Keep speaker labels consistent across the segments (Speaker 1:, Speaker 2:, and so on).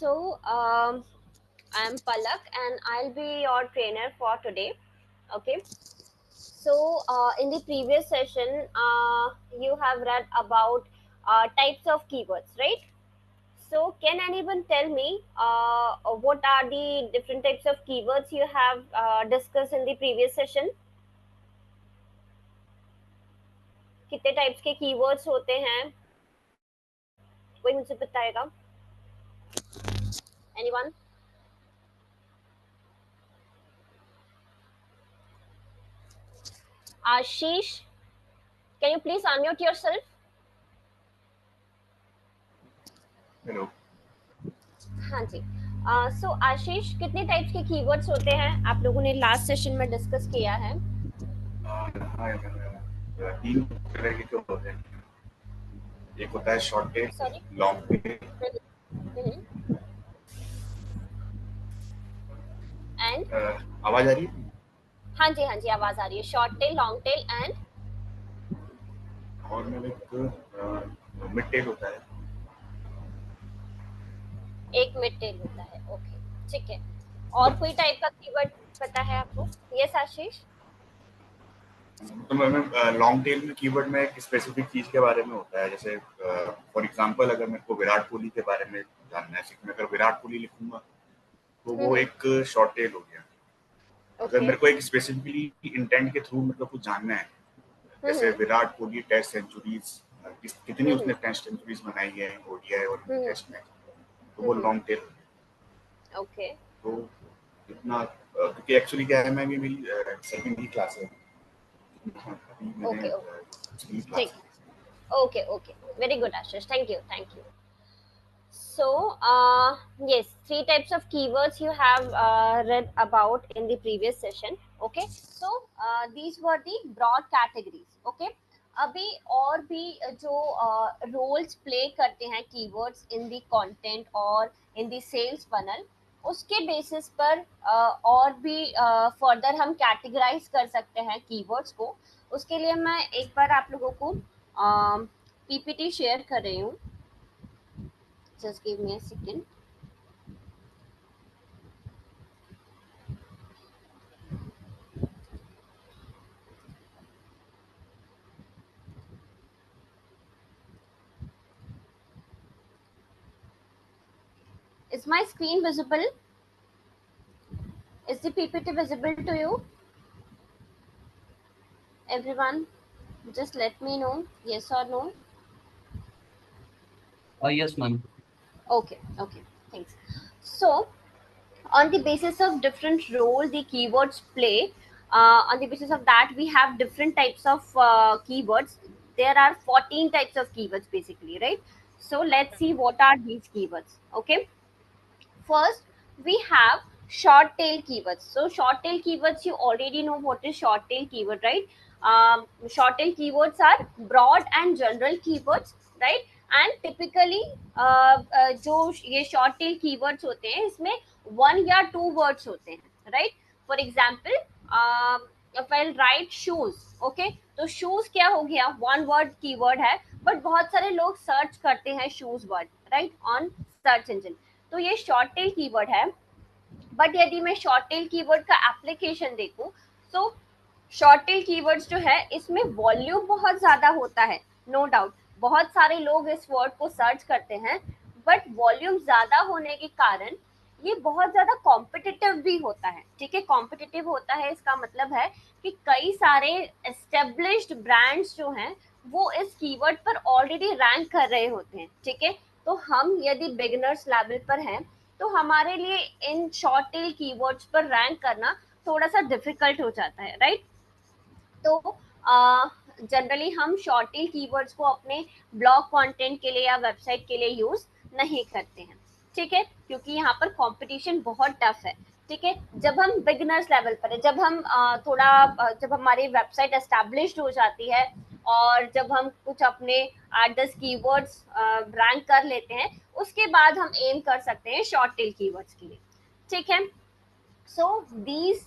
Speaker 1: I'm Palak and I'll be your trainer for today. Okay. In the previous session, you have read about types of keywords, right? So, can anyone tell me what are the different types of keywords you have discussed in the previous session? कितने types के keywords होते हैं? कोई मुझे बताएगा? Anyone? Ashish, can you please unmute yourself?
Speaker 2: Hello.
Speaker 1: हाँ जी। सो आशीष, कितने types के कीवर्ड्स होते हैं आप लोगों ने लास्ट सेशन में डिस्कस किया है?
Speaker 2: हाँ, 3 तरह के तो होते हैं। एक होता है short tail,
Speaker 1: sorry.
Speaker 2: Long tail
Speaker 1: and
Speaker 2: आवाज आ रही है?
Speaker 1: हाँ जी आवाज आ रही है। Short tail, long tail and
Speaker 2: और में एक मिड टेल होता है।
Speaker 1: एक मिड टेल होता है। ओके, ठीक है। और कोई टाइप का कीवर्ड पता है आपको? यस आशीष।
Speaker 2: तो मैं लॉन्ग टेल में कीवर्ड में एक स्पेसिफिक चीज के बारे में होता है। जैसे फॉर एग्जांपल अगर मेरे को विराट कोहली के बारे में जानना है, मैं अगर विराट कोहली लिखूंगा तो वो एक शॉर्ट टेल हो गया। अगर मेरे को एक स्पेसिफिकली इंटेंट के थ्रू मेरे को कुछ जानना है, जैसे विराट कोहली टेस्ट सेंचुरीज कितनी उसने टेस्ट सेंचुरीज बनाई है ओडीआई और टेस्ट में, तो वो लॉन्ग टेल।
Speaker 1: ओके,
Speaker 2: तो इतना क्योंकि एक्चुअली क्या है, मैं भी मेरी सेकंड ही क्लास है।
Speaker 1: ओके, ठीक। Okay, very good Ashish, thank you. So, yes, 3 types of keywords you have read about in the previous session. Okay, so these were the broad categories. Okay, अभी और भी जो roles play करते हैं keywords in the content और in the sales funnel, उसके basis पर और भी further हम categorize कर सकते हैं keywords को। उसके लिए मैं एक बार आप लोगों को PPT share कर रही हूँ। Just give me a second. Is my screen visible? Is the PPT visible to you? Everyone, just let me know, yes or no.
Speaker 3: Yes, ma'am.
Speaker 1: Okay, thanks. So, on the basis of different role the keywords play, on the basis of that we have different types of keywords. There are 14 types of keywords basically, right? So let's see what are these keywords. Okay, first we have short tail keywords. So short tail keywords, you already know what is short tail keyword, right? Short tail keywords are broad and general keywords, right? And typically जो ये short tail keywords होते हैं इसमें 1 या 2 words होते हैं, right? For example, if I'll write shoes, okay, तो shoes क्या हो गया, 1 word keyword है, but बहुत सारे लोग सर्च करते हैं shoes word, right, on search engine, तो ये शॉर्ट टेल कीवर्ड है। बट यदि मैं शॉर्ट टेल कीवर्ड का एप्लीकेशन देखूं, तो शॉर्ट टेल कीवर्ड्स जो है इसमें वॉल्यूम बहुत ज्यादा होता है, नो डाउट, बहुत सारे लोग इस वर्ड को सर्च करते हैं, बट वॉल्यूम ज्यादा होने के कारण ये बहुत ज्यादा कॉम्पिटिटिव भी होता है। ठीक है, कॉम्पिटिटिव होता है इसका मतलब है कि कई सारे एस्टेब्लिश्ड ब्रांड्स जो हैं वो इस कीवर्ड पर ऑलरेडी रैंक कर रहे होते हैं। ठीक है, तो हम यदि बिगिनर्स लेवल पर हैं तो हमारे लिए इन शॉर्ट टेल कीवर्ड्स पर रैंक करना थोड़ा सा डिफिकल्ट हो जाता है, राइट? तो जनरली हम शॉर्ट टेल कीवर्ड्स को अपने ब्लॉग कंटेंट के लिए या वेबसाइट के लिए यूज नहीं करते हैं। ठीक है, क्योंकि यहाँ पर कंपटीशन बहुत टफ है। ठीक है, जब हम बिगिनर्स लेवल पर है, जब हम जब हमारी वेबसाइट एस्टैब्लिश्ड हो जाती है और जब हम कुछ अपने 8-10 कीवर्ड्स रैंक कर लेते हैं, उसके बाद हम एम कर सकते हैं शॉर्ट टेल कीवर्ड्स के लिए। ठीक है, so these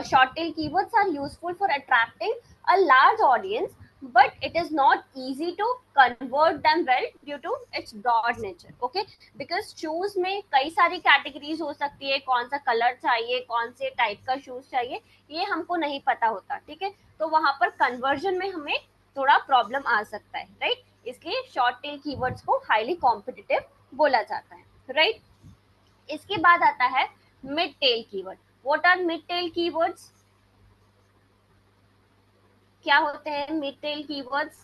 Speaker 1: short tail keywords are useful for attracting a large audience but it is not easy to convert them well due to its broad nature. Okay, because shoes में कई सारी categories हो सकती है, कौन सा कलर चाहिए, कौन से टाइप का शूज चाहिए, ये हमको नहीं पता होता, ठीक है, तो वहां पर कन्वर्जन में हमें थोड़ा प्रॉब्लम आ सकता है, राइट, इसलिए शॉर्ट टेल कीवर्ड्स को हाईली कॉम्पिटिटिव बोला जाता है, राइट। इसके बाद आता है mid tail keyword. What are mid tail keywords? क्या होते हैं mid tail keywords?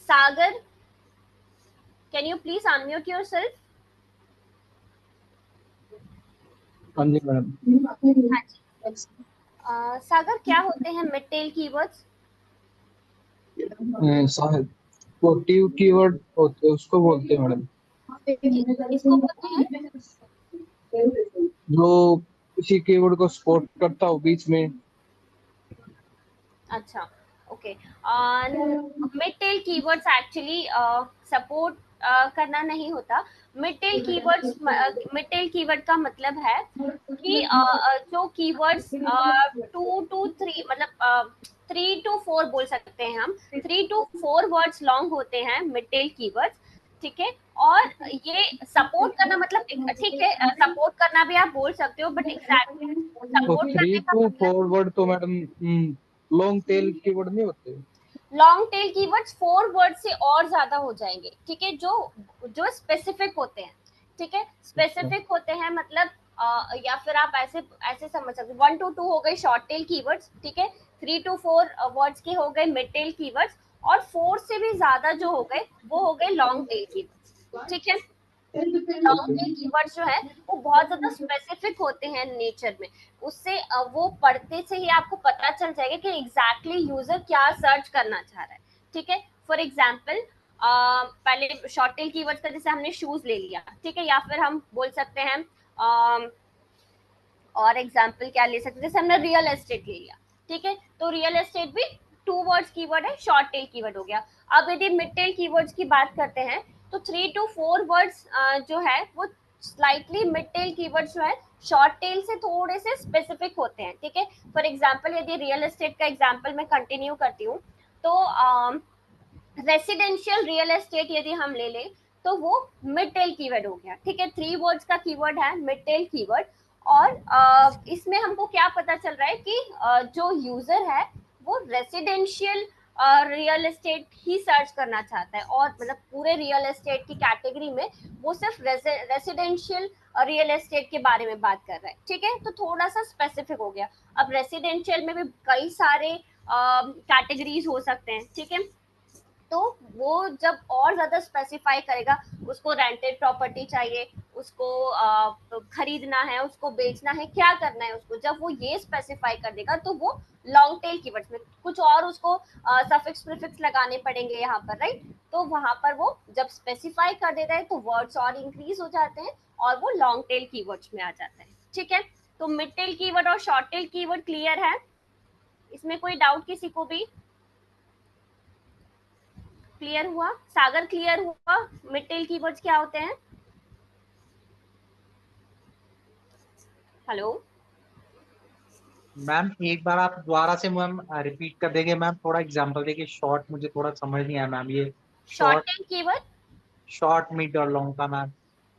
Speaker 1: Sagar, can you please unmute yourself?
Speaker 3: हाँ जी मैडम।
Speaker 1: हाँ जी, सागर क्या होते हैं mid tail keywords?
Speaker 3: Supportive keyword होते हैं, उसको बोलते हैं मैडम,
Speaker 1: किसको बोलते हैं?
Speaker 3: जो किसी कीवर्ड को सपोर्ट करता हो बीच में।
Speaker 1: अच्छा, okay. Mid tail keywords actually support करना नहीं होता। Mid tail keywords, mid tail keyword का मतलब है कि जो कीवर्ड्स 2 to 3 मतलब 3 to 4 बोल सकते हैं हम, 3 to 4 वर्ड्स लॉन्ग होते हैं मिड टेल कीवर्ड्स, ठीक है। और ये सपोर्ट करना मतलब ठीक है, सपोर्ट करना भी आप बोल सकते हो, बट एग्जैक्टली
Speaker 3: तो
Speaker 1: सपोर्ट
Speaker 3: 3
Speaker 1: करने का
Speaker 3: to
Speaker 1: मतलब
Speaker 3: 4 वर्ड तो मैडम लॉन्ग टेल कीवर्ड नहीं होते।
Speaker 1: लॉन्ग टेल कीवर्ड्स 4 वर्ड से और ज्यादा हो जाएंगे, ठीक है, जो जो स्पेसिफिक होते हैं, ठीक है, स्पेसिफिक होते हैं मतलब या फिर आप ऐसे ऐसे समझ सकते हो 1 to 2 हो गए शॉर्ट टेल कीवर्ड्स, ठीक है, 3 to 4 वर्ड्स के हो गए मिड टेल कीवर्ड्स, और 4 से भी ज्यादा जो हो गए वो हो गए लॉन्ग टेल कीवर्ड्स, ठीक है। लॉन्ग टेल कीवर्ड्स जो है वो बहुत ज्यादा स्पेसिफिक होते हैं नेचर में, उससे वो पढ़ते से ही आपको पता चल जाएगा कि एग्जैक्टली यूजर क्या सर्च करना चाह रहा है, ठीक है। फॉर एग्जाम्पल पहले शॉर्ट टेल कीवर्ड्स का जैसे हमने शूज ले लिया, ठीक है, या फिर हम बोल सकते हैं और एग्जाम्पल क्या ले सकते हैं, जैसे हमने रियल एस्टेट ले लिया, ठीक है, तो रियल एस्टेट भी 2 वर्ड्स कीवर्ड है, शॉर्ट टेल कीवर्ड हो गया। अब यदि मिड टेल कीवर्ड्स की बात करते हैं तो 3 to 4 वर्ड्स जो है वो स्लाइटली मिड टेल कीवर्ड्स जो है शॉर्ट टेल से थोड़े से स्पेसिफिक होते हैं, ठीक है। फॉर एग्जाम्पल यदि रियल एस्टेट का एग्जाम्पल मैं कंटिन्यू करती हूँ, तो रेसिडेंशियल रियल एस्टेट यदि हम ले लें तो वो मिड टेल कीवर्ड हो गया, ठीक है, 3 वर्ड्स का कीवर्ड है मिड टेल कीवर्ड। और इसमें हमको क्या पता चल रहा है कि जो यूजर है वो रेसिडेंशियल रियल एस्टेट ही सर्च करना चाहता है, और मतलब पूरे रियल एस्टेट की कैटेगरी में वो सिर्फ रेसिडेंशियल रियल एस्टेट के बारे में बात कर रहा है, ठीक है, तो थोड़ा सा स्पेसिफिक हो गया। अब रेसिडेंशियल में भी कई सारे कैटेगरीज हो सकते हैं, ठीक है, तो वो जब और ज्यादा स्पेसिफाई करेगा, उसको रेंटेड प्रॉपर्टी चाहिए, उसको खरीदना है, उसको बेचना है, क्या करना है उसको, जब वो ये स्पेसिफाई कर देगा तो वो लॉन्ग टेल कीवर्ड्स में कुछ और उसको सफिक्स प्रीफिक्स लगाने पड़ेंगे यहाँ पर, राइट, तो वहां पर वो जब स्पेसिफाई कर देता है तो वर्ड्स और इंक्रीज हो जाते हैं और वो लॉन्ग टेल कीवर्ड्स में आ जाता है, ठीक है। तो मिड टेल कीवर्ड और शॉर्ट टेल कीवर्ड क्लियर है? इसमें कोई डाउट किसी को भी? क्लियर हुआ? सागर क्लियर हुआ मिड टेल कीवर्ड्स क्या होते हैं? हेलो
Speaker 4: मैम, एक बार आप दोबारा से मैम रिपीट कर देंगे मैम, थोड़ा एग्जांपल देके, शॉर्ट मुझे थोड़ा समझ नहीं आया मैम, ये
Speaker 1: short
Speaker 4: short,
Speaker 1: tail keyword,
Speaker 4: short, mid और लॉन्ग का मैम।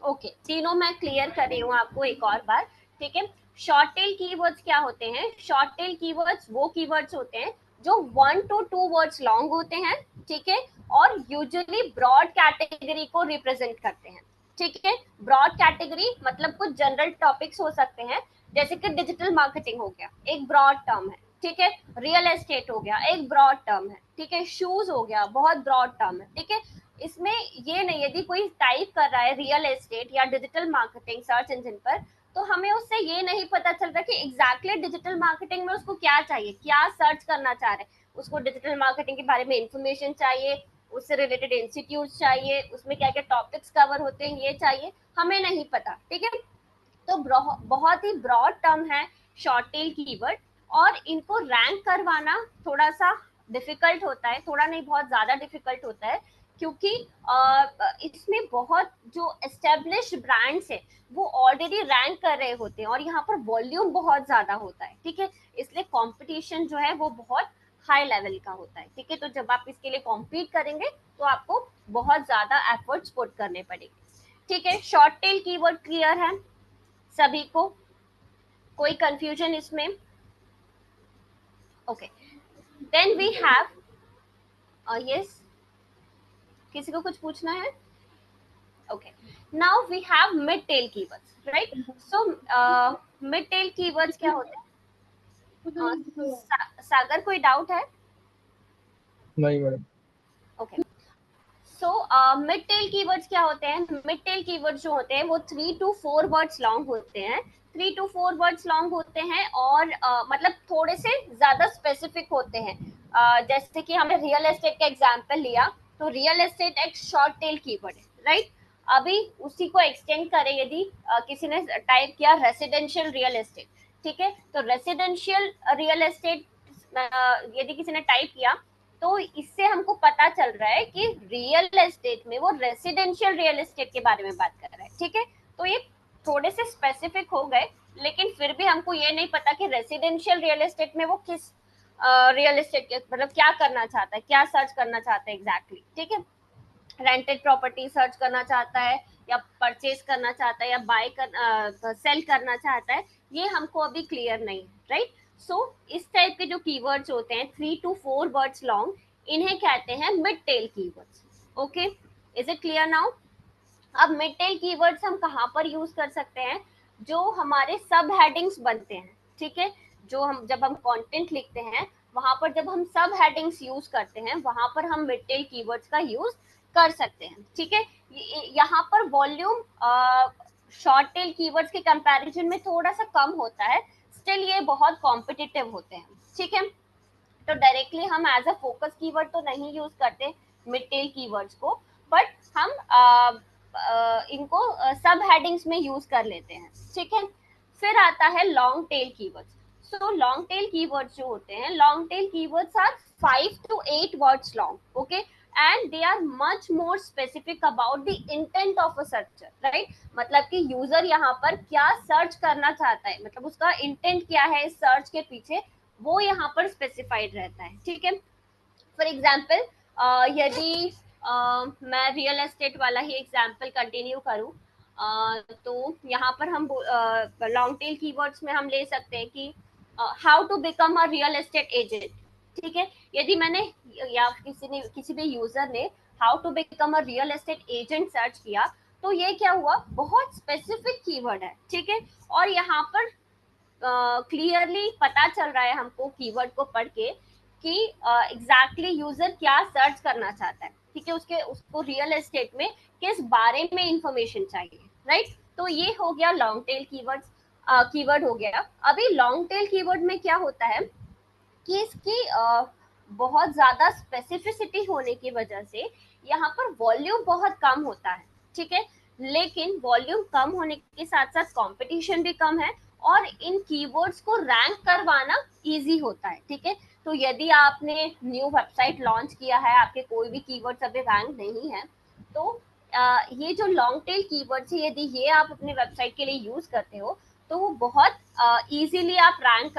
Speaker 1: ओके, तीनों मैं क्लियर कर रही हूँ आपको एक और बार, ठीक है। शॉर्ट टेल कीवर्ड्स क्या होते हैं? शॉर्ट टेल कीवर्ड्स वो कीवर्ड्स होते हैं जो 1 to 2 वर्ड्स लॉन्ग होते हैं, ठीक है, और यूजुअली ब्रॉड कैटेगरी को रिप्रेजेंट करते हैं, ठीक है। ब्रॉड कैटेगरी मतलब कुछ जनरल टॉपिक्स हो सकते हैं, जैसे कि डिजिटल मार्केटिंग हो गया, एक ब्रॉड टर्म है, ठीक है, रियल एस्टेट हो गया, एक ब्रॉड टर्म है, ठीक है, शूज हो गया, बहुत ब्रॉड टर्म है, ठीक है। इसमें ये नहीं, यदि कोई टाइप कर रहा है रियल एस्टेट या डिजिटल मार्केटिंग सर्च इंजन पर, तो हमें उससे ये नहीं पता चल रहा कि एग्जैक्टली डिजिटल मार्केटिंग में उसको क्या चाहिए, क्या सर्च करना चाह रहे हैं, उसको डिजिटल मार्केटिंग के बारे में इंफॉर्मेशन चाहिए, उससे रिलेटेड इंस्टीट्यूट चाहिए, उसमें क्या क्या टॉपिक्स कवर होते हैं ये चाहिए, हमें नहीं पता, ठीक है। तो बहुत ही ब्रॉड टर्म है शॉर्ट टेल कीवर्ड, और इनको रैंक करवाना थोड़ा सा डिफिकल्ट होता है, थोड़ा नहीं बहुत ज्यादा डिफिकल्ट होता है, क्योंकि इसमें बहुत जो एस्टेब्लिश ब्रांड्स है वो ऑलरेडी रैंक कर रहे होते हैं और यहाँ पर वॉल्यूम बहुत ज्यादा होता है, ठीक है, इसलिए कंपटीशन जो है वो बहुत हाई लेवल का होता है, ठीक है। तो जब आप इसके लिए कॉम्पीट करेंगे तो आपको बहुत ज्यादा एफर्ट्स पुट करने पड़ेंगे, ठीक है। शॉर्ट टेल कीवर्ड क्लियर है सभी को, कोई कंफ्यूजन इसमें? Okay, then we have yes, किसी को कुछ पूछना है? Okay, now we have mid tail keywords, right? So mid tail keywords क्या होते हैं? सागर कोई डाउट है?
Speaker 3: नहीं madam.
Speaker 1: Okay, so mid tail keywords क्या होते हैं? मिड टेल कीवर्ड्स जो होते हैं वो 3 to 4 वर्ड्स लॉन्ग होते हैं, 3 to 4 वर्ड्स लॉन्ग होते हैं और मतलब थोड़े से ज्यादा स्पेसिफिक होते हैं। जैसे कि हमने रियल एस्टेट का एग्जांपल लिया, तो रियल एस्टेट एक शॉर्ट टेल कीवर्ड है, राइट? अभी उसी को एक्सटेंड करें, यदि किसी ने टाइप किया रेसिडेंशियल रियल एस्टेट, ठीक है, तो रेसिडेंशियल रियल एस्टेट यदि किसी ने टाइप किया तो इससे हमको पता चल रहा है कि रियल एस्टेट में वो रेसिडेंशियल रियल एस्टेट के बारे में बात कर रहा है, ठीक है। तो ये थोड़े से स्पेसिफिक हो गए, लेकिन फिर भी हमको ये नहीं पता कि रेसिडेंशियल रियल एस्टेट में वो किस रियल एस्टेट के मतलब क्या करना चाहता है, क्या सर्च करना चाहता है एग्जैक्टली, ठीक है। रेंटेड प्रॉपर्टी सर्च करना चाहता है या परचेज करना चाहता है या बाय कर सेल करना चाहता है, ये हमको अभी क्लियर नहीं है, राइट? सो इस टाइप के जो कीवर्ड्स होते हैं 3 to 4 वर्ड्स लॉन्ग, इन्हें कहते हैं mid tail keywords. Okay, is it clear now? अब मिड टेल कीवर्ड्स हम कहाँ पर यूज कर सकते हैं? जो हमारे सब हेडिंग्स बनते हैं, ठीक है, जो हम जब हम कंटेंट लिखते हैं वहां पर जब हम सब हेडिंग्स यूज करते हैं वहां पर हम मिड टेल कीवर्ड्स का यूज कर सकते हैं, ठीक है। यहाँ पर वॉल्यूम शॉर्ट टेल कीवर्ड्स के कंपैरिजन में थोड़ा सा कम होता है, स्टिल ये बहुत कॉम्पिटिटिव होते हैं, ठीक है। तो डायरेक्टली हम एज अ फोकस कीवर्ड तो नहीं यूज करते मिड टेल कीवर्ड्स को, बट हम इनको सब हेडिंग्स में यूज कर लेते हैं, ठीक है। फिर आता है long tail keywords. So long tail keywords जो होते हैं, long tail keywords are 5 to 8 words long, okay, and they are much more specific about the intent of a searcher, right? मतलब कि यूजर यहाँ पर क्या सर्च करना चाहता है, मतलब उसका इंटेंट क्या है इस सर्च के पीछे, वो यहाँ पर स्पेसिफाइड रहता है, ठीक है। फॉर एग्जाम्पल यदि मैं रियल एस्टेट वाला ही एग्जाम्पल कंटिन्यू करूँ, तो यहाँ पर हम लॉन्ग टेल कीवर्ड्स में हम ले सकते हैं कि how to become a real estate agent, ठीक है। यदि मैंने या किसी भी यूजर ने how to become a real estate agent search किया, तो ये क्या हुआ, बहुत स्पेसिफिक कीवर्ड है, ठीक है। और यहाँ पर क्लियरली पता चल रहा है हमको कीवर्ड को पढ़ के कि एग्जैक्टली यूजर क्या सर्च करना चाहता है, ठीक है, उसको रियल एस्टेट में किस बारे में इंफॉर्मेशन चाहिए, राइट? तो ये हो गया लॉन्ग टेल कीवर्ड हो गया। अभी लॉन्ग टेल कीवर्ड में क्या होता है कि इसकी बहुत ज्यादा स्पेसिफिसिटी होने की वजह से यहाँ पर वॉल्यूम बहुत कम होता है, ठीक है। लेकिन वॉल्यूम कम होने के साथ साथ कंपटीशन भी कम है और इन कीवर्ड्स को रैंक करवाना इजी होता है, ठीक है। तो यदि आपने न्यू वेबसाइट लॉन्च किया है, आपके कोई भी कीवर्ड्स अभी रैंक नहीं है, तो ये जो लॉन्ग टेल कीवर्ड्स है, यदि ये आप अपने वेबसाइट के लिए यूज करते हो तो वो बहुत इजीली आप रैंक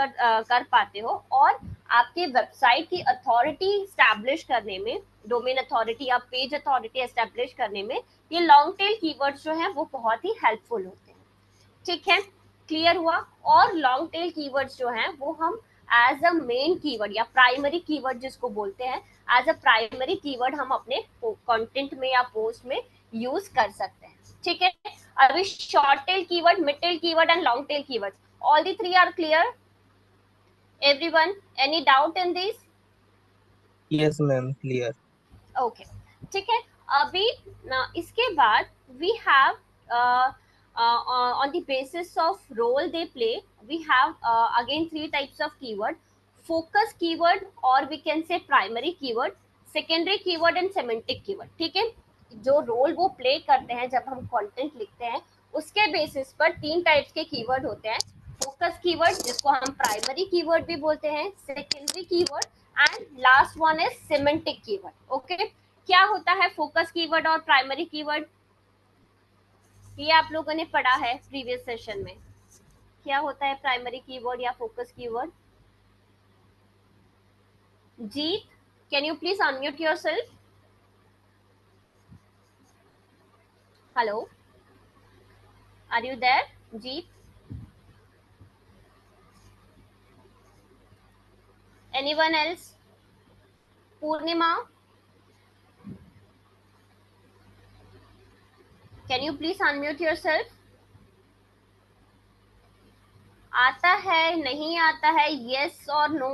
Speaker 1: कर पाते हो और आपके वेबसाइट की अथॉरिटी स्टैब्लिश करने में, डोमेन अथॉरिटी या पेज अथॉरिटी एस्टेब्लिश करने में ये लॉन्ग टेल कीवर्ड्स जो हैं वो बहुत ही हेल्पफुल होते हैं, ठीक है। क्लियर हुआ? और लॉन्ग टेल कीवर्ड्स जो हैं वो हम एज अ मेन कीवर्ड या प्राइमरी कीवर्ड जिसको बोलते हैं, एज अ प्राइमरी कीवर्ड हम अपने कंटेंट में या पोस्ट में यूज कर सकते हैं, ठीक है। अभी short tail keyword, mid tail keyword and long tail keywords, all the three are clear? Everyone, any doubt in these?
Speaker 3: Yes ma'am, clear.
Speaker 1: Okay, ठीक है। अभी इसके बाद we have on the basis of role they play, we have again 3 types of keyword: focus keyword, or we can say primary keyword, secondary keyword and semantic keyword, ठीक है। जो role वो play करते हैं जब हम कंटेंट लिखते हैं, उसके बेसिस पर 3 टाइप्स के कीवर्ड होते हैं: फोकस कीवर्ड जिसको हम प्राइमरी कीवर्ड भी बोलते हैं, secondary keyword, and last one is semantic keyword, okay. क्या होता है फोकस कीवर्ड और प्राइमरी कीवर्ड? ये आप लोगों ने पढ़ा है प्रीवियस सेशन में। क्या होता है प्राइमरी कीवर्ड या focus keyword? Jeet, can you please unmute yourself? Hello, are you there, Jeet? Anyone else? Purnima, can you please unmute yourself? आता है, नहीं आता है, yes और no?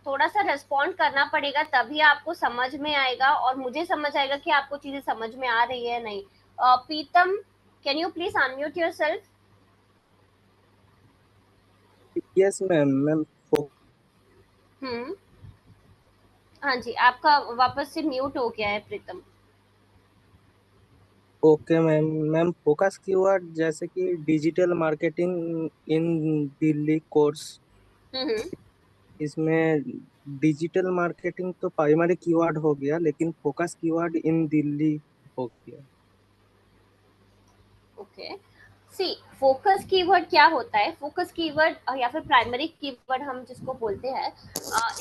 Speaker 1: थोड़ा सा रेस्पॉन्ड करना पड़ेगा, तभी आपको समझ में आएगा और मुझे समझ आएगा कि आपको चीजें समझ में आ रही है नहीं. Pritam, can you please unmute yourself?
Speaker 5: Yes ma'am ma'am
Speaker 1: hmm, हाँ जी, आपका वापस से म्यूट हो गया है Pritam.
Speaker 5: Okay ma'am ma'am focus keyword जैसे कि digital marketing in Delhi course,
Speaker 1: hmm,
Speaker 5: इसमें डिजिटल मार्केटिंग तो प्राइमरी कीवर्ड हो गया, लेकिन फोकस कीवर्ड इन दिल्ली हो गया।
Speaker 1: ओके. सी, फोकस कीवर्ड क्या होता है? फोकस कीवर्ड या फिर प्राइमरी कीवर्ड हम जिसको बोलते हैं,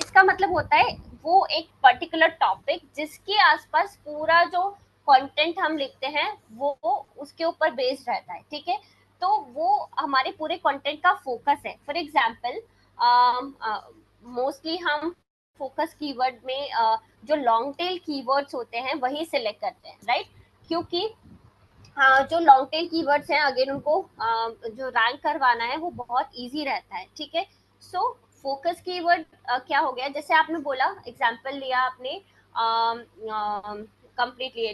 Speaker 1: इसका मतलब होता है वो एक पर्टिकुलर टॉपिक जिसके आसपास पूरा जो कंटेंट हम लिखते हैं वो उसके ऊपर बेस्ड रहता है. ठीक है, तो वो हमारे पूरे कंटेंट का फोकस है. फॉर एग्जाम्पल, मोस्टली हम फोकस कीवर्ड में जो लॉन्ग टेल कीवर्ड्स होते हैं वही सिलेक्ट करते हैं, राइट? क्योंकि जो लॉन्ग टेल कीवर्ड्स हैं, अगेन उनको जो रैंक करवाना है वो बहुत इजी रहता है. ठीक है, सो फोकस कीवर्ड क्या हो गया, जैसे आपने बोला, एग्जांपल लिया आपने, completely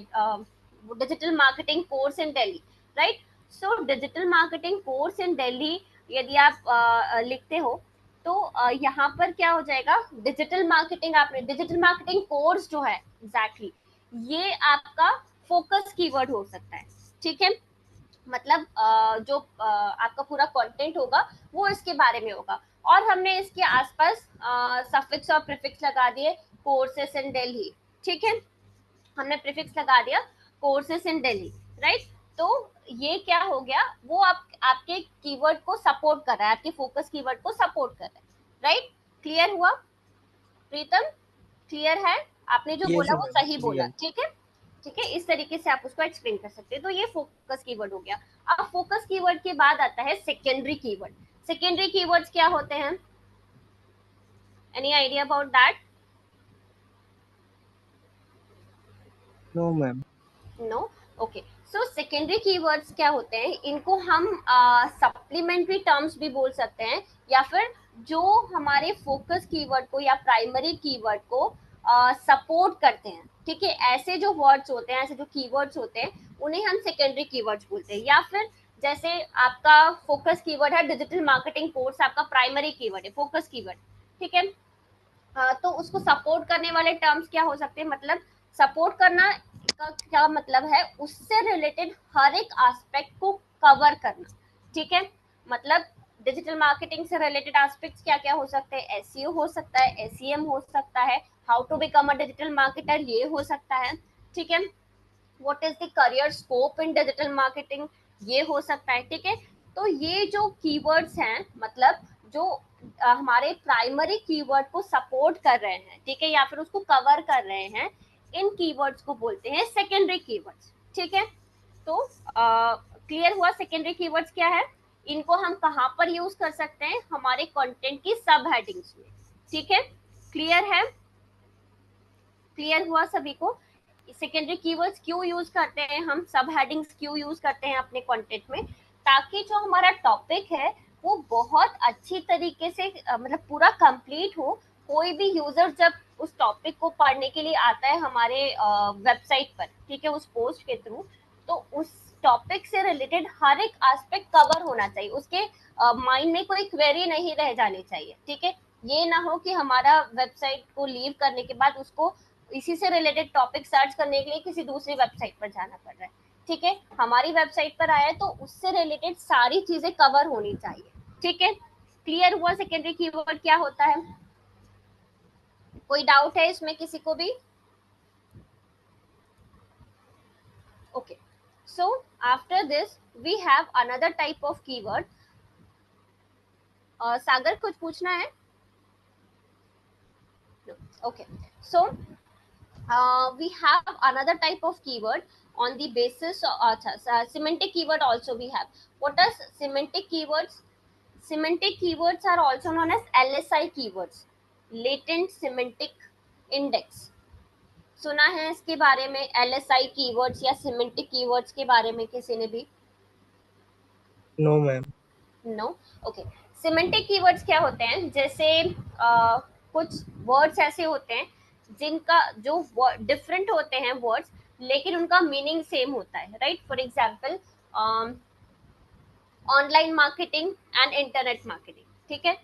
Speaker 1: digital marketing course in Delhi, right? So digital marketing course in Delhi यदि आप लिखते हो तो यहाँ पर क्या हो जाएगा, डिजिटल मार्केटिंग, आपने डिजिटल मार्केटिंग कोर्स जो है एग्जैक्टली ये आपका फोकस कीवर्ड हो सकता है. ठीक है, मतलब जो आपका पूरा कंटेंट होगा वो इसके बारे में होगा और हमने इसके आसपास सफिक्स और प्रीफिक्स लगा दिए, कोर्सेस इन दिल्ली. ठीक है, हमने प्रीफिक्स लगा दिया कोर्सेस इन दिल्ली, राइट? तो ये क्या हो गया, वो आपके कीवर्ड को सपोर्ट कर रहा है, आपके फोकस कीवर्ड को सपोर्ट कर रहा है, राइट? क्लियर हुआ प्रीतम? क्लियर है? आपने जो
Speaker 5: यस
Speaker 1: बोला वो
Speaker 5: मैम
Speaker 1: सही बोला.
Speaker 5: क्लियर।
Speaker 1: ठीक है, ठीक है, इस तरीके से आप उसको एक्सप्लेन कर सकते हैं. तो ये फोकस कीवर्ड हो गया. अब फोकस कीवर्ड के बाद आता है सेकेंडरी कीवर्ड. सेकेंडरी कीवर्ड्स क्या होते हैं? Any idea about that?
Speaker 5: No ma'am.
Speaker 1: No. Okay, so secondary keywords क्या होते हैं, इनको हम सप्लीमेंट्री टर्म्स भी बोल सकते हैं या फिर जो हमारे फोकस कीवर्ड को या प्राइमरी कीवर्ड को सपोर्ट करते हैं. ठीक है, ऐसे जो वर्ड्स होते हैं, ऐसे जो कीवर्ड्स होते हैं उन्हें हम सेकेंडरी कीवर्ड्स बोलते हैं. या फिर जैसे आपका फोकस कीवर्ड है डिजिटल मार्केटिंग कोर्स, आपका प्राइमरी कीवर्ड है फोकस कीवर्ड. ठीक है, तो उसको सपोर्ट करने वाले टर्म्स क्या हो सकते हैं, मतलब सपोर्ट करना का क्या मतलब है, उससे रिलेटेड हर एक एस्पेक्ट को कवर करना. ठीक है, मतलब डिजिटल मार्केटिंग से रिलेटेड एस्पेक्ट्स क्या क्या हो सकते हैं, एसईओ हो सकता है, एसईएम हो सकता है, how to become a digital marketer ये हो सकता है. ठीक है, what is the career scope in digital marketing ये हो सकता है. ठीक है, तो ये जो कीवर्ड्स हैं, मतलब जो हमारे प्राइमरी कीवर्ड को सपोर्ट कर रहे हैं, ठीक है, या फिर उसको कवर कर रहे हैं, इन कीवर्ड्स को बोलते हैं सेकेंडरी कीवर्ड्स. ठीक है, तो क्लियर हुआ सेकेंडरी कीवर्ड्स क्या है, इनको हम कहाँ पर यूज कर सकते हैं, हमारे कंटेंट की सब हेडिंग्स में. ठीक है, क्लियर है? क्लियर हुआ सभी को? सेकेंडरी कीवर्ड्स क्यों यूज करते हैं हम, सब हेडिंग्स क्यों यूज करते हैं अपने कंटेंट में, ताकि जो हमारा टॉपिक है वो बहुत अच्छी तरीके से मतलब पूरा कंप्लीट हो. कोई भी यूजर जब उस टॉपिक को पढ़ने के लिए आता है हमारे वेबसाइट पर, ठीक है, उस पोस्ट के थ्रू, तो उस टॉपिक से रिलेटेड हर एक एस्पेक्ट कवर होना चाहिए, उसके माइंड में कोई क्वेरी नहीं रह जानी चाहिए. ठीक है, ये ना हो कि हमारा वेबसाइट को लीव करने के बाद उसको इसी से रिलेटेड टॉपिक सर्च करने के लिए किसी दूसरी वेबसाइट पर जाना पड़ रहा है. ठीक है, हमारी वेबसाइट पर आया है तो उससे रिलेटेड सारी चीजें कवर होनी चाहिए. ठीक है, क्लियर हुआ सेकेंडरी कीवर्ड क्या होता है? कोई डाउट है इसमें किसी को भी? Okay, so after this we have another type of keyword. Sagar कुछ पूछना है? Okay, so we have another type of keyword on the basis of semantic keyword also we have. What are semantic keywords? Semantic keywords are also known as LSI keywords, latent semantic index. सुना है इसके बारे में, LSI keywords या semantic keywords के बारे में किसी ने भी?
Speaker 5: No ma'am.
Speaker 1: No, okay. Semantic keywords क्या होते हैं? जैसे कुछ वर्ड्स ऐसे होते हैं जिनका जो डिफरेंट होते हैं वर्ड्स, लेकिन उनका मीनिंग सेम होता है, right? For example online marketing and internet marketing, ठीक है?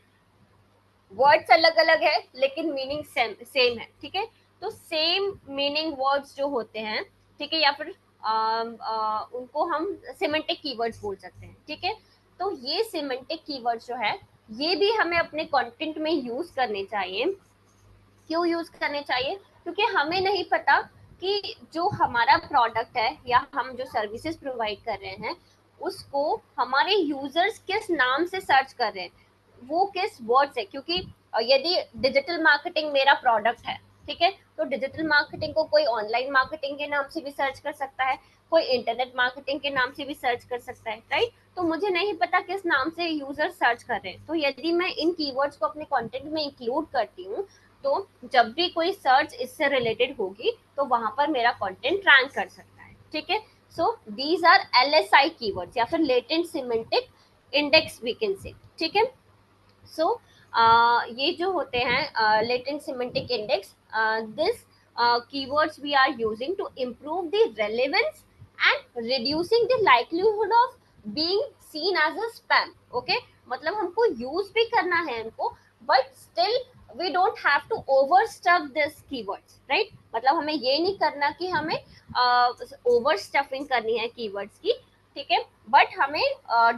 Speaker 1: वर्ड्स अलग अलग है लेकिन मीनिंग सेम है, ठीक है? तो सेम मीनिंग वर्ड्स जो होते हैं, ठीक है, या फिर उनको हम सिमेंटिक कीवर्ड्स बोल सकते हैं, ठीक है? तो ये सिमेंटिक कीवर्ड्स जो है ये भी हमें अपने कंटेंट में यूज करने चाहिए। क्यों यूज करने चाहिए? क्योंकि हमें नहीं पता कि जो हमारा प्रोडक्ट है या हम जो सर्विसेज प्रोवाइड कर रहे हैं उसको हमारे यूजर्स किस नाम से सर्च कर रहे हैं, वो किस वर्ड से। क्योंकि यदि डिजिटल मार्केटिंग मेरा प्रोडक्ट है, ठीक है, तो डिजिटल मार्केटिंग को कोई ऑनलाइन मार्केटिंग के नाम से भी सर्च कर सकता है, कोई इंटरनेट मार्केटिंग के नाम से भी सर्च कर सकता है, राइट? तो मुझे नहीं पता किस नाम से यूजर सर्च कर रहे हैं, तो यदि मैं इन कीवर्ड्स को अपने कंटेंट में इंक्लूड करती हूँ तो जब भी कोई सर्च इससे रिलेटेड होगी तो वहां पर मेरा कंटेंट रैंक कर सकता है, ठीक है? So these are LSI keywords या फिर latent semantic index we can say, ठीक है? सो ये जो होते हैं latent semantic index, this keywords we are using to improve the relevance and reducing the likelihood of being seen as a spam. Okay, मतलब हमको यूज भी करना है इनको, but still we don't have to overstuff this keywords, right? मतलब हमें ये नहीं करना कि हमें overstuffing करनी है keywords की, ठीक है? बट हमें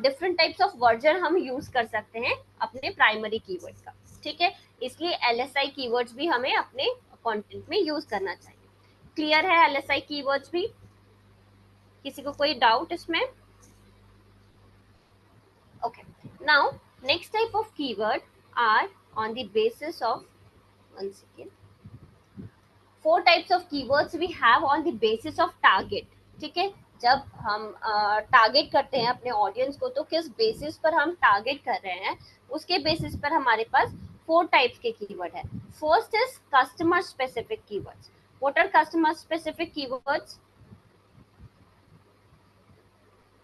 Speaker 1: डिफरेंट टाइप्स ऑफ वर्जन हम यूज कर सकते हैं अपने प्राइमरी कीवर्ड का, ठीक है? इसलिए LSI कीवर्ड्स भी हमें अपने कंटेंट में यूज करना चाहिए। क्लियर है LSI कीवर्ड्स भी? किसी को कोई डाउट इसमें? Okay, now next type of keyword are on the basis of, one second, 4 types of keywords we have on the basis of target, ठीक है? जब हम टारगेट करते हैं अपने ऑडियंस को तो किस बेसिस पर हम टारगेट कर रहे हैं उसके बेसिस पर हमारे पास 4 टाइप्स के कीवर्ड है। First is customer specific keywords. What are customer specific keywords?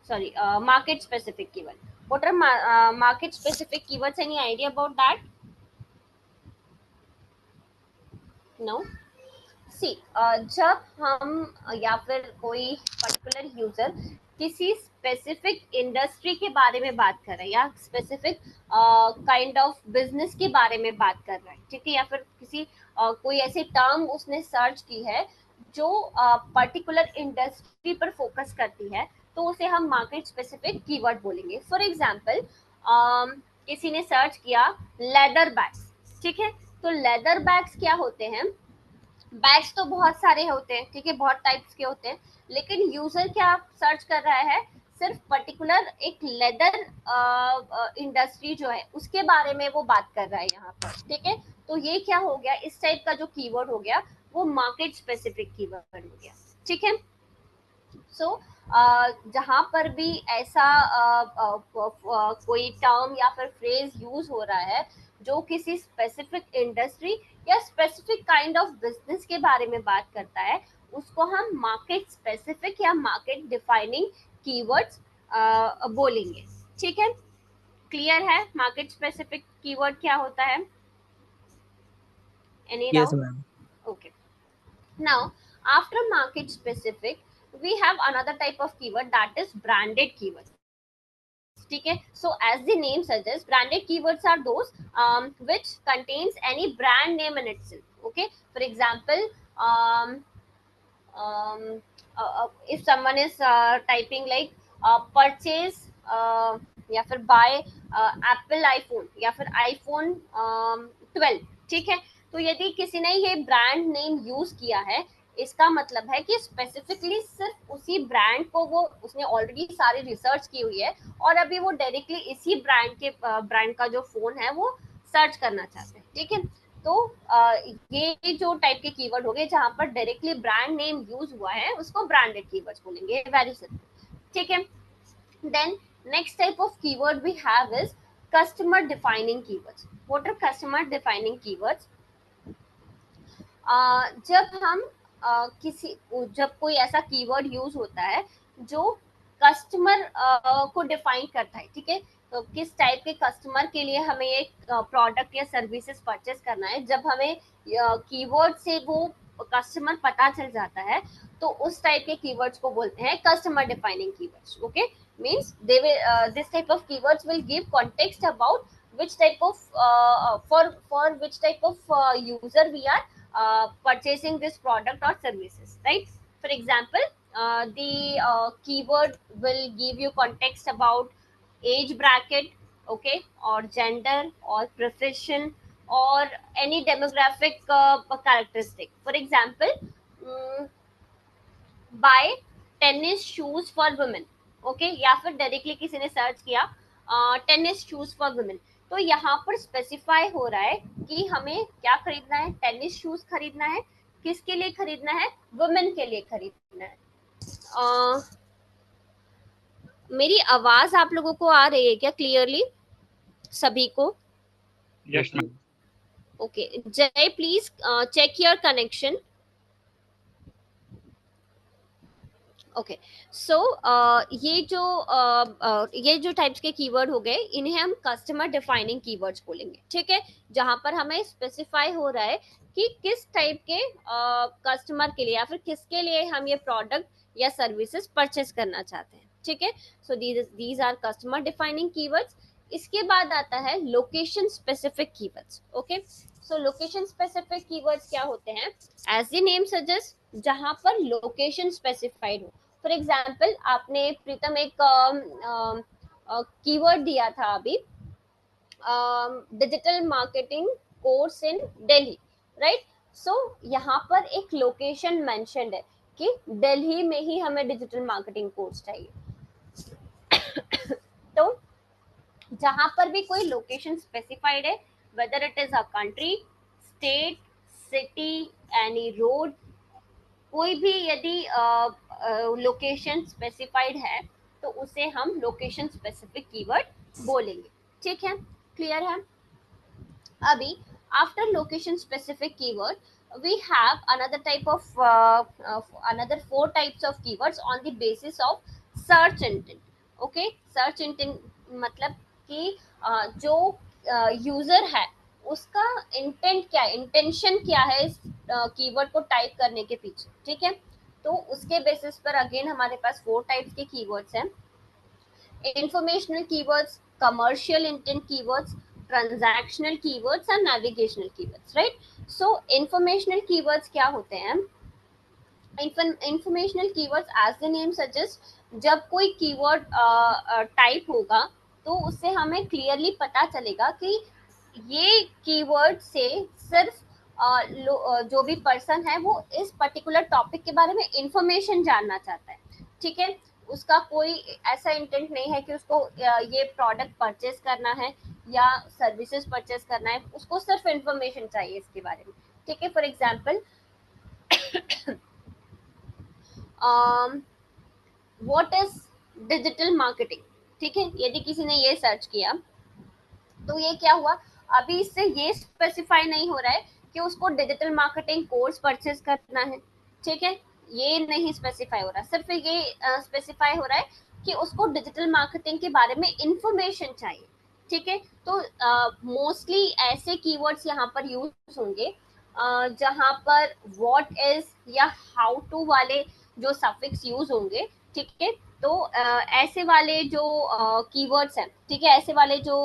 Speaker 1: Sorry, market specific keyword. What are market specific keywords? Any idea about that? No. सी जब हम या फिर कोई पर्टिकुलर यूजर किसी स्पेसिफिक इंडस्ट्री के बारे में बात कर रहा है या स्पेसिफिक काइंड ऑफ बिजनेस के बारे में बात कर रहा है, ठीक है, या फिर किसी कोई ऐसी टर्म उसने सर्च की है जो पर्टिकुलर इंडस्ट्री पर फोकस करती है, तो उसे हम मार्केट स्पेसिफिक कीवर्ड बोलेंगे। फॉर एग्जांपल किसी ने सर्च किया लेदर बैग्स, ठीक है, तो लेदर बैग्स क्या होते हैं? बैग्स तो बहुत सारे होते हैं, ठीक है, बहुत टाइप्स के होते हैं, लेकिन यूजर क्या सर्च कर रहा है? सिर्फ पर्टिकुलर एक लेदर इंडस्ट्री जो है उसके बारे में वो बात कर रहा है यहाँ पर, ठीक है? तो ये क्या हो गया? इस टाइप का जो कीवर्ड हो गया वो मार्केट स्पेसिफिक कीवर्ड हो गया, ठीक है? सो जहां पर भी ऐसा कोई टर्म या फिर फ्रेज यूज हो रहा है जो किसी स्पेसिफिक इंडस्ट्री या स्पेसिफिक काइंड ऑफ बिजनेस के बारे में बात करता है, उसको हम मार्केट स्पेसिफिक या मार्केट डिफाइनिंग कीवर्ड्स बोलेंगे, ठीक है? क्लियर है मार्केट स्पेसिफिक कीवर्ड क्या होता है? Any
Speaker 5: yes
Speaker 1: doubt?
Speaker 5: Ma'am.
Speaker 1: Okay. Now, after market specific, we have another type of keyword that is branded keywords. ठीक है? So as the name suggests, branded keywords are those which contains any brand name in itself. Okay. For example, if someone is typing like purchase या फिर buy Apple iPhone या फिर iPhone 12, ठीक है? तो यदि किसी ने ये ब्रांड नेम यूज किया है, इसका मतलब है कि स्पेसिफिकली सिर्फ उसी ब्रांड को वो उसने ऑलरेडी सारी रिसर्च की हुई है और अभी वो डायरेक्टली इसी ब्रांड का जो फोन है वो सर्च करना चाहते हैं, ठीक है? तो ये जो टाइप के कीवर्ड हो गए जहां पर डायरेक्टली ब्रांड नेम यूज हुआ है उसको ब्रांडेड कीवर्ड्स बोलेंगे, वेरी सिंपल, ठीक है। Then next type of keyword we have is customer defining keywords. What are customer defining keywords? जब हम जब कोई ऐसा कीवर्ड यूज होता है जो कस्टमर को डिफाइन करता है, ठीक है, तो किस टाइप के कस्टमर के लिए हमें एक प्रोडक्ट या सर्विसेज परचेस करना है, जब हमें कीवर्ड से वो कस्टमर पता चल जाता है तो उस टाइप के कीवर्ड्स को बोलते हैं customer defining keywords. Okay, means they will this type of keywords will give context about which type of for which type of user we are purchasing this product or services, right? For example, the keyword will give you context about age bracket, okay, or gender or profession or any demographic characteristic. For example, buy tennis shoes for women, okay, या फिर directly किसी ने search किया tennis shoes for women, तो यहाँ पर specify हो रहा है कि हमें क्या खरीदना है, टेनिस शूज खरीदना है, किसके लिए खरीदना है, वुमेन के लिए खरीदना है। मेरी आवाज आप लोगों को आ रही है क्या क्लियरली सभी को?
Speaker 4: Yes ma'am.
Speaker 1: Okay, Jay please check your connection. Okay, so ये जो टाइप्स के कीवर्ड हो गए इन्हें हम कस्टमर डिफाइनिंग कीवर्ड्स बोलेंगे, ठीक है, जहां पर हमें स्पेसिफाई हो रहा है कि किस टाइप के कस्टमर के लिए या फिर किसके लिए हम ये प्रोडक्ट या सर्विसेज परचेस करना चाहते हैं, ठीक है। So these are customer defining keywords. इसके बाद आता है location specific keywords. Okay, so location specific keywords क्या होते हैं? एज द नेम सजेस्ट, जहां पर लोकेशन स्पेसिफाइड हो। फॉर एग्जाम्पल, आपने प्रीतम एक कीवर्ड दिया था अभी, digital marketing course in Delhi, right? So यहाँ पर एक लोकेशन मेंशन्ड है कि दिल्ली में ही हमें डिजिटल मार्केटिंग कोर्स चाहिए। तो जहां पर भी कोई लोकेशन स्पेसिफाइड है, whether it is a country, state, city, any road, कोई भी यदि लोकेशन स्पेसिफाइड है तो उसे हम लोकेशन स्पेसिफिक कीवर्ड बोलेंगे, ठीक है, क्लियर है? अभी after location specific keyword we have another type of another 4 types of keywords on the basis of search intent. okay, search intent मतलब कि जो यूजर है उसका इंटेंट क्या है, इंटेंशन क्या है इस कीवर्ड को टाइप करने के पीछे, ठीक है। तो उसके बेसिस पर अगेन हमारे पास 4 टाइप्स के कीवर्ड्स हैं। Informational keywords, commercial intent keywords, transactional keywords and navigational keywords, right? So informational keywords क्या होते हैं? Informational keywords as the name suggest, जब कोई कीवर्ड टाइप होगा तो उससे हमें क्लियरली पता चलेगा कि ये कीवर्ड से सिर्फ जो भी पर्सन है वो इस पर्टिकुलर टॉपिक के बारे में इंफॉर्मेशन जानना चाहता है, ठीक है, उसका कोई ऐसा इंटेंट नहीं है कि उसको ये प्रोडक्ट परचेस करना है या सर्विसेज परचेस करना है, उसको सिर्फ इंफॉर्मेशन चाहिए इसके बारे में, ठीक है। For example, what is digital marketing, ठीक है, यदि किसी ने ये सर्च किया तो ये क्या हुआ, अभी इससे ये स्पेसिफाई नहीं हो रहा है कि उसको डिजिटल मार्केटिंग कोर्स परचेस करना है, ठीक है, ये नहीं स्पेसिफाई हो रहा, सिर्फ ये स्पेसिफाई हो रहा है कि उसको डिजिटल मार्केटिंग के बारे में इंफॉर्मेशन चाहिए, ठीक है। तो मोस्टली ऐसे कीवर्ड्स यहाँ पर यूज होंगे जहाँ पर व्हाट इज या हाउ टू वाले जो सफिक्स यूज होंगे, ठीक है। तो ऐसे वाले जो कीवर्ड्स हैं, ठीक है, ऐसे वाले जो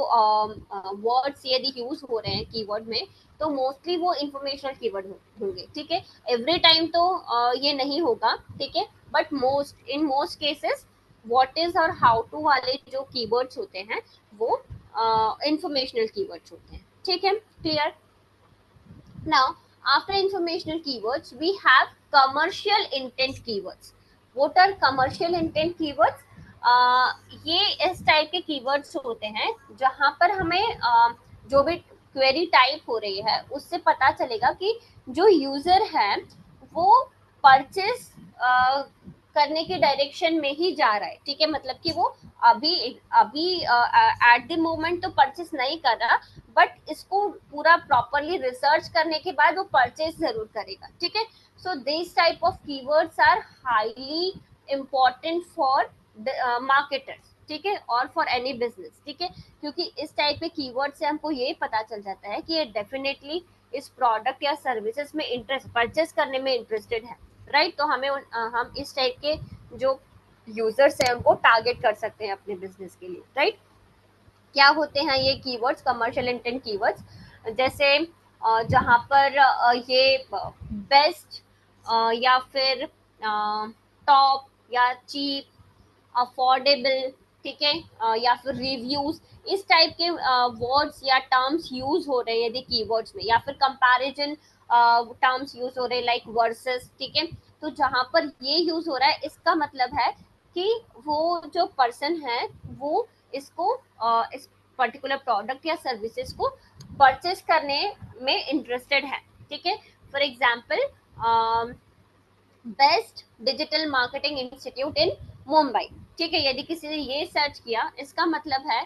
Speaker 1: वर्ड्स यदि यूज हो रहे हैं कीवर्ड में तो मोस्टली वो इंफॉर्मेशनल कीवर्ड होंगे, ठीक है। एवरी टाइम तो ये नहीं होगा, ठीक है, but in most cases what is और हाउ टू वाले जो कीवर्ड्स होते हैं वो इंफॉर्मेशनल कीवर्ड्स होते हैं, ठीक है, clear? Now, after informational keywords, we have commercial intent keywords. What are commercial intent keywords? ये इस टाइप के कीवर्ड्स होते हैं जहां पर हमें जो भी क्वेरी टाइप हो रही है उससे पता चलेगा कि जो यूजर है वो परचेस करने के डायरेक्शन में ही जा रहा है, ठीक है, मतलब कि वो अभी अभी एट द मोमेंट तो परचेस नहीं कर रहा, बट इसको पूरा प्रॉपरली रिसर्च करने के बाद वो परचेस जरूर करेगा, ठीक है। So this type of keywords are highly important for marketers, ठीक है, और फॉर एनी बिजनेस, ठीक है, क्योंकि इस टाइप के कीवर्ड से हमको ये पता चल जाता है कि ये डेफिनेटली इस प्रोडक्ट या सर्विसेज में इंटरेस्ट परचेस करने में इंटरेस्टेड है, राइट। तो हमें हम इस टाइप के जो यूजर्स हैं उनको टारगेट कर सकते हैं अपने बिजनेस के लिए, राइट। क्या होते हैं ये कीवर्ड्स, कमर्शियल इंटेंट कीवर्ड्स, जैसे जहाँ पर ये बेस्ट या फिर टॉप या चीप, अफोर्डेबल, ठीक है, या फिर रिव्यूज, इस टाइप के वर्ड्स या टर्म्स यूज हो रहे हैं यदि कीवर्ड्स में, या फिर कंपैरिजन टर्म्स यूज हो रहे हैं लाइक वर्सेस, ठीक है। तो जहां पर ये यूज हो रहा है इसका मतलब है कि वो जो पर्सन है वो इसको इस पर्टिकुलर प्रोडक्ट या सर्विसेज को परचेस करने में इंटरेस्टेड है, ठीक है। For example best digital marketing institute इन मुंबई, ठीक है, यदि किसी ने ये सर्च किया इसका मतलब है,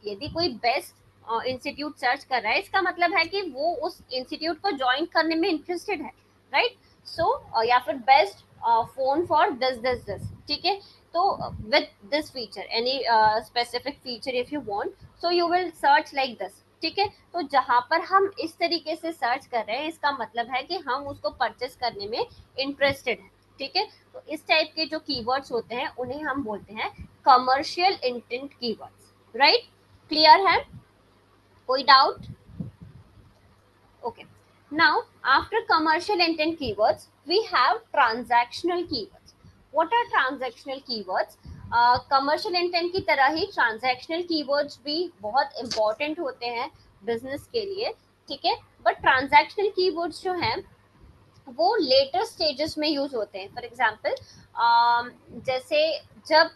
Speaker 1: यदि कोई बेस्ट इंस्टीट्यूट सर्च कर रहा है इसका मतलब है कि वो उस इंस्टीट्यूट को ज्वाइन करने में इंटरेस्टेड है, राइट। सो या फिर बेस्ट फोन फॉर दिस, ठीक है। तो with this feature, any specific feature if you want, so you will search like this, ठीक है। तो जहां पर हम इस तरीके से सर्च कर रहे हैं इसका मतलब है कि हम उसको परचेस करने में इंटरेस्टेड है, ठीक है। तो इस टाइप के जो कीवर्ड्स होते हैं उन्हें हम बोलते हैं commercial intent keywords, right. Clear है, कोई doubt? Okay, now after commercial intent keywords we have transactional keywords. What are transactional keywords? Commercial intent की तरह ही ट्रांजैक्शनल कीवर्ड्स भी बहुत इंपॉर्टेंट होते हैं बिजनेस के लिए, ठीक है, बट ट्रांजैक्शनल कीवर्ड्स जो हैं वो लेटर स्टेजेस में यूज होते हैं। फॉर एग्जाम्पल जैसे जब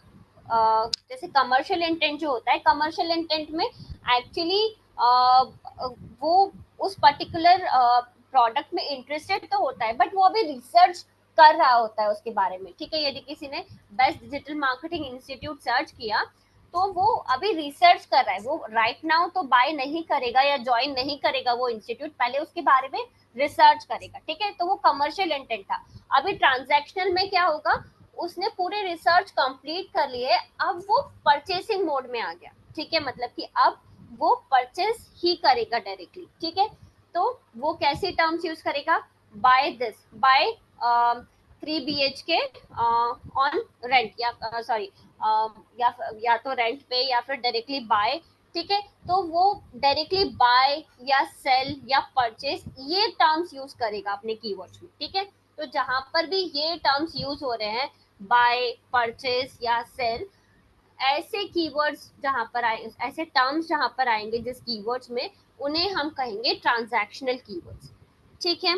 Speaker 1: जैसे कमर्शियल इंटेंट जो होता है, कमर्शियल इंटेंट में एक्चुअली वो उस पर्टिकुलर प्रोडक्ट में इंटरेस्टेड तो होता है बट वो अभी रिसर्च कर रहा होता है उसके बारे में, ठीक है। यदि किसी ने best digital marketing institute search किया तो वो अभी रिसर्च कर रहा है, वो राइट नाउ तो बाय नहीं करेगा या ज्वाइन नहीं करेगा वो इंस्टीट्यूट, पहले उसके बारे में रिसर्च करेगा, ठीक है। तो वो कमर्शियल इंटेंट था। अभी ट्रांजैक्शनल में क्या होगा, उसने पूरे रिसर्च कंप्लीट कर लिए, अब वो परचेसिंग मोड में आ गया, ठीक है, मतलब कि अब वो परचेस ही करेगा डायरेक्टली, ठीक है। तो वो कैसे टर्म्स यूज करेगा, buy this, buy 3 BHK on rent, या सॉरी या तो रेंट पे या फिर डायरेक्टली बाय, ठीक है। तो वो डायरेक्टली बाय या सेल या परचेस ये टर्म्स यूज करेगा अपने कीवर्ड्स में, ठीक है। तो जहां पर भी ये टर्म्स यूज हो रहे हैं, बाय, परचेस या सेल, ऐसे कीवर्ड्स जहां पर आए, ऐसे टर्म्स जहां पर आएंगे जिस कीवर्ड्स में, उन्हें हम कहेंगे ट्रांजैक्शनल कीवर्ड्स, ठीक है।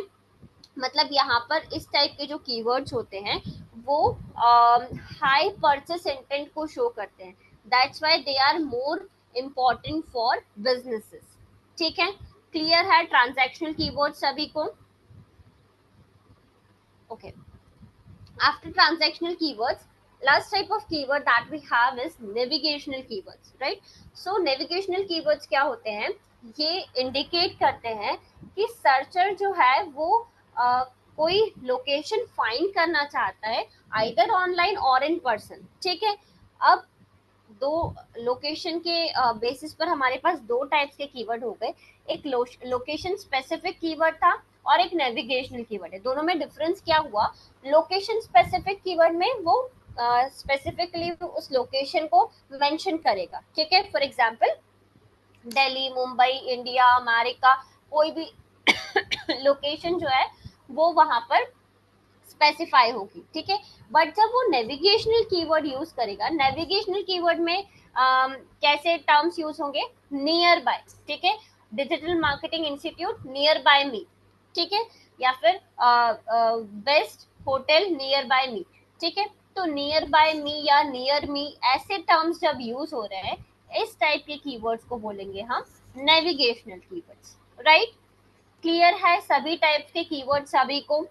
Speaker 1: मतलब यहाँ पर इस टाइप के जो कीवर्ड्स होते हैं वो हाई परचेस इंटेंट को शो करते हैं, that's why they are more important for businesses, ठीक है। क्लियर है ट्रांजैक्शनल कीवर्ड सभी को? Okay, after transactional keywords, last type of keyword that we have is navigational keywords, right? So navigational keywords क्या होते हैं, ये इंडिकेट करते हैं कि सर्चर जो है वो कोई लोकेशन फाइंड करना चाहता है, आइदर ऑनलाइन और इन पर्सन, ठीक है। अब दो लोकेशन के बेसिस पर हमारे पास दो टाइप्स के कीवर्ड हो गए, एक लोकेशन स्पेसिफिक कीवर्ड था और एक नेविगेशनल कीवर्ड है। दोनों में डिफरेंस क्या हुआ, लोकेशन स्पेसिफिक कीवर्ड में वो स्पेसिफिकली उस लोकेशन को मेंशन करेगा, ठीक है। For example Delhi, Mumbai, India, America, कोई भी लोकेशन जो है वो वहां पर स्पेसिफाई होगी, ठीक है। बट जब वो नेविगेशनल कीवर्ड यूज करेगा, नेविगेशनल कीवर्ड में कैसे टर्म्स यूज होंगे, नियर बाय, ठीक है, digital marketing institute nearby me, ठीक है, या फिर best hotel nearby me, ठीक है। तो नियर बाय मी या नियर मी ऐसे टर्म्स जब यूज हो रहे हैं, इस टाइप के कीवर्ड्स को बोलेंगे हम नेविगेशनल कीवर्ड्स। राइट, क्लियर है सभी टाइप के कीवर्ड सभी को?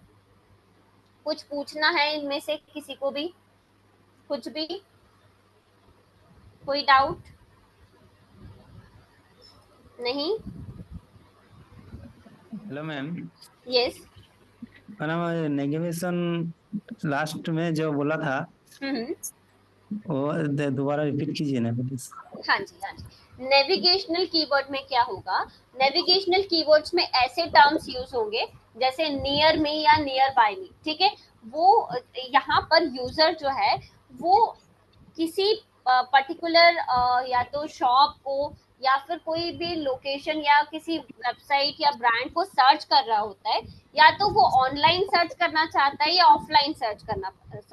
Speaker 1: कुछ पूछना है इनमें से किसी को भी, कुछ भी, कोई डाउट? नहीं?
Speaker 6: Hello ma'am,
Speaker 1: yes.
Speaker 6: Ma'am navigation last में जो बोला था वो दोबारा रिपीट कीजिए ना प्लीज।
Speaker 1: हाँ जी, हाँ जी। नेविगेशनल कीवर्ड में क्या होगा, नेविगेशनल कीवर्ड्स में ऐसे टर्म्स यूज होंगे जैसे नियर मी या नियर बाय मी, ठीक है। वो यहाँ पर यूजर जो है वो किसी पर्टिकुलर या तो शॉप को या फिर कोई भी लोकेशन या किसी वेबसाइट या ब्रांड को सर्च कर रहा होता है, या तो वो ऑनलाइन सर्च करना चाहता है या ऑफलाइन सर्च करना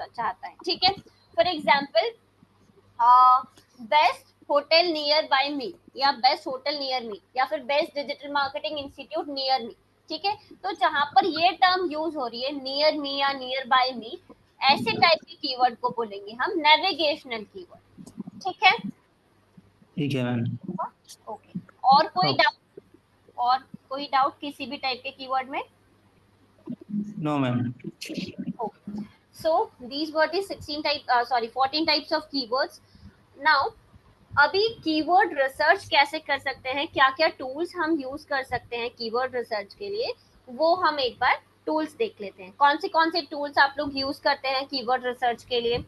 Speaker 1: चाहता है, ठीक है। For example best hotel nearby me या बेस्ट होटल नियर मी या फिर best digital marketing institute near me, ठीक है। तो जहां पर ये टर्म यूज हो रही है नियर मी या नियर बाय मी, ऐसे टाइप के कीवर्ड को बोलेंगे हम नेविगेशनल कीवर्ड, ठीक है।
Speaker 6: ठीक है मैम।
Speaker 1: ओके, और कोई डाउट? और कोई डाउट किसी भी टाइप के कीवर्ड में?
Speaker 6: No ma'am.
Speaker 1: Okay. So these were the 14 types of keywords. Now अभी कीवर्ड रिसर्च कैसे कर सकते हैं, क्या क्या टूल्स हम यूज कर सकते हैं कीवर्ड रिसर्च के लिए, वो हम एक बार टूल्स देख लेते हैं। कौन से टूल्स आप लोग यूज करते हैं कीवर्ड रिसर्च के लिए,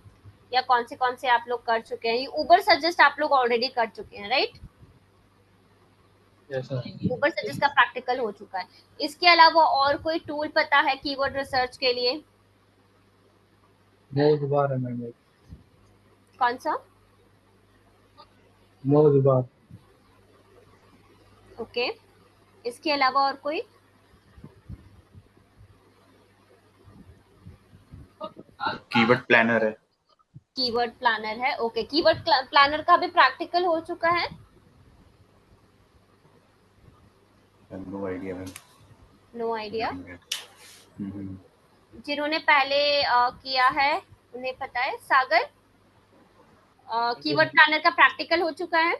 Speaker 1: या कौन से आप लोग कर चुके हैं? उबर सजेस्ट आप लोग ऑलरेडी कर चुके हैं, राइट? उबर सजेस्ट का प्रैक्टिकल हो चुका है। इसके अलावा और कोई टूल पता है कीवर्ड रिसर्च के लिए?
Speaker 3: मोजबार है मैम।
Speaker 1: कौन सा?
Speaker 3: मोजबार।
Speaker 1: ओके, इसके अलावा और कोई?
Speaker 2: कीवर्ड प्लानर है।
Speaker 1: कीवर्ड प्लानर है, ओके। कीवर्ड प्लानर का भी प्रैक्टिकल हो चुका है?
Speaker 2: No idea ma'am.
Speaker 1: No idea. जिन्होंने पहले किया है उन्हें पता है। सागर, कीवर्ड प्लानर का प्रैक्टिकल हो चुका है?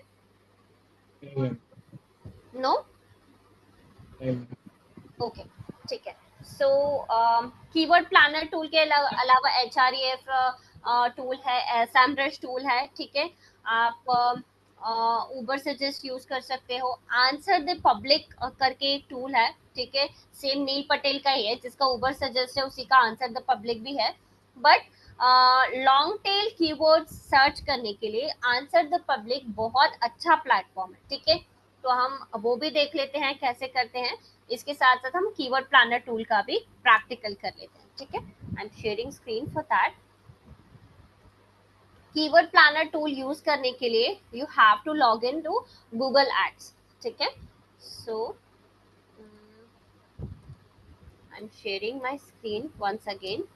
Speaker 1: नो? ओके, ठीक है। सो कीवर्ड प्लानर टूल के अलावा HREF टूल है, सैमरश टूल है, ठीक है। आप उबर सजेस्ट यूज कर सकते हो। आंसर द पब्लिक करके एक टूल है, ठीक है। सेम नील पटेल का ही है, जिसका उबर सजेस्ट है उसी का आंसर द पब्लिक भी है। But long tail keyword search करने के लिए आंसर द पब्लिक बहुत अच्छा प्लेटफॉर्म है, ठीक है। तो हम वो भी देख लेते हैं कैसे करते हैं। इसके साथ साथ हम कीवर्ड प्लानर टूल का भी प्रैक्टिकल कर लेते हैं, ठीक है। I am sharing screen for that. Keyword planner tool use करने के लिए you have to log in to Google ads, ठीक है। So I am sharing my screen once again.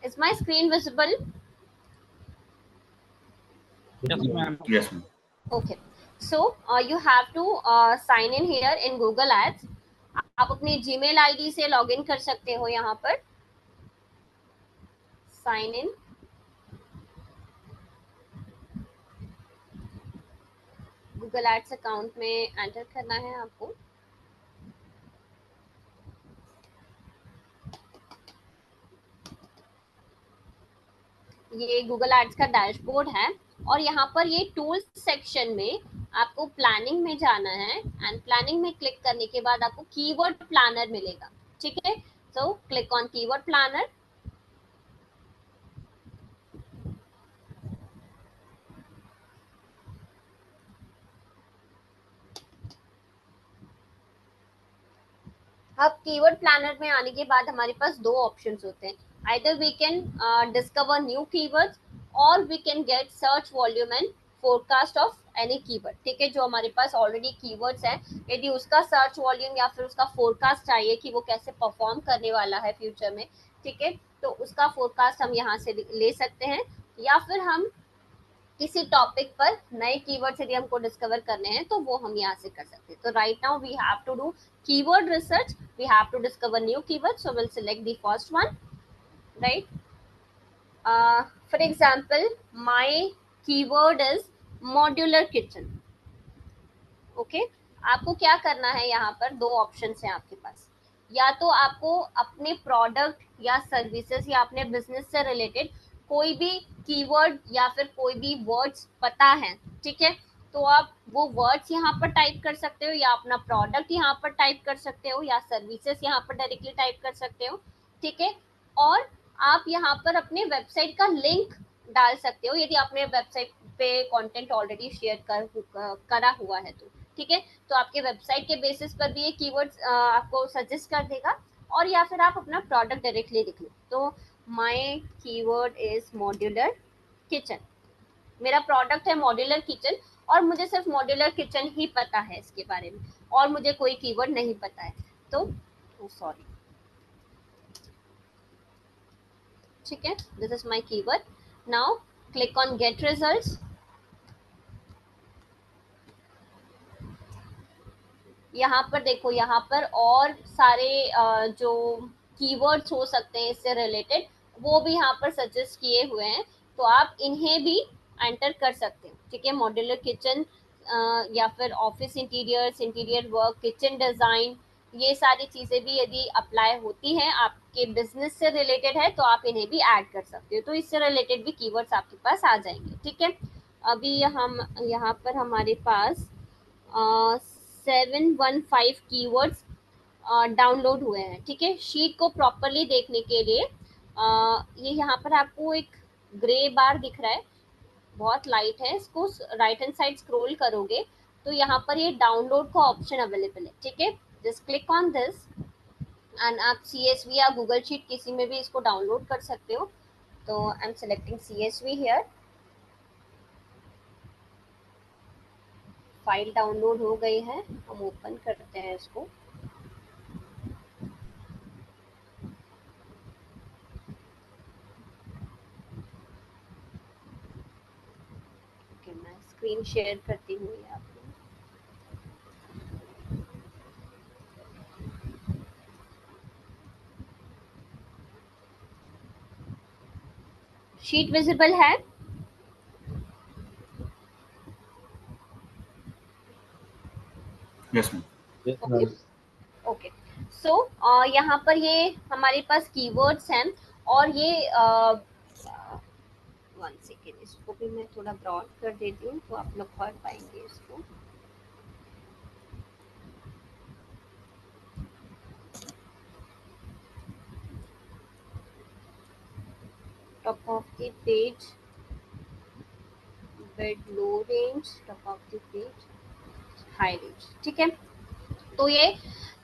Speaker 1: Is my screen visible?
Speaker 6: Yes ma'am.
Speaker 2: Yes ma'am.
Speaker 1: Okay. So you have to sign in here in Google Ads. आप अपनी Gmail ID से log in कर सकते हो यहाँ पर। Sign in. Google Ads account में enter करना है आपको। ये गूगल एड्स का डैशबोर्ड है और यहाँ पर ये टूल्स सेक्शन में आपको प्लानिंग में जाना है एंड प्लानिंग में क्लिक करने के बाद आपको कीवर्ड प्लानर मिलेगा, ठीक है। So click on keyword planner. अब कीवर्ड प्लानर में आने के बाद हमारे पास दो ऑप्शंस होते हैं। Either we can discover new keywords और we can get search volume and forecast of any keyword, ठीक है। जो हमारे पास ऑलरेडी कीवर्ड्स है, यदि उसका सर्च वॉल्यूम या फिर उसका फोरकास्ट चाहिए कि वो कैसे परफॉर्म करने वाला है फ्यूचर में, ठीक है, तो उसका फोरकास्ट हम यहाँ से ले सकते हैं। या फिर हम किसी टॉपिक पर नए कीवर्ड्स यदि हमको डिस्कवर करने हैं तो वो हम यहाँ से कर सकते हैं. तो right now we have to do keyword research. We have to discover new keyword. So will select the first one, right. For example, my keyword is modular kitchen. Okay आपको क्या करना है, यहाँ पर दो ऑप्शन हैं आपके पास. या तो आपको अपने प्रोडक्ट या सर्विसेज या अपने बिजनेस से रिलेटेड कोई भी कीवर्ड या फिर कोई भी वर्ड्स पता है, ठीक है, तो आप वो वर्ड्स यहाँ पर टाइप कर सकते हो, या अपना प्रोडक्ट यहाँ पर टाइप कर सकते हो, या सर्विसेज यहाँ पर डायरेक्टली टाइप कर सकते हो, ठीक है. और आप यहाँ पर अपने वेबसाइट का लिंक डाल सकते हो यदि आपने वेबसाइट पे कंटेंट ऑलरेडी शेयर करा हुआ है तो, ठीक है. तो आपके वेबसाइट के बेसिस पर भी ये कीवर्ड्स आपको सजेस्ट कर देगा, और या फिर आप अपना प्रोडक्ट डायरेक्टली लिख लो. तो my keyword is modular kitchen. मेरा प्रोडक्ट है मॉड्यूलर किचन, और मुझे सिर्फ मॉड्यूलर किचन ही पता है इसके बारे में, और मुझे कोई कीवर्ड नहीं पता है. तो सॉरी, ठीक है, this is my keyword. Now click on gate results. यहाँ पर देखो, यहाँ पर और सारे जो कीवर्ड्स हो सकते हैं इससे रिलेटेड वो भी यहाँ पर सजेस्ट किए हुए हैं, तो आप इन्हें भी एंटर कर सकते हो, ठीक है. मॉड्यूलर किचन या फिर office interiors, interior work, kitchen design, ये सारी चीजें भी यदि अप्लाई होती हैं, आपके बिजनेस से रिलेटेड है, तो आप इन्हें भी ऐड कर सकते हो. तो इससे रिलेटेड भी कीवर्ड्स आपके पास आ जाएंगे, ठीक है. अभी हम यहाँ पर हमारे पास 715 कीवर्ड्स डाउनलोड हुए हैं, ठीक है. शीट को प्रॉपरली देखने के लिए ये यहाँ पर आपको एक ग्रे बार दिख रहा है, बहुत लाइट है, इसको राइट हैंड साइड स्क्रॉल करोगे तो यहाँ पर ये डाउनलोड का ऑप्शन अवेलेबल है, ठीक है. Just click on this and आप CSV या गूगल शीट किसी में भी इसको डाउनलोड कर सकते हो. तो I am selecting CSV here. File download हो गई है, हम ओपन करते हैं इसको. ओके, मैं स्क्रीन शेयर करती हूँ ये आपको. शीट विजिबल है?
Speaker 2: Yes ma'am.
Speaker 1: ओके. सो यहाँ पर ये हमारे पास कीवर्ड्स हैं, और ये 1 सेकेंड, इसको भी मैं थोड़ा ब्रॉड कर देती हूँ तो आप लोग पढ़ पाएंगे इसको. Top of the page, bed low range, top of the page, high range, ठीक है. तो ये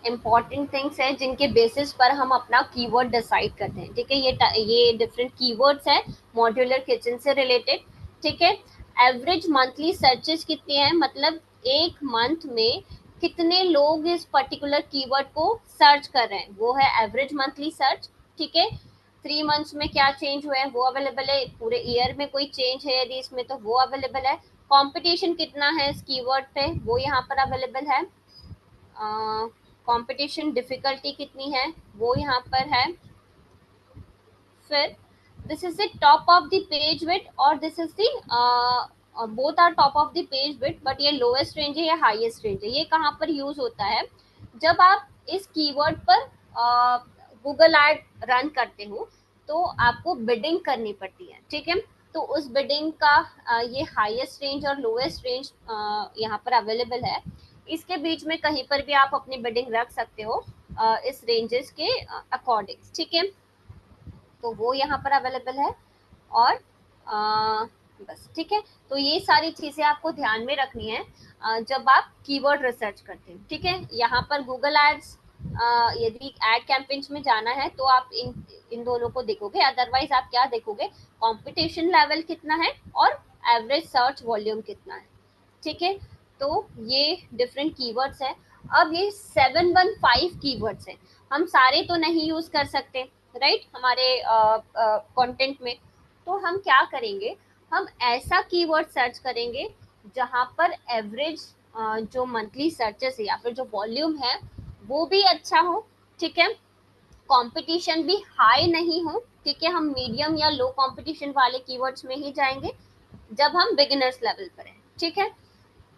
Speaker 1: इम्पॉर्टेंट थिंग्स है जिनके बेसिस पर हम अपना कीवर्ड डिसाइड करते हैं, ठीक है. ये डिफरेंट कीवर्ड्स हैं मॉड्यूलर किचन से रिलेटेड, ठीक है. एवरेज मंथली सर्चेस कितने हैं, मतलब एक मंथ में कितने लोग इस पर्टिकुलर कीवर्ड को सर्च कर रहे हैं, वो है एवरेज मंथली सर्च, ठीक है. 3 मंथ्स में क्या चेंज हुए हैं वो अवेलेबल है. पूरे ईयर में कोई चेंज है यदि इसमें तो वो अवेलेबल है. कंपटीशन कितना है इस कीवर्ड पे वो यहाँ पर अवेलेबल है. कंपटीशन डिफिकल्टी कितनी है वो यहाँ पर है. फिर this is the top of the page width, और this is the both are top of the page width, but ये लोएस्ट रेंज है या हाईएस्ट रेंज है. ये कहाँ पर यूज होता है, जब आप इस कीवर्ड पर गूगल एड रन करते हो तो आपको बिडिंग करनी पड़ती है, ठीक है. तो उस बिडिंग का ये हाईएस्ट रेंज और लोएस्ट रेंज यहाँ पर अवेलेबल है. इसके बीच में कहीं पर भी आप अपनी बिडिंग रख सकते हो इस रेंजेस के अकॉर्डिंग, ठीक है. तो वो यहाँ पर अवेलेबल है, और बस, ठीक है. तो ये सारी चीजें आपको ध्यान में रखनी है जब आप कीवर्ड रिसर्च करते हैं, ठीक है. यहाँ पर गूगल एड्स, यदि एड कैंपेन्स में जाना है तो आप इन दोनों को देखोगे. अदरवाइज आप क्या देखोगे, कंपटीशन लेवल कितना है और एवरेज सर्च वॉल्यूम कितना है, ठीक है. तो ये डिफरेंट कीवर्ड्स है. अब ये 715 कीवर्ड्स हैं, हम सारे तो नहीं यूज कर सकते, राइट, हमारे कंटेंट में. तो हम क्या करेंगे, हम ऐसा कीवर्ड सर्च करेंगे जहां पर एवरेज जो मंथली सर्चेस है या फिर जो वॉल्यूम है वो भी अच्छा हो, ठीक है, कंपटीशन भी हाई नहीं हो, ठीक है, हम मीडियम या लो कंपटीशन वाले कीवर्ड्स में ही जाएंगे जब हम बिगिनर्स लेवल पर हैं, ठीक है।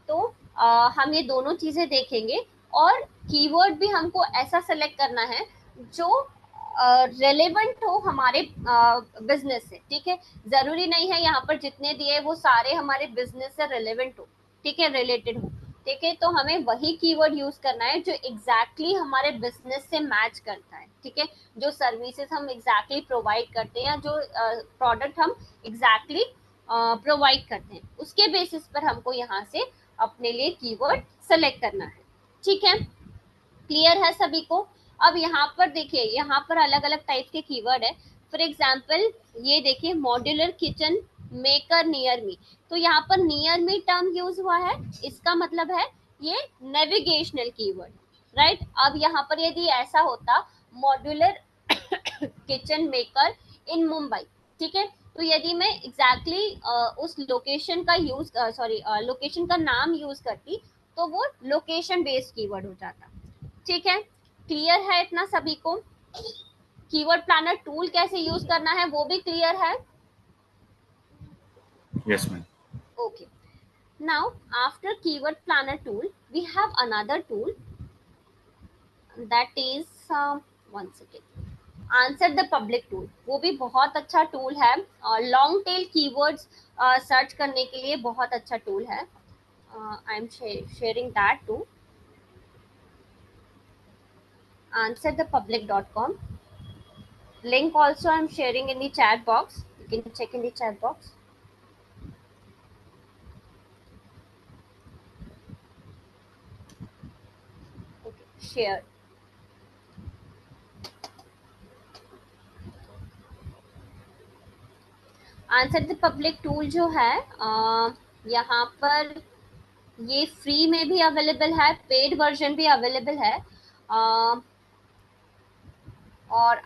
Speaker 1: तो हम ये दोनों चीजें देखेंगे और कीवर्ड भी हमको ऐसा सेलेक्ट करना है जो रेलेवेंट हो हमारे बिजनेस से, ठीक है। जरूरी नहीं है यहाँ पर जितने दिए वो सारे हमारे बिजनेस से रेलेवेंट हो, ठीक है, रिलेटेड हो, ठीक है। तो हमें वही कीवर्ड यूज करना है जो एग्जैक्टली हमारे बिजनेस से मैच करता है, ठीक है, जो सर्विसेज हम एग्जैक्टली प्रोवाइड करते हैं या जो प्रोडक्ट हम एग्जैक्टली प्रोवाइड करते हैं, उसके बेसिस पर हमको यहाँ से अपने लिए कीवर्ड सेलेक्ट करना है, ठीक है। क्लियर है सभी को? अब यहाँ पर देखिए, यहाँ पर अलग अलग टाइप के कीवर्ड है। फॉर एग्जाम्पल ये देखिए, modular kitchen maker near me, तो यहाँ पर नियर मी टर्म यूज हुआ है, इसका मतलब है ये नेविगेशनल कीवर्ड, राइट। अब यहाँ पर यदि ऐसा होता मॉड्यूलर किचन मेकर इन मुंबई, ठीक है, तो यदि मैं एग्जैक्टली उस लोकेशन का यूज लोकेशन का नाम यूज करती तो वो लोकेशन बेस्ड कीवर्ड हो जाता, ठीक है। क्लियर है इतना सभी को? कीवर्ड प्लानर टूल कैसे यूज करना है वो भी क्लियर है?
Speaker 2: Yes, ma'am.
Speaker 1: Okay. Now, after keyword planner tool, we have another tool that is one second. Answer the public tool, वो भी बहुत अच्छा टूल है, लॉन्ग टेल कीवर्ड्स सर्च करने के लिए बहुत अच्छा टूल है। I am sharing that to answerthepublic.com. Link also I'm sharing in the chat box. You can check in the chat box. Okay, share. Answer the public tool जो है यहाँ पर ये फ्री में भी अवेलेबल है, पेड वर्जन भी available है, और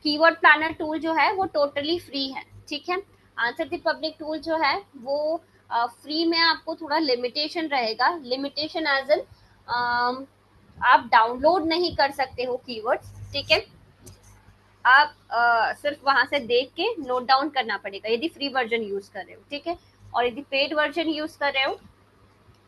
Speaker 1: कीवर्ड प्लानर टूल जो है वो टोटली फ्री है, ठीक है। आंसर द पब्लिक टूल जो है वो फ्री में आपको थोड़ा लिमिटेशन रहेगा, लिमिटेशन एज एन आप डाउनलोड नहीं कर सकते हो कीवर्ड्स, ठीक है, आप सिर्फ वहां से देख के नोट डाउन करना पड़ेगा यदि फ्री वर्जन यूज कर रहे हो, ठीक है। और यदि पेड वर्जन यूज कर रहे हो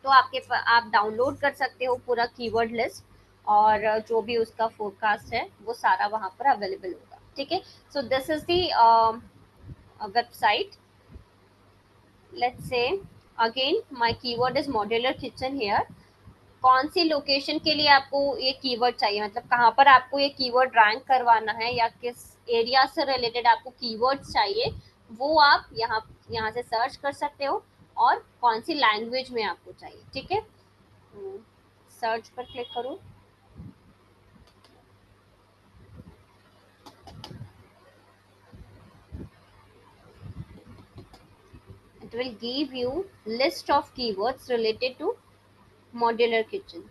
Speaker 1: तो आप डाउनलोड कर सकते हो पूरा कीवर्ड लिस्ट, और जो भी उसका फोरकास्ट है वो सारा वहां पर अवेलेबल होगा, ठीक है। So this is the website. Let's say again my keyword is modular kitchen here. कौन सी लोकेशन के लिए आपको ये कीवर्ड चाहिए, मतलब कहाँ पर आपको ये कीवर्ड रैंक करवाना है या किस एरिया से रिलेटेड आपको कीवर्ड्स चाहिए, वो आप यहाँ से सर्च कर सकते हो, और कौन सी लैंग्वेज में आपको चाहिए, ठीक है। सर्च पर क्लिक करो। It will give you list of keywords related to modular kitchen.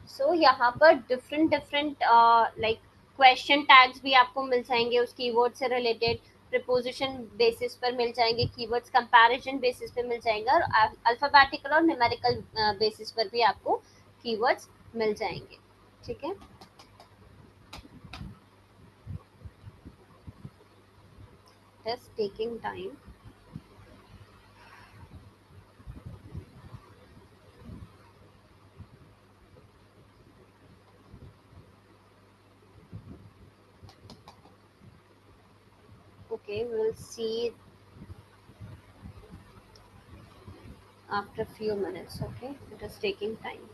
Speaker 1: सो यहाँ पर डिफरेंट लाइक क्वेश्चन टैग्स भी आपको मिल जाएंगे उस कीवर्ड से रिलेटेड, प्रीपोजिशन बेसिस पर मिल जाएंगे, कीवर्ड्स कंपैरिजन बेसिस पर मिल जाएंगे, और अल्फाबेटिकल और न्यूमेरिकल बेसिस पर भी आपको कीवर्ड्स मिल जाएंगे, ठीक है। Just taking time. Okay, we'll see after a few minutes. Okay, it is taking time.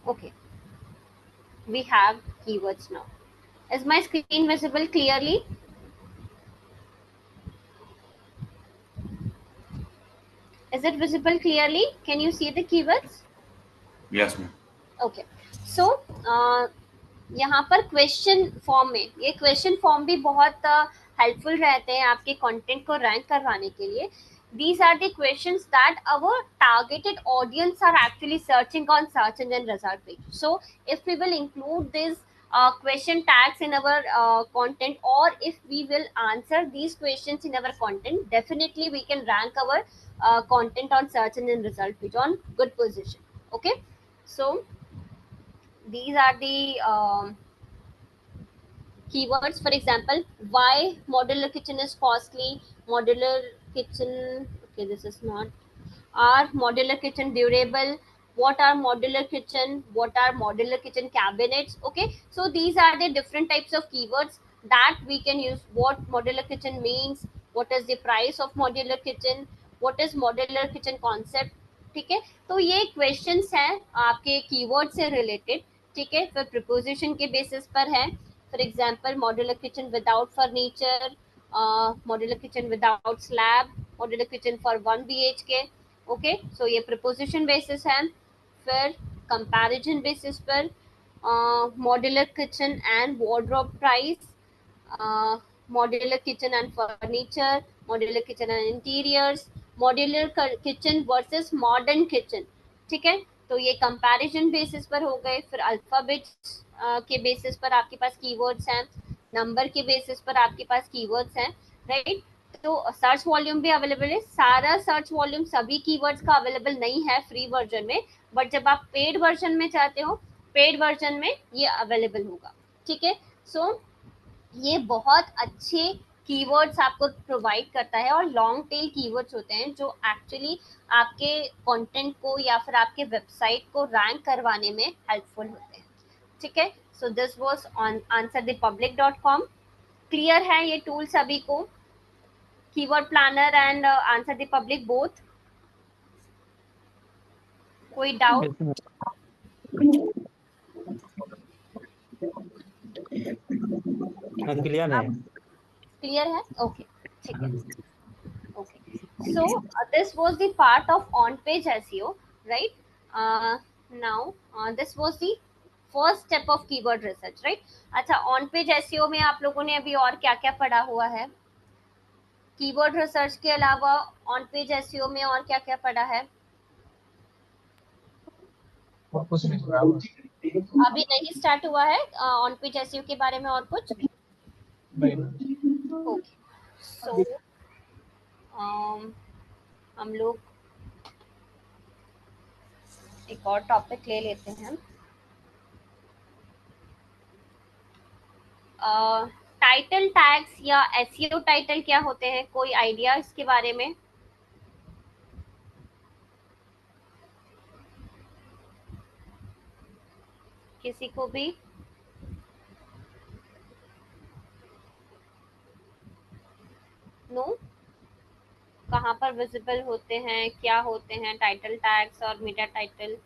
Speaker 1: Okay, we have keywords now. Is my screen visible clearly? Is it visible clearly? Can you see the keywords?
Speaker 2: Yes, ma'am.
Speaker 1: Okay, so यहाँ पर question form में, ये question form भी बहुत helpful रहते हैं आपके content को रैंक करवाने के लिए. These are the questions that our targeted audience are actually searching on search engine result page. So if we will include these question tags in our content, or if we will answer these questions in our content, definitely we can rank our content on search engine result page on good position. Okay, so these are the keywords. For example, why modular kitchen is costly. Modular kitchen, okay, this is not. Are modular kitchen durable? What are modular kitchen? What are modular kitchen cabinets? Okay, so these are the different types of keywords that we can use. What modular kitchen means, what is the price of modular kitchen, what is modular kitchen concept. ठीक है, तो ये questions हैं आपके keyword से related. ठीक है, फिर प्रिपोजिशन के बेसिस पर है. For example, modular kitchen without furniture, modular kitchen without slab, modular kitchen for 1 BHK. Okay, so ये प्रिपोजिशन बेसिस है. फिर कंपैरिजन बेसिस पर modular kitchen and wardrobe price, modular kitchen and furniture, modular kitchen and interiors, modular kitchen versus modern kitchen. ठीक है, तो ये comparison basis पर हो गए. फिर अल्फाबेट्स के बेसिस पर आपके पास कीवर्ड्स हैं, नंबर के बेसिस पर आपके पास कीवर्ड्स हैं, राइट. तो सर्च वॉल्यूम भी अवेलेबल है. सारा सर्च वॉल्यूम सभी कीवर्ड्स का अवेलेबल नहीं है फ्री वर्जन में, बट जब आप पेड वर्जन में चाहते हो, पेड वर्जन में ये अवेलेबल होगा. ठीक है, सो ये बहुत अच्छे कीवर्ड्स आपको प्रोवाइड करता है, और लॉन्ग टेल कीवर्ड्स होते हैं जो एक्चुअली आपके कंटेंट को या फिर आपके वेबसाइट को रैंक करवाने में हेल्पफुल होते हैं. ठीक है, so this was on answerthepublic.com. Clear है ये टूल सभी को? Keyword planner and answer the public both. कोई डाउट?
Speaker 6: क्लियर है.
Speaker 1: क्लियर है, ओके, ठीक है. Okay, so this was the part of on page SEO, right. Now this was the first step of keyword research, right. अच्छा, on page SEO में आप लोगों ने अभी और क्या क्या पढ़ा हुआ है? कीवर्ड रिसर्च के अलावा ऑन पेज एसईओ में और क्या क्या पढ़ा है?
Speaker 3: और कुछ नहीं हुआ.
Speaker 1: अभी नहीं स्टार्ट हुआ है ऑन पेज एसईओ के बारे में और कुछ?
Speaker 3: नहीं.
Speaker 1: ओके, सो हम लोग एक और टॉपिक ले लेते हैं. टाइटल टैग्स या एसईओ टाइटल क्या होते हैं? कोई आइडिया इसके बारे में? किसी को भी? नो? कहाँ पर विजिबल होते हैं, क्या होते हैं टाइटल टैग्स और Meta title?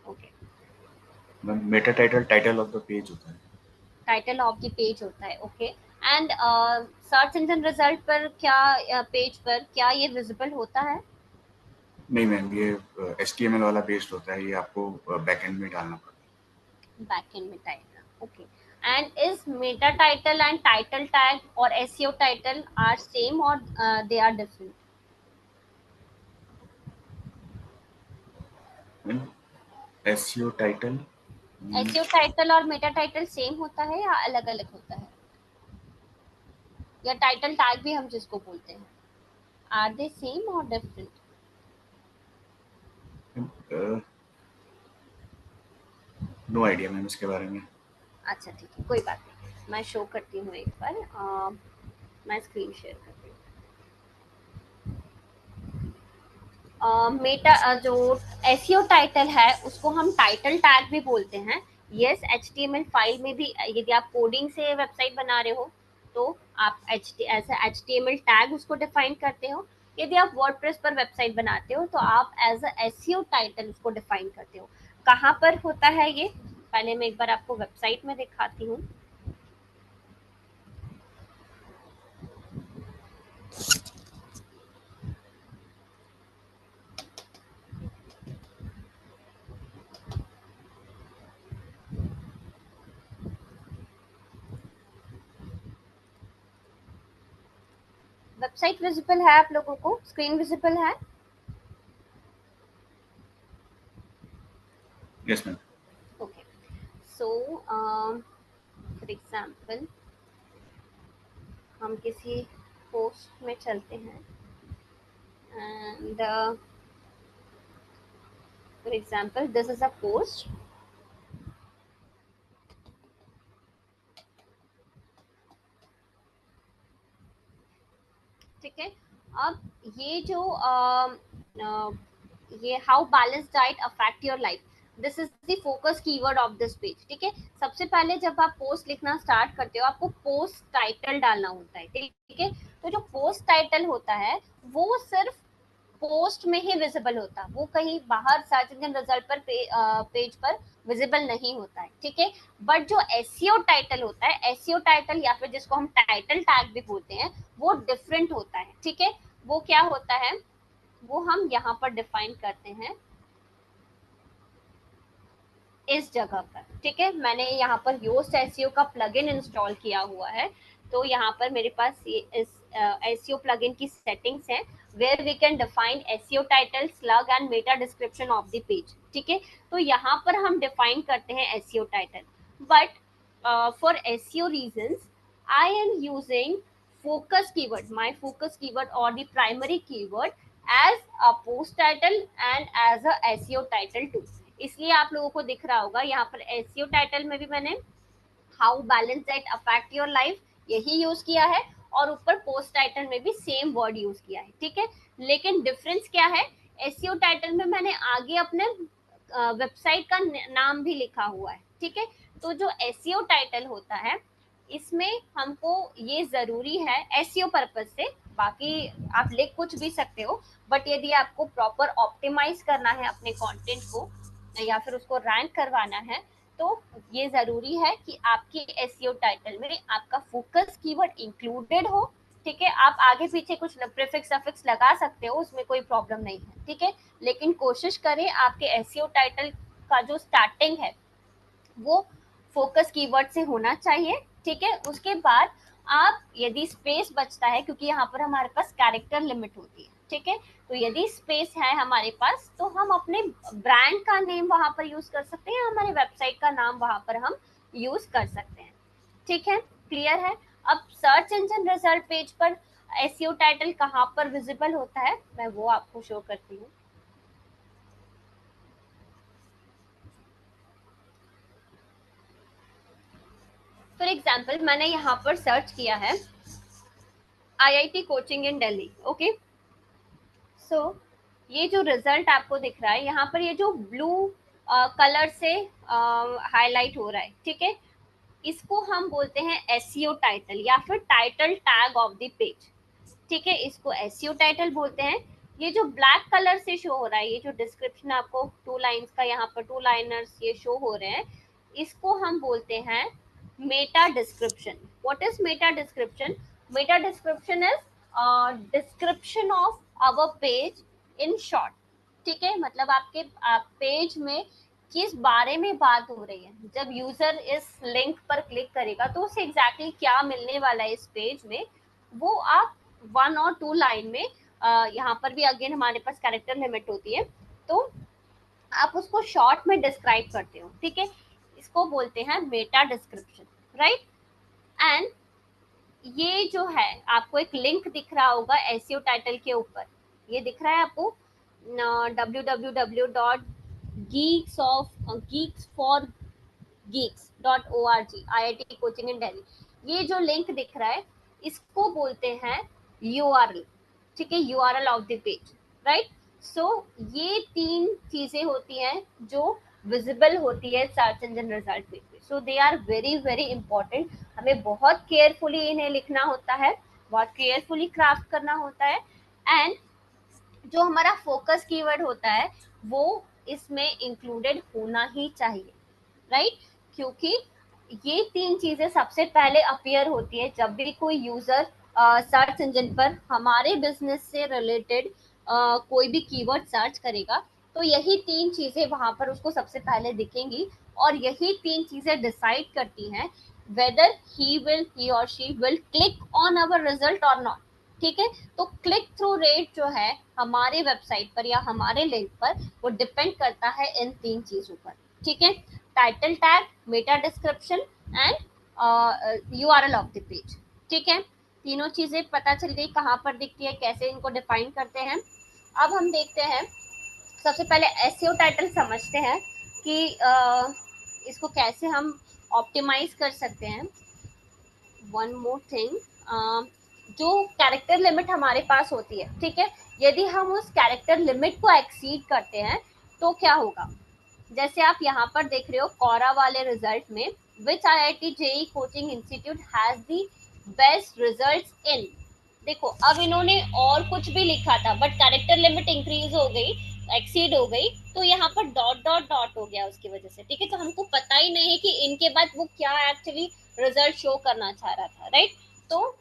Speaker 1: Okay,
Speaker 2: Meta title title of the page होता है.
Speaker 1: टाइटल ऑफ द पेज होता है. Okay, and search engine result पर क्या, पेज पर क्या ये विजिबल होता है?
Speaker 2: नहीं मैम, ये HTML वाला बेस्ड होता है, ये आपको बैकएंड में डालना पड़ता है.
Speaker 1: बैकएंड में title. Okay, and is meta title and title tag or SEO title are same or they are different?
Speaker 2: SEO title
Speaker 1: SEO title और meta title सेम होता है या अलग अलग होता है? या टाइटल टैग भी हम जिसको बोलते हैं, आर दे सेम और डिफरेंट?
Speaker 2: नो आइडिया मैम इसके बारे में.
Speaker 1: अच्छा, ठीक है, कोई बात नहीं. मैं शो करती हूँ एक बार. मैं स्क्रीन शेयर करती हूँ. मेटा जो एसईओ टाइटल है उसको हम टाइटल टैग भी बोलते हैं. यस, HTML फाइल में भी यदि आप कोडिंग से वेबसाइट बना रहे हो तो आप ऐसा HTML टैग उसको डिफाइन करते हो. यदि आप वर्डप्रेस पर वेबसाइट बनाते हो तो आप एज अ एसईओ टाइटल उसको डिफाइन करते हो. कहाँ पर होता है ये? पहले मैं एक बार आपको वेबसाइट में दिखाती हूँ. वेबसाइट विजिबल है आप लोगों को? स्क्रीन विजिबल है?
Speaker 2: Yes ma'am.
Speaker 1: Okay, so for example हम किसी पोस्ट में चलते हैं and for example this is a post. ठीक है, अब ये जो ये how balance diet affect your life, this is the focus keyword of this page. ठीक है, सबसे पहले जब आप पोस्ट लिखना स्टार्ट करते हो आपको पोस्ट टाइटल डालना होता है। ठीक है, तो जो पोस्ट टाइटल होता है वो सिर्फ पोस्ट में ही विजिबल होता है, वो कहीं बाहर सर्च इंजन रिजल्ट पर पेज पर विजिबल नहीं होता है। ठीक है, बट जो एसईओ टाइटल होता है, एसईओ टाइटल या फिर जिसको हम टाइटल टैग भी बोलते हैं, वो डिफरेंट होता है। ठीक है, वो क्या होता है वो हम यहाँ पर डिफाइन करते हैं इस जगह पर। ठीक है, मैंने यहाँ पर योस्ट एसईओ का प्लगइन इंस्टॉल किया हुआ है, तो यहाँ पर मेरे पास ये इस एसईओ प्लगइन की सेटिंग्स है where we can define SEO title, slug and meta description of the page. ठीक है, तो यहाँ पर हम define करते हैं SEO title, but for SEO reasons I am using focus keyword, my focus keyword or the primary keyword as a post title and as a SEO title too. इसलिए आप लोगों को दिख रहा होगा यहाँ पर SEO title में भी मैंने how balance diet affect your life यही यूज किया है और ऊपर पोस्ट टाइटल में भी सेम वर्ड यूज किया है। ठीक है, लेकिन डिफरेंस क्या है, एसईओ टाइटल में मैंने आगे अपने वेबसाइट का नाम भी लिखा हुआ है। ठीक है, तो जो एसईओ टाइटल होता है इसमें हमको ये जरूरी है एसईओ पर्पस से, बाकी आप लिख कुछ भी सकते हो, बट यदि आपको प्रॉपर ऑप्टिमाइज करना है अपने कंटेंट को या फिर उसको रैंक करवाना है तो ये जरूरी है कि आपके एसईओ टाइटल में आपका फोकस कीवर्ड इंक्लूडेड हो। ठीक है, आप आगे पीछे कुछ प्रीफिक्स अफिक्स लगा सकते हो, उसमें कोई प्रॉब्लम नहीं है। ठीक है, लेकिन कोशिश करें आपके एसईओ टाइटल का जो स्टार्टिंग है वो फोकस कीवर्ड से होना चाहिए। ठीक है, उसके बाद आप यदि स्पेस बचता है, क्योंकि यहाँ पर हमारे पास कैरेक्टर लिमिट होती है। ठीक है, तो यदि स्पेस है हमारे पास तो हम अपने ब्रांड का नेम वहां पर यूज कर सकते हैं, हमारे वेबसाइट का नाम वहां पर हम यूज कर सकते हैं। ठीक है, क्लियर है? अब सर्च इंजन रिजल्ट पेज पर एसईओ टाइटल कहाँ पर विजिबल होता है मैं वो आपको शो करती हूँ। फॉर एग्जाम्पल मैंने यहाँ पर सर्च किया है IIT coaching in Delhi. Okay, so ये जो रिजल्ट आपको दिख रहा है यहाँ पर, ये जो ब्लू कलर से हाईलाइट हो रहा है, ठीक है, इसको हम बोलते हैं एसईओ टाइटल या फिर title tag of the page. ठीक है, इसको एसईओ टाइटल बोलते हैं। ये जो ब्लैक कलर से शो हो रहा है, ये जो डिस्क्रिप्शन आपको 2 लाइंस का यहाँ पर 2 लाइनर्स ये शो हो रहे हैं, इसको हम बोलते हैं meta description. What is meta description? Meta description is description of our page in short. ठीक है, मतलब आपके पेज में किस बारे में बात हो रही है, जब यूजर इस लिंक पर क्लिक करेगा तो उसे एग्जैक्टली क्या मिलने वाला है इस पेज में, वो आप 1 और 2 लाइन में, यहाँ पर भी अगेन हमारे पास कैरेक्टर लिमिट होती है, तो आप उसको शॉर्ट में डिस्क्राइब करते हो। ठीक है, इसको बोलते हैं मेटा डिस्क्रिप्शन, राइट। एंड ये जो है आपको एक लिंक दिख रहा होगा एसईओ टाइटल के ऊपर, ये दिख रहा है आपको www.geeksforgeeks.org IIT coaching in Delhi, ये जो लिंक दिख रहा है इसको बोलते हैं URL। ठीक है, URL of the page, right. So ये 3 चीजें होती हैं जो विजिबल होती है सर्च इंजन रिजल्ट पेज पे। So they are very very important, हमें बहुत केयरफुली इन्हें लिखना होता है, बहुत केयरफुली क्राफ्ट करना होता है। एंड जो हमारा फोकस कीवर्ड होता है वो इसमें इंक्लूडेड होना ही चाहिए, राइट, क्योंकि ये 3 चीजें सबसे पहले अपीयर होती है जब भी कोई यूजर सर्च इंजन पर हमारे बिजनेस से रिलेटेड कोई भी कीवर्ड सर्च करेगा, तो यही 3 चीजें वहां पर उसको सबसे पहले दिखेंगी और यही 3 चीजें डिसाइड करती हैं whether he or she will click on our result or not। ठीक है। तो क्लिक थ्रू रेट जो है हमारे वेबसाइट पर या हमारे लिंक पर, वो डिपेंड करता है इन 3 चीजों पर, ठीक है। Title tag, Meta description and URL of the page, ठीक है। तीनों चीजें पता चल गई कहाँ पर दिखती है, कैसे इनको डिफाइन करते हैं। अब हम देखते हैं, सबसे पहले एसईओ टाइटल समझते हैं कि इसको कैसे हम ऑप्टिमाइज कर सकते हैं। वन मोर थिंग, जो कैरेक्टर लिमिट हमारे पास होती है, ठीक है, यदि हम उस कैरेक्टर लिमिट को एक्सीड करते हैं तो क्या होगा। जैसे आप यहाँ पर देख रहे हो कोरा वाले रिजल्ट में, विच IIT JEE coaching institute has the best results in, देखो अब इन्होंने और कुछ भी लिखा था बट कैरेक्टर लिमिट इंक्रीज हो गई, एक्सीड हो गई, तो यहाँ पर डॉट डॉट डॉट हो गया उसकी वजह से, ठीक है। तो हमको पता ही नहीं है कि इनके बाद वो क्या एक्चुअली रिजल्ट शो करना चाह रहा था, राइट। तो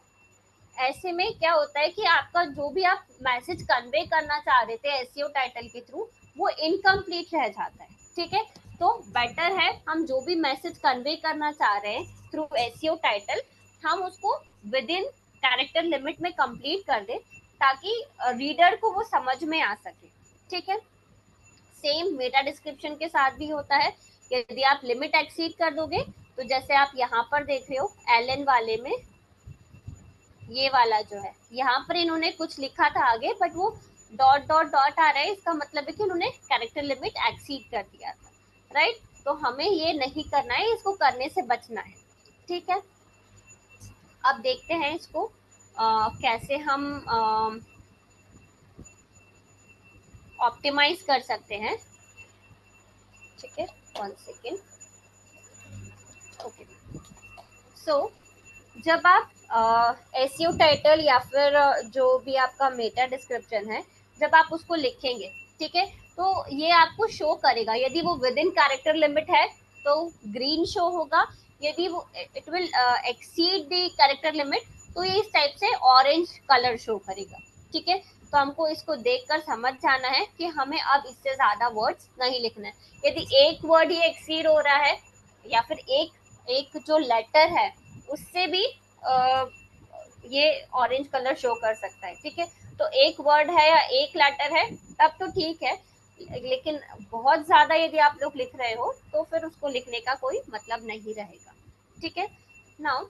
Speaker 1: ऐसे में क्या होता है कि आपका जो भी आप मैसेज कन्वे करना चाह रहे थे एसईओ टाइटल के थ्रू, वो इनकम्प्लीट रह जाता है, ठीक है। तो बेटर है हम जो भी मैसेज कन्वे करना चाह रहे हैं थ्रू एसईओ टाइटल, हम उसको विद इन कैरेक्टर लिमिट में कंप्लीट कर दें, ताकि रीडर को वो समझ में आ सके, ठीक है। सेम मेटा डिस्क्रिप्शन के साथ भी होता है, यदि आप लिमिट एक्सीड कर दोगे, तो जैसे आप यहाँ पर देख रहे हो एलएन वाले में, ये वाला जो है यहाँ पर इन्होंने कुछ लिखा था आगे, बट वो डॉट डॉट डॉट आ रहा है, इसका मतलब है कि उन्होंने कैरेक्टर लिमिट एक्सीड कर दिया था, राइट। तो हमें ये नहीं करना है, इसको करने से बचना है, ठीक है। अब देखते हैं इसको कैसे हम ऑप्टिमाइज कर सकते हैं, ठीक है। 1 सेकेंड, ओके। सो जब आप एसईओ टाइटल या फिर जो भी आपका मेटा डिस्क्रिप्शन है, जब आप उसको लिखेंगे, ठीक है, तो ये आपको शो करेगा, यदि वो विद इन कैरेक्टर लिमिट है तो ग्रीन शो होगा, यदि वो it will exceed the character limit तो ये इस टाइप से ऑरेंज कलर शो करेगा, ठीक है। तो हमको इसको देखकर समझ जाना है कि हमें अब इससे ज्यादा वर्ड्स नहीं लिखना है। यदि एक वर्ड ही एक्सीड हो रहा है या फिर एक जो लेटर है उससे भी ये ऑरेंज कलर शो कर सकता है, ठीक है। तो एक वर्ड है या एक लेटर है तब तो ठीक है, लेकिन बहुत ज्यादा यदि आप लोग लिख रहे हो तो फिर उसको लिखने का कोई मतलब नहीं रहेगा, ठीक है। Now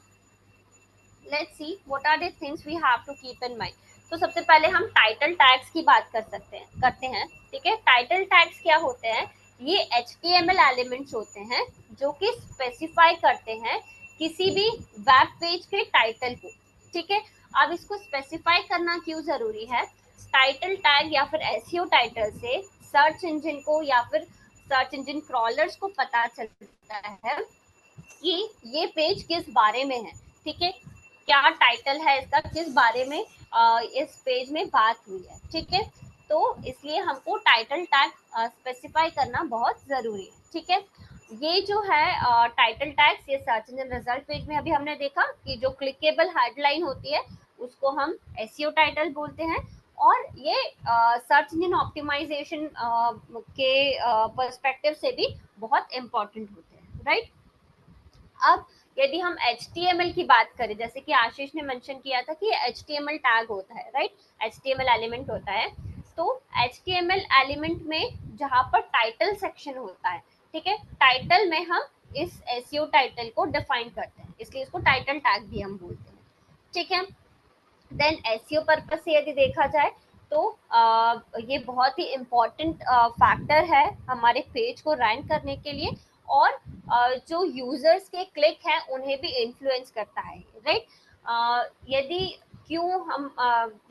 Speaker 1: let's see what are the things we have to keep in mind. तो सबसे पहले हम टाइटल टैग्स की बात करते हैं, ठीक है। टाइटल टैग्स क्या होते हैं, ये HTML एलिमेंट्स होते हैं जो कि स्पेसिफाई करते हैं किसी भी वेब पेज के टाइटल को, ठीक है। अब इसको स्पेसिफाई करना क्यों जरूरी है, टाइटल टैग या फिर एसईओ टाइटल से सर्च इंजन को या फिर सर्च इंजन क्रॉलर्स को पता चलता है कि ये पेज किस बारे में है, ठीक है, क्या टाइटल है इसका, किस बारे में इस पेज में बात हुई है, ठीक है। तो इसलिए हमको टाइटल टैग स्पेसिफाई करना बहुत जरूरी है, ठीक है। ये जो है टाइटल टैग्स, ये सर्च इंजन रिजल्ट पेज में अभी हमने देखा कि जो क्लिकेबल हेडलाइन होती है उसको हम एसईओ टाइटल बोलते हैं, और ये सर्च इंजन ऑप्टिमाइजेशन के पर्सपेक्टिव से भी बहुत इंपॉर्टेंट होते हैं, राइट। अब यदि हम HTML की बात करें, जैसे कि आशीष ने मेंशन किया था कि HTML टैग होता है, राइट, HTML एलिमेंट होता है। तो HTML एलिमेंट में जहां पर टाइटल सेक्शन होता है, ठीक है, टाइटल में हम इस एसईओ टाइटल को डिफाइन करते हैं, इसलिए इसको टाइटल टैग भी हम बोलते हैं, ठीक है। देन एसईओ पर्पस से यदि देखा जाए तो ये बहुत ही इम्पोर्टेंट फैक्टर है हमारे पेज को रैंक करने के लिए, और जो यूजर्स के क्लिक हैं उन्हें भी इन्फ्लुएंस करता है, राइट। यदि क्यों हम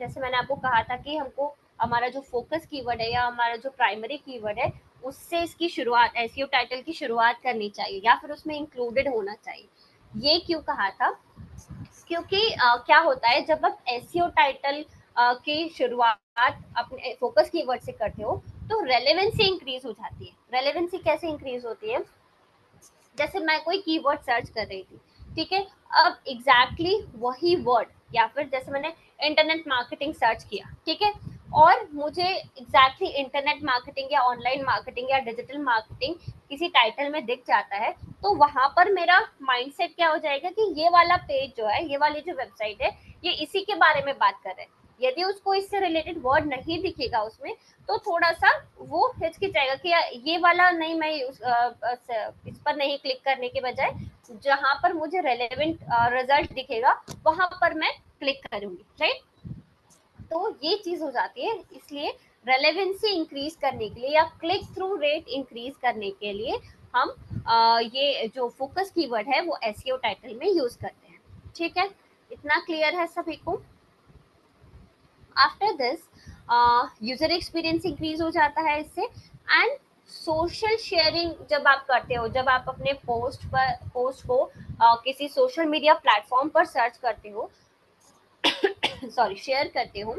Speaker 1: जैसे मैंने आपको कहा था कि हमको हमारा जो फोकस कीवर्ड है या हमारा जो प्राइमरी कीवर्ड है उससे इसकी शुरुआत, एसईओ टाइटल की शुरुआत करनी चाहिए या फिर उसमें इंक्लूडेड होना चाहिए। ये क्यों कहा था, क्योंकि क्या होता है जब आप एसईओ टाइटल की शुरुआत अपने फोकस कीवर्ड से करते हो तो रेलेवेंसी इंक्रीज हो जाती है। रेलेवेंसी कैसे इंक्रीज होती है, जैसे मैं कोई कीवर्ड सर्च कर रही थी, ठीक है, अब एग्जैक्टली वही वर्ड या फिर जैसे मैंने इंटरनेट मार्केटिंग सर्च किया, ठीक है, और मुझे एग्जैक्टली इंटरनेट मार्केटिंग या ऑनलाइन मार्केटिंग या डिजिटल मार्केटिंग किसी टाइटल में दिख जाता है, तो वहां पर मेरा माइंडसेट क्या हो जाएगा कि ये वाला पेज जो है, ये वाली जो वेबसाइट है, ये इसी के बारे में बात कर रहे हैं। यदि उसको इससे रिलेटेड वर्ड नहीं दिखेगा उसमें तो थोड़ा सा वो हिचकिचाएगा कि ये वाला नहीं, मैं इस पर नहीं क्लिक करने के बजाय जहां पर मुझे रेलेवेंट रिजल्ट दिखेगा वहां पर मैं क्लिक करूंगी, राइट। तो ये चीज हो जाती है। इसलिए रेलेवेंसी इंक्रीज करने के लिए या क्लिक थ्रू रेट इंक्रीज करने के लिए हम ये जो फोकस कीवर्ड है वो एसईओ टाइटल में यूज करते हैं। ठीक है, इतना क्लियर है सभी को। After this user experience increase हो जाता है इससे। एंड सोशल शेयरिंग जब आप करते हो, जब आप अपने पोस्ट को किसी सोशल मीडिया प्लेटफॉर्म पर सर्च करते हो सॉरी शेयर करते हो,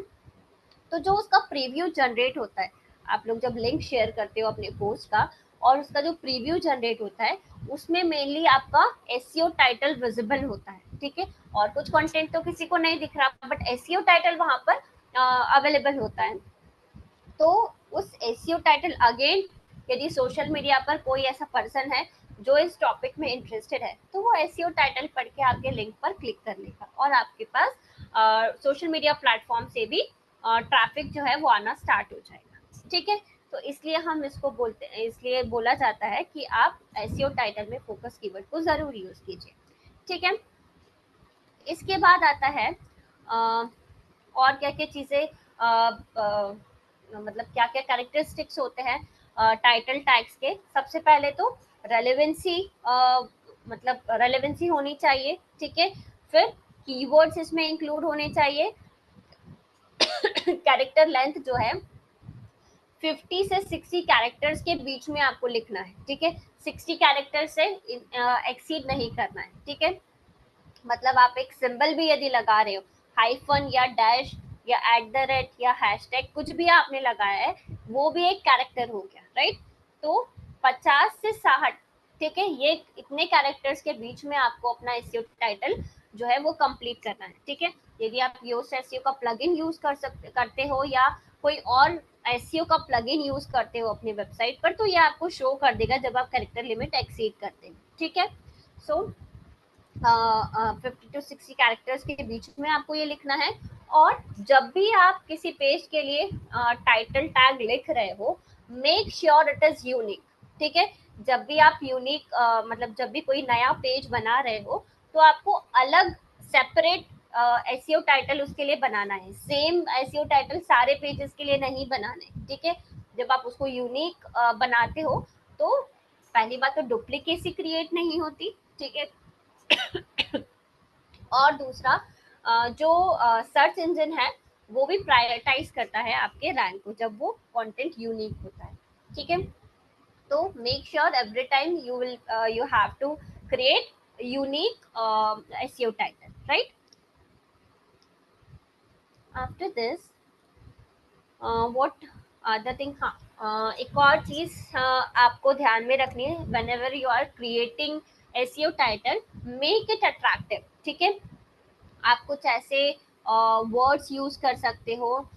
Speaker 1: तो जो उसका प्रीव्यू जनरेट होता है, आप लोग जब लिंक शेयर करते हो अपने पोस्ट का और उसका जो प्रीव्यू जनरेट होता है उसमें मेनली आपका एसईओ टाइटल विजिबल होता है। ठीक है, और कुछ कंटेंट तो किसी को नहीं दिख रहा बट एसईओ टाइटल वहां पर अवेलेबल होता है। तो उस एसईओ टाइटल अगेन यदि सोशल मीडिया पर कोई ऐसा पर्सन है जो इस टॉपिक में इंटरेस्टेड है तो वो एसईओ टाइटल पढ़ के आपके लिंक पर क्लिक कर लेगा और आपके पास सोशल मीडिया प्लेटफॉर्म से भी ट्रैफिक जो है वो आना स्टार्ट हो जाएगा। ठीक है, तो इसलिए हम इसको बोलते हैं, इसलिए बोला जाता है कि आप एसईओ टाइटल में फोकस कीवर्ड को जरूर यूज कीजिए। ठीक है, इसके बाद आता है और क्या क्या चीजें मतलब क्या क्या कैरेक्टरिस्टिक्स होते हैं टाइटल टैग्स के। सबसे पहले तो रेलेवेंसी, मतलब रेलेवेंसी होनी चाहिए। ठीक है, फिर कीवर्ड्स इसमें इंक्लूड होने चाहिए। कैरेक्टर लेंथ जो है 50 से 60 कैरेक्टर्स के बीच में आपको लिखना है। ठीक है, 60 कैरेक्टर से एक्सीड नहीं करना है। ठीक है, मतलब आप एक सिंबल भी यदि लगा रहे हो, हाइफन या डैश या @ या हैशटैग कुछ भी आपने लगाया है वो भी एक कैरेक्टर हो गया, राइट। तो 50 से 60, ठीक है, ये इतने कैरेक्टर्स के बीच में आपको अपना एसईओ टाइटल जो है वो कंप्लीट करना है। ठीक है, यदि आप योस्ट एसईओ का प्लगइन यूज करते हो या कोई और एसईओ का प्लगइन यूज करते हो अपनी वेबसाइट पर तो ये आपको शो कर देगा जब आप कैरेक्टर लिमिट एक्सीड करते हैं। ठीक है, सो 50 to 60 कैरेक्टर्स के बीच में आपको ये लिखना है। और जब भी आप किसी पेज के लिए टाइटल टैग लिख रहे हो make sure it is unique. ठीक है, जब भी आप यूनिक मतलब जब भी कोई नया पेज बना रहे हो तो आपको अलग सेपरेट एसईओ टाइटल उसके लिए बनाना है। सेम एसईओ टाइटल सारे पेजेस के लिए नहीं बनाने। ठीक है, जब आप उसको यूनिक बनाते हो तो पहली बात तो डुप्लीकेसी क्रिएट नहीं होती। ठीक है, और दूसरा जो सर्च इंजन है वो भी प्रायोरिटाइज करता है आपके रैंक को जब वो कंटेंट यूनिक होता है। ठीक है, तो make sure every time you have to create unique SEO title, right? After this what other thing, हाँ एक और चीज आपको ध्यान में रखनी है whenever you are creating SEO title make it attractive। ठीक है, आप कुछ ऐसे वर्ड्स यूज कर सकते हो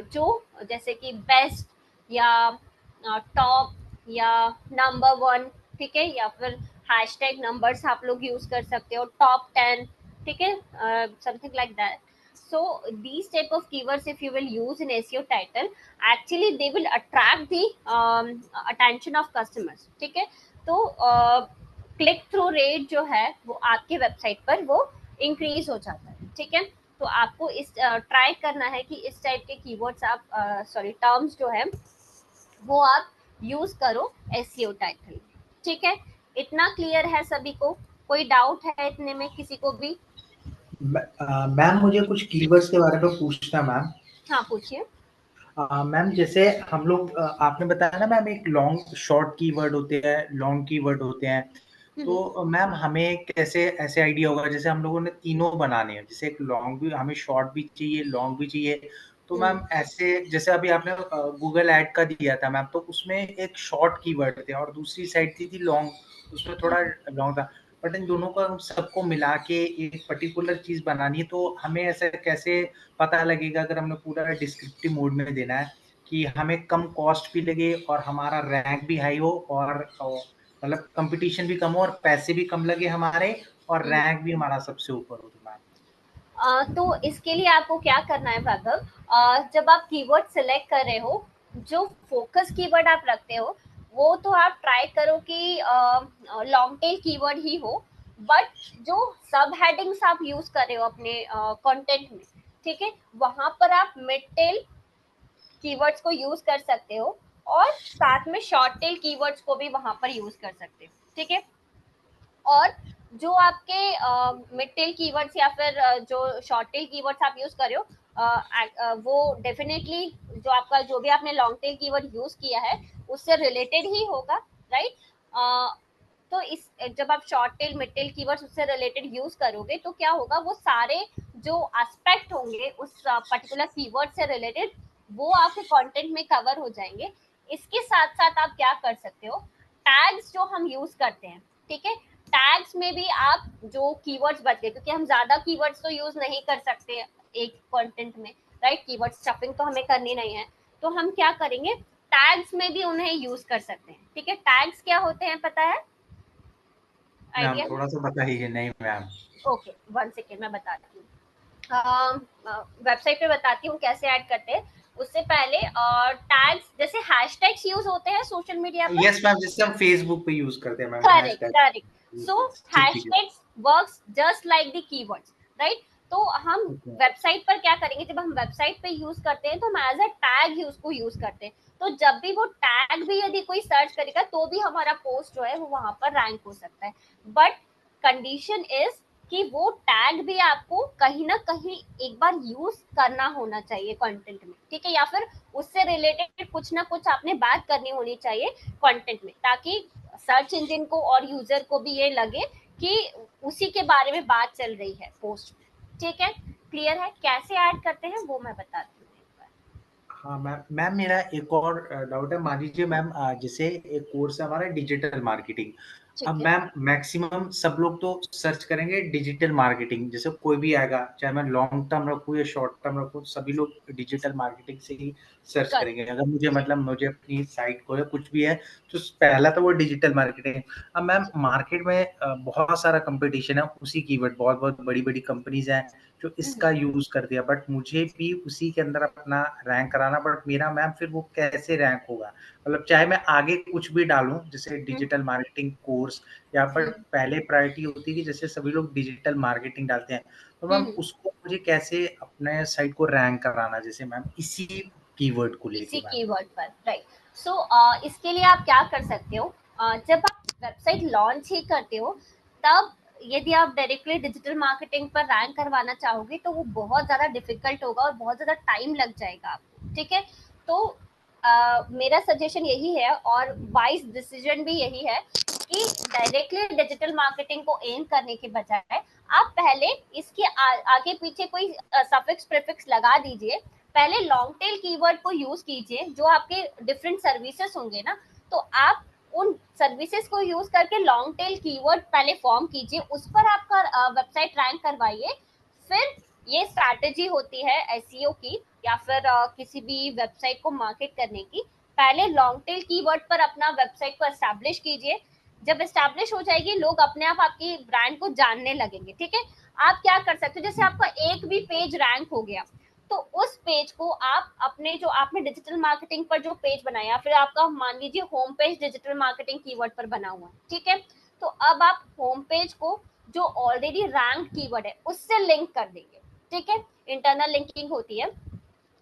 Speaker 1: जो जैसे कि बेस्ट या टॉप या नंबर 1। ठीक है, या फिर हैशटैग नंबर्स आप लोग यूज कर सकते हो, टॉप 10। ठीक है, something like that. So these type of keywords if you will use in SEO title actually they will attract the attention of customers। ठीक है, तो क्लिक थ्रू रेट जो है वो आपके वेबसाइट पर वो इंक्रीज हो जाता है। ठीक है, तो आपको इस ट्राई करना है कि इस टाइप के कीवर्ड्स आप टर्म्स जो है वो आप यूज करो एसईओ टाइटल। ठीक है, इतना क्लियर है सभी को? कोई डाउट है इतने में किसी को भी?
Speaker 4: मैम मुझे कुछ कीवर्ड्स के बारे में पूछना मैम।
Speaker 1: हाँ पूछिए।
Speaker 4: मैम जैसे हम लोग आपने बताया ना मैम एक लॉन्ग शॉर्ट कीवर्ड होते हैं, लॉन्ग कीवर्ड होते हैं, तो मैम हमें कैसे ऐसे आइडिया होगा जैसे हम लोगों ने तीनों बनाने हैं, जैसे एक लॉन्ग भी हमें शॉर्ट भी चाहिए लॉन्ग भी चाहिए, तो मैम ऐसे जैसे अभी आपने गूगल ऐड का दिया था मैम तो उसमें एक शॉर्ट कीवर्ड थे और दूसरी साइड थी लॉन्ग, उसमें थोड़ा लॉन्ग था, बट इन दोनों को सबको मिला के एक पर्टिकुलर चीज बनानी है तो हमें ऐसे कैसे पता लगेगा अगर हमने पूरा डिस्क्रिप्टिव मोड में देना है कि हमें कम कॉस्ट भी लगे और हमारा रैंक भी हाई हो और मतलब कंपटीशन भी कम हो और पैसे भी कम लगे हमारे और रैंक भी हमारा सबसे ऊपर हो।
Speaker 1: तो इसके लिए आपको क्या करना है भार्गव, जब आप कीवर्ड सिलेक्ट कर रहे हो, जो फोकस कीवर्ड आप रखते हो वो तो आप ट्राई करो कि लॉन्ग टेल कीवर्ड ही हो, बट जो सब हेडिंग्स आप यूज कर रहे हो अपने कंटेंट में, ठीक है, वहां पर आप मिड टेल कीवर्ड्स को यूज कर सकते हो और साथ में शॉर्ट टेल कीवर्ड्स को भी वहां पर यूज कर सकते हो, ठीक है। और जो आपके मिड टेल कीवर्ड्स या फिर जो शॉर्ट टेल कीवर्ड्स आप यूज कर रहे हो, वो डेफिनेटली जो आपका जो भी आपने लॉन्ग टेल कीवर्ड यूज किया है उससे रिलेटेड ही होगा, राइट। तो इस जब आप short tail mid tail keywords उससे रिलेटेड यूज करोगे तो क्या होगा, वो सारे जो एस्पेक्ट होंगे उस पर्टिकुलर कीवर्ड से रिलेटेड वो आपके कंटेंट में कवर हो जाएंगे। इसके साथ साथ आप क्या कर सकते हो, टैग्स जो हम यूज करते हैं, ठीक है, टैग्स में भी आप जो कीवर्ड्स बच गए, क्योंकि हम ज्यादा कीवर्ड्स तो यूज नहीं कर सकते एक कंटेंट में, राइट, कीवर्ड स्टफिंग तो हमें करनी नहीं है, तो हम क्या करेंगे, टैग्स में भी उन्हें यूज कर सकते हैं, ठीक है। टैग्स क्या होते हैं पता है,
Speaker 4: मैम
Speaker 1: आइडिया?
Speaker 4: थोड़ा सा बताइए। नहीं मैम।
Speaker 1: ओके, 1 सेकेंड मैं बताती हूँ, वेबसाइट पे बताती हूँ कैसे ऐड करते हैं। उससे पहले टैग्स जैसे हैशटैग्स यूज होते हैं सोशल मीडिया पर,
Speaker 4: यस मैम, जिससे हम फेसबुक पे यूज करते हैं मैम
Speaker 1: करेक्ट
Speaker 4: हैशटैग।
Speaker 1: करेक्ट। सो
Speaker 4: ठीक है।
Speaker 1: Hashtags works just like the keywords, right. तो हम
Speaker 4: Okay.
Speaker 1: वेबसाइट पर क्या करेंगे, जब हम वेबसाइट पे यूज करते हैं तो हम एज अ टैग ही उसको यूज करते हैं, तो जब भी वो टैग भी यदि कोई सर्च करेगा तो भी हमारा पोस्ट जो है वो वहां पर रैंक हो सकता है, बट कंडीशन इज कि वो टैग भी आपको कहीं ना कहीं एक बार यूज करना होना चाहिए कंटेंट में, ठीक है, या फिर उससे रिलेटेड कुछ ना कुछ आपने बात करनी होनी चाहिए कंटेंट में, ताकि सर्च इंजन को और यूजर को भी ये लगे कि उसी के बारे में बात चल रही है पोस्ट में, ठीक है। क्लियर है, कैसे ऐड करते हैं वो मैं बताती हूँ एक बार।
Speaker 4: हाँ मैम, मेरा एक और डाउट है। मान लीजिए मैम, जैसे एक कोर्स है हमारा डिजिटल मार्केटिंग। अब
Speaker 1: ठीक है,
Speaker 4: मैम मैक्सिमम सब लोग तो सर्च करेंगे डिजिटल मार्केटिंग, जैसे कोई भी आएगा, चाहे मैं लॉन्ग टर्म रखूँ या शॉर्ट टर्म रखूँ, सभी लोग डिजिटल मार्केटिंग से ही सर्च
Speaker 1: कर
Speaker 4: करेंगे। अगर मुझे मतलब मुझे अपनी साइट को या कुछ भी है तो पहला तो वो डिजिटल मार्केटिंग है। अब मैम मार्केट में बहुत सारा कंपटीशन है उसी कीवर्ड, बहुत बहुत बड़ी बड़ी कंपनीज हैं जो इसका यूज कर दिया, बट मुझे भी उसी के अंदर अपना रैंक कराना, बट मेरा मैम फिर वो कैसे रैंक होगा? मतलब चाहे मैं आगे कुछ भी डालूं, जैसे डिजिटल मार्केटिंग कोर्स, या पर पहले प्रायोरिटी होती है कि जैसे सभी लोग डिजिटल मार्केटिंग डालते हैं, तो मैम उसको मुझे कैसे अपने साइट को रैंक कराना, जैसे मैम इसी कीवर्ड को
Speaker 1: इसी
Speaker 4: लेके मैम।
Speaker 1: कीवर्ड पर, राइट। सो इसके लिए आप क्या कर सकते हो, जब आप वेबसाइट लॉन्च ही करते हो तब यदि आप डायरेक्टली डिजिटल मार्केटिंग पर रैंक करवाना चाहोगे तो वो बहुत ज़्यादा डिफिकल्ट होगा और बहुत ज़्यादा टाइम लग जाएगा आपको, ठीक है। तो मेरा सजेशन यही है और वाइज डिसीजन भी यही है कि डायरेक्टली डिजिटल मार्केटिंग को एम करने के बजाय आप पहले इसके आगे पीछे कोई सफिक्स प्रीफिक्स लगा दीजिए, पहले लॉन्ग टेल कीवर्ड को यूज कीजिए, जो आपके डिफरेंट सर्विसेज होंगे ना, तो आप उन सर्विसेज को यूज करके लॉन्ग टेल कीवर्ड पहले फॉर्म कीजिए, उस पर आपका वेबसाइट रैंक करवाइए। फिर ये स्ट्रैटेजी होती है एसईओ की या फिर किसी भी वेबसाइट को मार्केट करने की, पहले लॉन्ग टेल कीवर्ड पर अपना वेबसाइट को एस्टैब्लिश कीजिए, जब एस्टैब्लिश हो जाएगी लोग अपने आप आपकी ब्रांड को जानने लगेंगे, ठीक है। आप क्या कर सकते हो, जैसे आपका एक भी पेज रैंक हो गया तो उस पेज को आप अपने जो आपने डिजिटल मार्केटिंग पर जो पेज बनाया, फिर आपका मान लीजिए home page digital marketing keyword पर बना हुआ है, ठीक है, तो अब आप होम पेज को जो ऑलरेडी रैंक कीवर्ड है उससे लिंक कर देंगे, ठीक है, इंटरनल लिंकिंग होती है।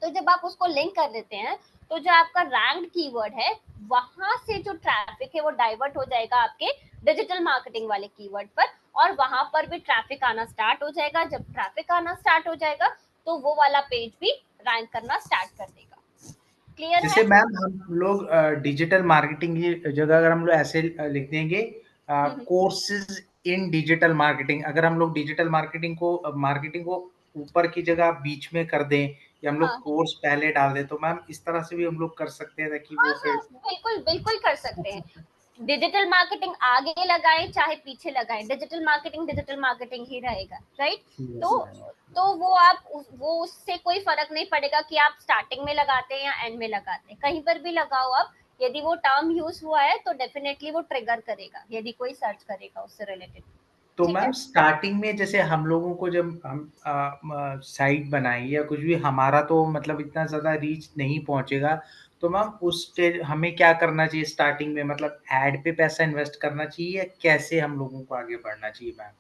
Speaker 1: तो जब आप उसको लिंक कर देते हैं तो जो आपका रैंक्ड कीवर्ड है वहां से जो ट्रैफिक है वो डाइवर्ट हो जाएगा आपके डिजिटल मार्केटिंग वाले कीवर्ड पर, और वहां पर भी ट्रैफिक आना स्टार्ट हो जाएगा। जब ट्रैफिक आना स्टार्ट हो जाएगा तो वो वाला पेज भी रैंक करना स्टार्ट कर देगा। क्लियर
Speaker 4: जैसे
Speaker 1: है?
Speaker 4: मैम हम लोग डिजिटल मार्केटिंग की जगह अगर हम लोग ऐसे लिख देंगे कोर्सेज इन डिजिटल मार्केटिंग, अगर हम लोग डिजिटल मार्केटिंग को ऊपर की जगह बीच में कर दें, या हम लोग
Speaker 1: हाँ
Speaker 4: कोर्स पहले डाल दें, तो मैम इस तरह से भी हम लोग कर सकते हैं ताकि
Speaker 1: हाँ
Speaker 4: वो
Speaker 1: हाँ,
Speaker 4: फिर।
Speaker 1: बिल्कुल बिल्कुल कर सकते हैं। डिजिटल मार्केटिंग आगे लगाएं चाहे पीछे लगाएं, डिजिटल मार्केटिंग ही रहेगा, राइट।
Speaker 4: यस
Speaker 1: तो
Speaker 4: मैम।
Speaker 1: वो आप वो उससे कोई फर्क नहीं पड़ेगा कि आप स्टार्टिंग में लगाते हैं या एंड में लगाते हैं, कहीं पर भी लगाओ आप, यदि वो टर्म यूज हुआ है तो डेफिनेटली वो ट्रिगर करेगा यदि कोई सर्च करेगा उससे रिलेटेड।
Speaker 4: तो
Speaker 1: ठीक
Speaker 4: मैम
Speaker 1: है।
Speaker 4: स्टार्टिंग में जैसे हम लोगों को जब हम साइट बनाएं या कुछ भी, हमारा तो मतलब इतना ज़्यादा रीच नहीं पहुंचेगा, तो मैम उस स्टेज हमें क्या करना चाहिए स्टार्टिंग में? मतलब ऐड पे पैसा इन्वेस्ट करना चाहिए या कैसे हम लोगों को आगे बढ़ना चाहिए मैम?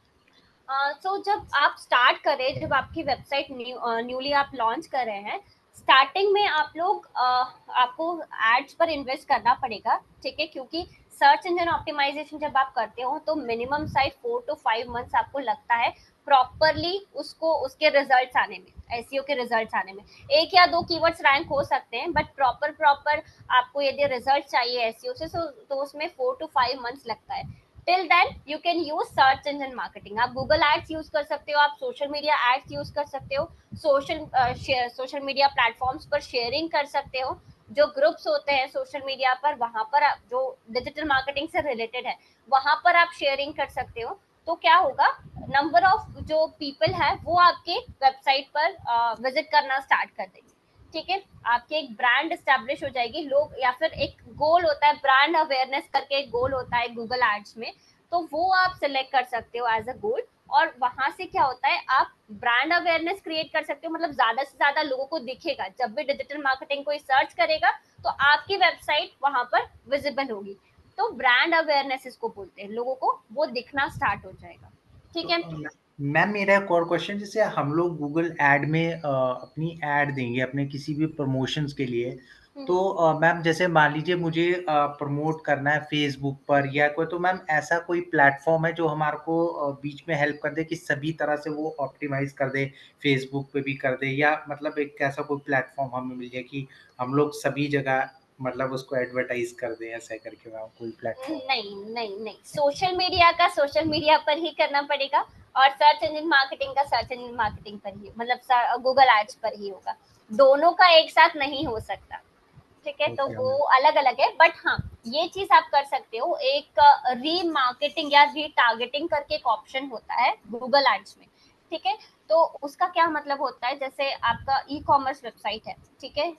Speaker 1: सो जब आप स्टार्ट करें, जब आपकी वेबसाइट न्यूली आप लॉन्च कर रहे हैं, स्टार्टिंग में आप लोग आपको एड्स पर इन्वेस्ट करना पड़ेगा, ठीक है, क्योंकि सर्च इंजन ऑप्टिमाइजेशन जब आप करते हो तो मिनिमम साइज 4 to 5 मंथ्स आपको लगता है प्रॉपरली उसको उसके रिजल्ट्स आने में, एसईओ के रिजल्ट्स आने में। एक या दो कीवर्ड्स रैंक हो सकते हैं, बट प्रॉपर आपको यदि रिजल्ट चाहिए एसईओ से तो उसमें 4 to 5 मंथ्स लगता है। Till then you can use search engine marketing. आप गूगल एड्स यूज कर सकते हो, आप सोशल मीडिया एड्स यूज कर सकते हो, सोशल मीडिया प्लेटफॉर्म्स पर शेयरिंग कर सकते हो, जो ग्रुप्स होते हैं सोशल मीडिया पर, वहां पर जो डिजिटल मार्केटिंग से रिलेटेड है वहां पर आप शेयरिंग कर सकते हो। तो क्या होगा, नंबर ऑफ जो पीपल है वो आपके वेबसाइट पर विजिट करना स्टार्ट कर देंगे, ठीक है। आपकी एक ब्रांड एस्टेब्लिश हो जाएगी, लोग, या फिर एक गोल होता है ब्रांड अवेयरनेस करके, एक गोल होता है गूगल एड्स में, तो वो आप सिलेक्ट कर सकते हो एज अ गोल। और वहां से क्या होता है, आप ब्रांड अवेयरनेस क्रिएट कर सकते हो, मतलब ज्यादा से ज्यादा लोगों को दिखेगा, जब भी डिजिटल मार्केटिंग कोई सर्च करेगा तो आपकी वेबसाइट वहां पर विजिबल होगी। तो ब्रांड अवेयरनेस इसको बोलते हैं, लोगों को वो दिखना स्टार्ट हो जाएगा, ठीक है।
Speaker 4: तो मैम मेरा एक और क्वेश्चन, जैसे हम लोग गूगल ऐड में अपनी ऐड देंगे अपने किसी भी प्रमोशंस के लिए, तो मैम जैसे मान लीजिए मुझे प्रमोट करना है फेसबुक पर या कोई, तो मैम ऐसा कोई प्लेटफॉर्म है जो हमारे को बीच में हेल्प कर दे कि सभी तरह से वो ऑप्टिमाइज कर दे, फेसबुक पे भी कर दे, या मतलब एक ऐसा कोई प्लेटफॉर्म हमें मिल जाए कि हम लोग सभी जगह मतलब उसको एडवर्टाइज कर दें, ऐसा करके मैम कोई प्लेटफॉर्म?
Speaker 1: नहीं, सोशल मीडिया का सोशल मीडिया पर ही करना पड़ेगा, और सर्च इंजन मार्केटिंग का सर्च इंजन मार्केटिंग पर ही, मतलब गूगल एड्स पर ही होगा। दोनों का एक साथ नहीं हो सकता, ठीक है। तो
Speaker 4: ओके
Speaker 1: वो
Speaker 4: मैम।
Speaker 1: अलग अलग है, बट हाँ, ये चीज आप कर सकते हो। एक रीमार्केटिंग या रीटारगेटिंग करके एक ऑप्शन होता है गूगल एड्स में, ठीक है। तो उसका क्या मतलब होता है, जैसे आपका ई कॉमर्स वेबसाइट है, ठीक है,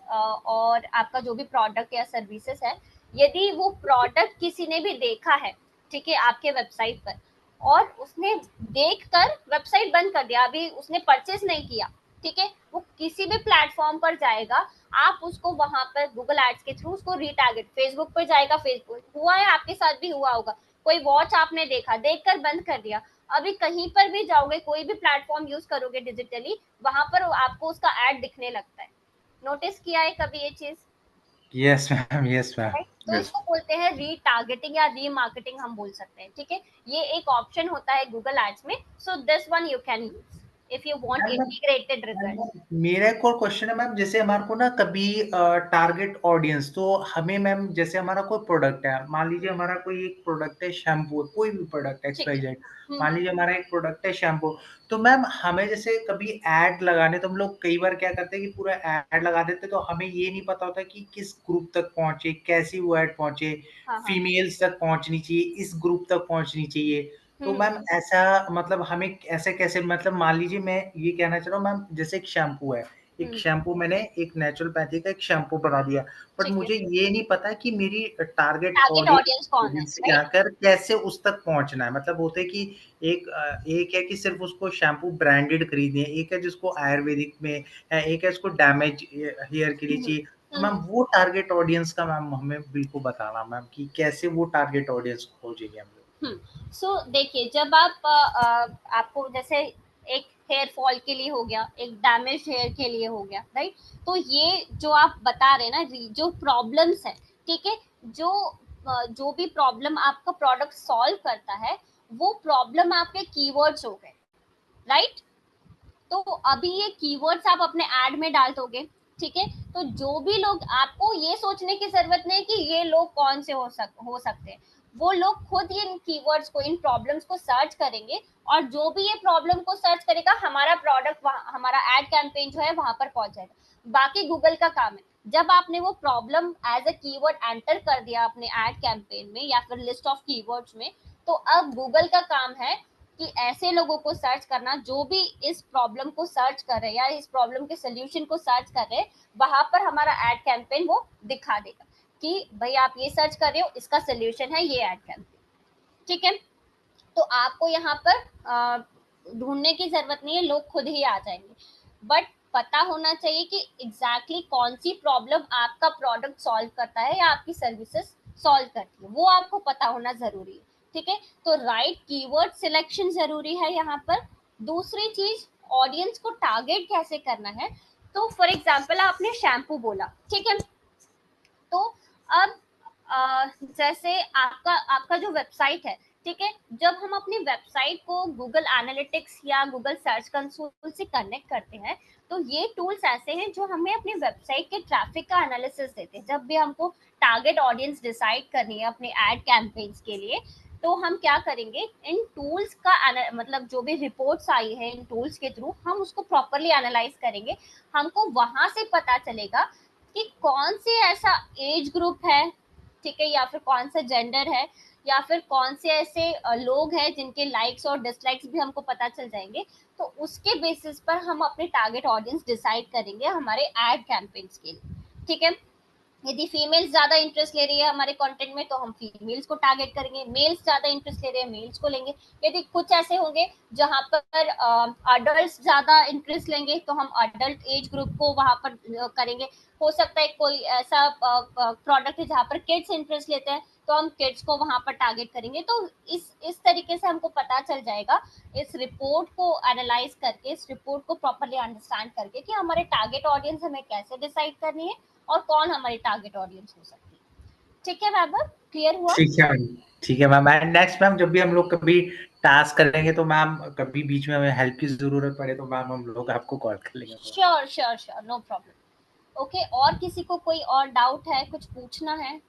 Speaker 1: और आपका जो भी प्रोडक्ट या सर्विसेज है, यदि वो प्रोडक्ट किसी ने भी देखा है, ठीक है, आपके वेबसाइट पर, और उसने देखकर वेबसाइट बंद कर दिया, अभी उसने परचेज नहीं किया, ठीक है, वो किसी भी प्लेटफॉर्म पर जाएगा, आप उसको वहां पर गूगल एड्स के थ्रू उसको रीटारगेट, फेसबुक पर जाएगा, फेसबुक हुआ है, आपके साथ भी हुआ होगा, कोई वॉच आपने देखा, देखकर बंद कर दिया, अभी कहीं पर भी जाओगे, कोई भी प्लेटफॉर्म यूज करोगे डिजिटली, वहां पर आपको उसका एड दिखने लगता है। नोटिस किया है कभी ये चीज?
Speaker 4: Yes ma'am, yes ma'am.
Speaker 1: Right, तो
Speaker 2: यस।
Speaker 1: इसको बोलते हैं रीटारगेटिंग या रीमार्केटिंग हम बोल सकते हैं, ठीक है। ये एक ऑप्शन होता है गूगल एड्स में, so this one you can use if you want
Speaker 4: ma'am
Speaker 1: integrated result.
Speaker 4: मेरा एक और क्वेश्चन है मैम, जैसे हमारे को ना कभी टारगेट ऑडियंस, तो हमें मैम जैसे हमारा कोई प्रोडक्ट है, मान लीजिए हमारा कोई एक प्रोडक्ट है शैम्पू, कोई भी प्रोडक्ट एक्स
Speaker 1: ठीक
Speaker 4: वाई
Speaker 1: है।
Speaker 4: जेड, मान लीजिए हमारा एक प्रोडक्ट है शैम्पू, तो मैम हमें जैसे कभी ऐड लगाने, तो हम लोग कई बार क्या करते हैं कि पूरा ऐड लगा देते, तो हमें ये नहीं पता होता कि किस ग्रुप तक पहुंचे, कैसी वो ऐड पहुंचे,
Speaker 1: हाँ हाँ।
Speaker 4: फीमेल्स तक पहुंचनी चाहिए, इस ग्रुप तक पहुंचनी चाहिए, तो मैम ऐसा मतलब हमें ऐसे कैसे, मतलब मान लीजिए मैं ये कहना चाह रहा हूँ मैम, जैसे एक शैम्पू है, एक शैम्पू मैंने एक नेचुरोपैथी का एक शैम्पू बना दिया, बट
Speaker 1: ठीक है,
Speaker 4: मुझे ये नहीं पता कि मेरी टारगेट
Speaker 1: टारगेट ऑडियंस कौन है,
Speaker 4: ऑडियंस से क्या
Speaker 1: राइट।
Speaker 4: कर कैसे उस तक पहुंचना है, मतलब होते है कि एक है कि सिर्फ उसको शैम्पू ब्रांडेड खरीदनी है, एक है जिसको आयुर्वेदिक में है, एक है इसको डैमेज हेयर के लिए चाहिए, तो मैम वो टारगेट ऑडियंस का मैम हमें बिल्कुल बताना मैम कि कैसे वो टारगेट ऑडियंस खोजेंगे हम लोग।
Speaker 1: सो देखिए, जब आप आपको जैसे एक हेयर फॉल के लिए हो गया, एक डैमेज हेयर के लिए हो गया, राइट, तो ये जो आप बता रहे हैं ना, जो प्रॉब्लम्स है, ठीक है, जो जो भी प्रॉब्लम आपका प्रोडक्ट सॉल्व करता है, वो प्रॉब्लम आपके कीवर्ड्स हो गए, राइट। तो अभी ये कीवर्ड्स आप अपने ऐड में डाल दोगे, ठीक है, तो जो भी लोग, आपको ये सोचने की जरूरत नहीं कि ये लोग कौन से हो सकते हैं, वो लोग खुद इन कीवर्ड्स को, इन प्रॉब्लम्स को सर्च करेंगे, और जो भी ये प्रॉब्लम को सर्च करेगा, हमारा प्रोडक्ट, हमारा एड कैंपेन जो है वहां पर पहुंच जाएगा। बाकी गूगल का काम है, जब आपने वो problem as a keyword enter कर दिया अपने एड कैंपेन में या फिर लिस्ट ऑफ कीवर्ड्स में, तो अब गूगल का काम है कि ऐसे लोगों को सर्च करना जो भी इस प्रॉब्लम को सर्च कर रहे हैं या इस प्रॉब्लम के सोल्यूशन को सर्च कर रहे हैं, वहां पर हमारा एड कैंपेन वो दिखा देगा कि भाई आप ये सर्च कर रहे हो, इसका सोल्यूशन है ये एड कैंपेन, ठीक है। तो आपको यहाँ पर ढूंढने की जरूरत नहीं है, लोग खुद ही आ जाएंगे। बट पता होना चाहिए कि एग्जैक्टली कौन सी प्रॉब्लम आपका प्रोडक्ट सॉल्व करता है या आपकी सर्विसेज सॉल्व करती है, वो आपको पता होना जरूरी है। ठीक है, तो राइट कीवर्ड सिलेक्शन जरूरी है यहाँ पर। दूसरी चीज, ऑडियंस को टारगेट कैसे करना है। तो फॉर एग्जाम्पल आपने शैम्पू बोला, ठीक है, तो अब जैसे आपका आपका जो वेबसाइट है, ठीक है, जब हम अपनी वेबसाइट को गूगल एनालिटिक्स या गूगल सर्च कंसोल से कनेक्ट करते हैं, तो ये टूल्स ऐसे हैं जो हमें अपनी वेबसाइट के ट्रैफिक का एनालिसिस देते हैं। जब भी हमको टारगेट ऑडियंस डिसाइड करनी है अपने एड कैंपेन्स के लिए, तो हम क्या करेंगे, इन टूल्स का मतलब जो भी रिपोर्ट्स आई है इन टूल्स के थ्रू हम उसको प्रॉपरली एनालाइज करेंगे। हमको वहां से पता चलेगा कि कौन से ऐसा एज ग्रुप है, ठीक है, या फिर कौन सा जेंडर है, या फिर कौन से ऐसे लोग हैं जिनके लाइक्स और डिसलाइक्स भी हमको पता चल जाएंगे। तो उसके बेसिस पर हम अपने टारगेट ऑडियंस डिसाइड करेंगे हमारे एड कैंपेन्स के लिए। ठीक है, यदि फीमेल्स ज्यादा इंटरेस्ट ले रही है हमारे कंटेंट में तो हम फीमेल्स को टारगेट करेंगे, मेल्स ज्यादा इंटरेस्ट ले रहे हैं मेल्स को लेंगे। यदि कुछ ऐसे होंगे जहां पर अडल्ट ज्यादा इंटरेस्ट लेंगे तो हम अडल्ट एज ग्रुप को वहां पर करेंगे। हो सकता है कोई ऐसा प्रोडक्ट है जहां पर किड्स इंटरेस्ट लेते हैं तो हम किड्स को वहां पर टारगेट करेंगे। तो इस तरीके से हमको पता चल जाएगा, इस रिपोर्ट को एनालाइज करके, इस रिपोर्ट को प्रॉपरली अंडरस्टैंड करके कि हमारे टारगेट ऑडियंस हमें कैसे डिसाइड करनी है और कौन हमारी टारगेट ऑडियंस हो सकती है। ठीक है वैभव, क्लियर हुआ?
Speaker 4: ठीक है मैम। नेक्स्ट मैम, जब भी हम लोग कभी टास्क करेंगे तो मैम कभी बीच में हमें हेल्प की जरूरत पड़े तो मैम हम लोग आपको कॉल कर लेंगे।
Speaker 1: Sure sure sure, no problem. Okay, और किसी को कोई और डाउट है, कुछ पूछना है?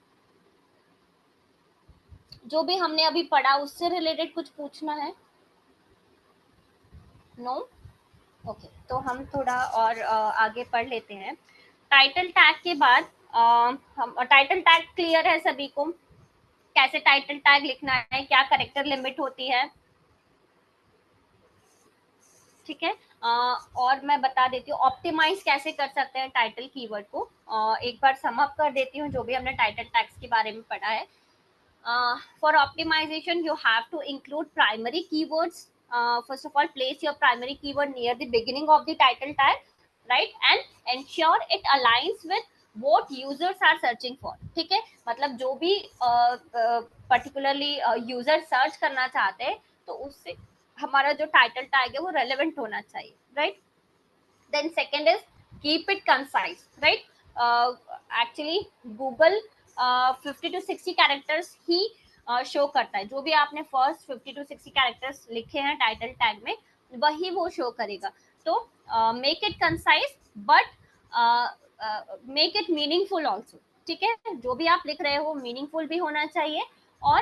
Speaker 1: जो भी हमने अभी पढ़ा उससे रिलेटेड कुछ पूछना है? नो? ओके, तो हम थोड़ा और आगे पढ़ लेते हैं। टाइटल टैग के बाद हम टाइटल टैग क्लियर है सभी को, कैसे टाइटल टैग लिखना है, क्या कैरेक्टर लिमिट होती है? ठीक है, और मैं बता देती हूँ ऑप्टिमाइज कैसे कर सकते हैं टाइटल कीवर्ड को। एक बार सम अप कर देती हूँ जो भी हमने टाइटल टैग्स के बारे में पढ़ा है। For optimization you have to include primary keywords. First of all, place your primary keyword near the beginning of the title tag, right, and ensure it aligns with what users are searching for. ठीक है, मतलब जो भी particularly user search करना चाहते हैं तो उससे हमारा जो टाइटल टैग है वो रेलेवेंट होना चाहिए, right. Then second is keep it concise, right. Actually Google 50 to 60 characters ही शो करता है। जो भी आपने फर्स्ट 50 to 60 कैरेक्टर्स लिखे हैं टाइटल टैग में वही वो शो करेगा। तो make it concise but make it meaningful also. ठीक है, जो भी आप लिख रहे हो मीनिंगफुल भी होना चाहिए और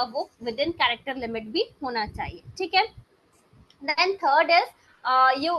Speaker 1: वो विद इन कैरेक्टर लिमिट भी होना चाहिए। ठीक है, then third is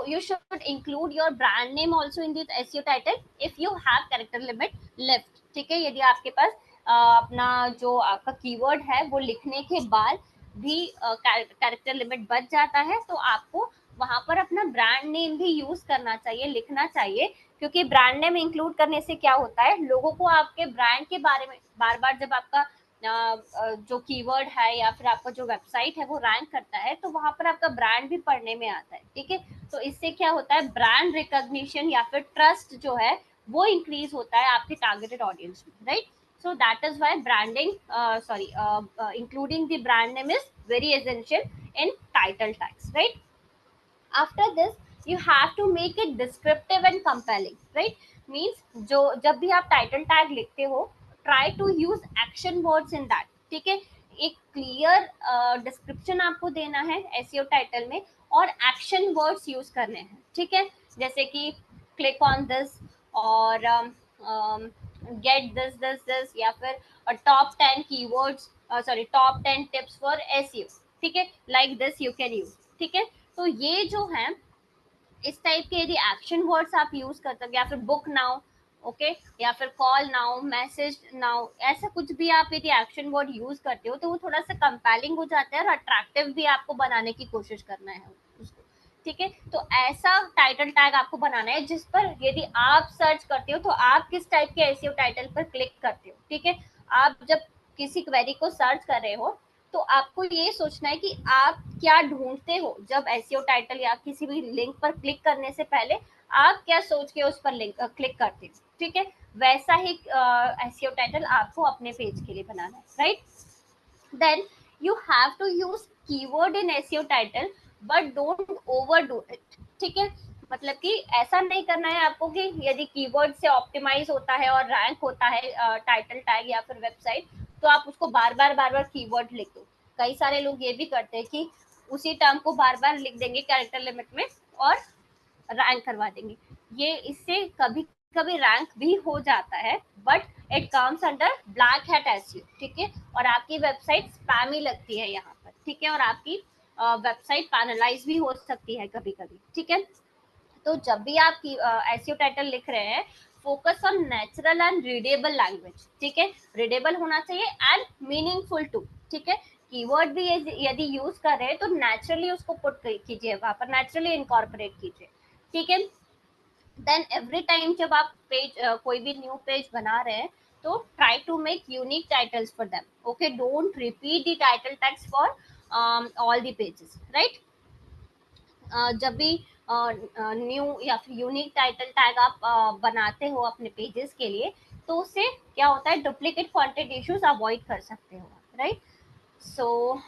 Speaker 1: you should include your brand name also in the SEO title if you have character limit left. ठीक है, यदि आपके पास अपना जो आपका कीवर्ड है वो लिखने के बाद भी कैरेक्टर लिमिट बच जाता है तो आपको वहां पर अपना ब्रांड नेम भी यूज करना चाहिए, लिखना चाहिए। क्योंकि ब्रांड नेम इंक्लूड करने से क्या होता है, लोगों को आपके ब्रांड के बारे में बार बार जब आपका जो कीवर्ड है या फिर आपका जो वेबसाइट है वो रैंक करता है तो वहां पर आपका ब्रांड भी पढ़ने में आता है। ठीक है, तो इससे क्या होता है, ब्रांड रिकॉग्निशन या फिर ट्रस्ट जो है वो इंक्रीज होता है आपके टारगेटेड ऑडियंस में, right. So that is why branding including the brand name is very essential in title tags, right. After this you have to make it descriptive and compelling, right, means जो जब भी आप title tag लिखते हो try to use action words in that. ठीक है, एक clear description आपको देना है एसईओ टाइटल में और एक्शन वर्ड्स यूज करने हैं। ठीक है, जैसे कि क्लिक ऑन दिस और गेट दिस दिस दिस या फिर top 10 keywords, sorry top 10 tips for SEO. ठीक है, like this you can use. ठीक है, तो ये जो है इस टाइप के यदि एक्शन वर्ड्स आप यूज करते हो या फिर बुक नाउ, ओके, या फिर कॉल नाउ, मैसेज नाउ, ऐसा कुछ भी आप यदि एक्शन वर्ड यूज करते हो तो वो थोड़ा सा कंपेलिंग हो जाता है और अट्रैक्टिव भी आपको बनाने की कोशिश करना है उसको। ठीक है, तो ऐसा टाइटल टैग आपको बनाना है जिस पर यदि आप सर्च करते हो तो आप किस टाइप के एसईओ टाइटल पर क्लिक करते हो। ठीक है, आप जब किसी क्वेरी को सर्च कर रहे हो तो आपको ये सोचना है कि आप क्या ढूंढते हो जब एसईओ टाइटल या किसी भी लिंक पर क्लिक करने से पहले आप क्या सोच के उस पर लिंक क्लिक करते हो, ठीक है। वैसा ही एसईओ टाइटल आपको अपने पेज के लिए बनाना है, right. Then you have to use keyword in SEO title but don't overdo it, ठीक है। मतलब कि ऐसा नहीं करना है आपको कि यदि कीवर्ड से ऑप्टिमाइज होता है और रैंक होता है टाइटल टैग या फिर वेबसाइट, तो आप उसको बार बार कीवर्ड लिख दो। कई सारे लोग ये भी करते हैं कि उसी टर्म को बार बार लिख देंगे कैरेक्टर लिमिट में और रैंक करवा देंगे। ये इससे कभी कभी रैंक भी हो जाता है, but it comes under black hat SEO, ठीक है। और आपकी वेबसाइट स्पैमी लगती है यहाँ पर, ठीक है। और आपकी वेबसाइट पैनलाइज भी हो सकती है कभी कभी, ठीक है। तो जब भी आप एसईओ टाइटल लिख रहे हैं, focus on natural and readable language, ठीक है। रीडेबल होना चाहिए एंड मीनिंगफुल टू, ठीक है। कीवर्ड भी यदि यूज कर रहे हैं तो नेचुरली उसको पुट कीजिए, वहां पर नेचुरली इनकॉर्पोरेट कीजिए, ठीक है। देन एवरी टाइम जब आप पेज कोई भी न्यू पेज बना रहे हैं, तो try to make unique titles for them, okay. Don't repeat the title tags for all the pages, right. जब भी न्यू या फिर यूनिक टाइटल टैग आप बनाते हो अपने पेजेस के लिए, तो उससे क्या होता है, डुप्लीकेट कंटेंट इश्यूज अवॉइड कर सकते हो, राइट। सो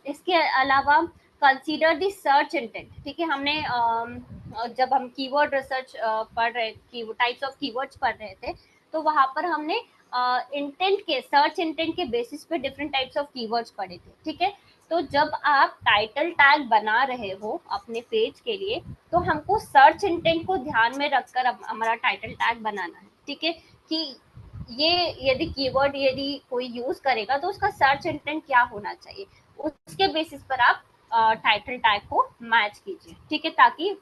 Speaker 1: इसके अलावा कंसीडर द सर्च इंटेंट, ठीक है। हमने जब हम कीवर्ड रिसर्च पढ़ रहे टाइप्स ऑफ कीवर्ड्स पढ़ रहे थे, तो वहां पर हमने इंटेंट के सर्च इंटेंट के बेसिस पे डिफरेंट टाइप्स ऑफ कीवर्ड्स पढ़े थे, ठीक है। तो जब आप टाइटल टैग बना रहे हो अपने पेज के लिए, तो हमको सर्च इंटेंट को ध्यान में रखकर हमारा टाइटल टैग बनाना है, ठीक है। कि ये यदि कीवर्ड यदि कोई यूज करेगा तो उसका सर्च इंटेंट क्या होना चाहिए, उसके बेसिस पर आप टाइटल टैग को मैच कीजिए, ठीक है। ताकि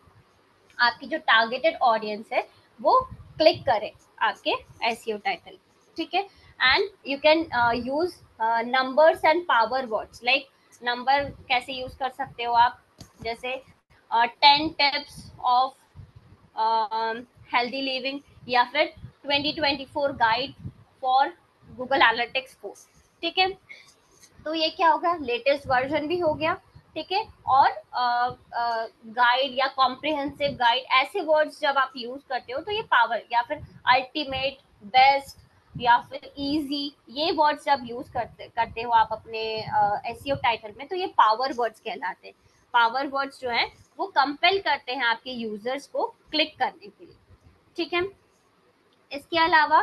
Speaker 1: आपकी जो टारगेटेड ऑडियंस है वो क्लिक करे आपके एसईओ टाइटल, ठीक है। And you can use numbers and power words, like number कैसे यूज कर सकते हो आप, जैसे 10 टिप्स ऑफ हेल्दी लिविंग या फिर 2024 गाइड फॉर गूगल एनालिटिक्स को, ठीक है। तो ये क्या होगा, लेटेस्ट वर्जन भी हो गया, ठीक है। और गाइड या कॉम्प्रिहेंसिव गाइड, ऐसे वर्ड्स जब आप यूज करते हो तो ये पावर, या फिर अल्टीमेट, बेस्ट या फिर इजी, ये वर्ड्स जब यूज करते हो आप अपने एसईओ टाइटल में, तो ये पावर वर्ड्स कहलाते हैं। पावर वर्ड्स जो है वो कंपेल करते हैं आपके यूजर्स को क्लिक करने के लिए, ठीक है। इसके अलावा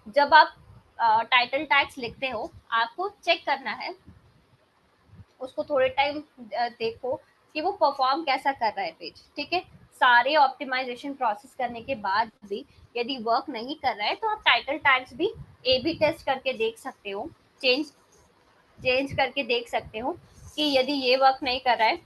Speaker 1: जब आप टाइटल टैग्स लिखते हो, आपको चेक करना है, उसको थोड़े टाइम देखो कि वो परफॉर्म कैसा कर रहा है पेज, ठीक है। सारे ऑप्टिमाइजेशन प्रोसेस करने के बाद भी यदि वर्क नहीं कर रहा है, तो आप टाइटल टैग्स भी ए बी टेस्ट करके देख सकते हो, चेंज करके देख सकते हो कि यदि ये वर्क नहीं कर रहा है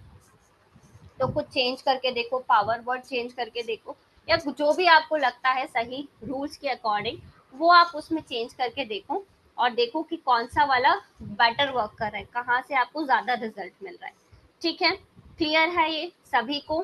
Speaker 1: तो कुछ चेंज करके देखो, पावर वर्ड चेंज करके देखो, या जो भी आपको लगता है सही रूल्स के अकॉर्डिंग, वो आप उसमें चेंज करके देखो और देखो कि कौन सा वाला बेटर वर्क कर रहा है, कहाँ से आपको ज्यादा रिजल्ट मिल रहा है, ठीक है। क्लियर है ये सभी को?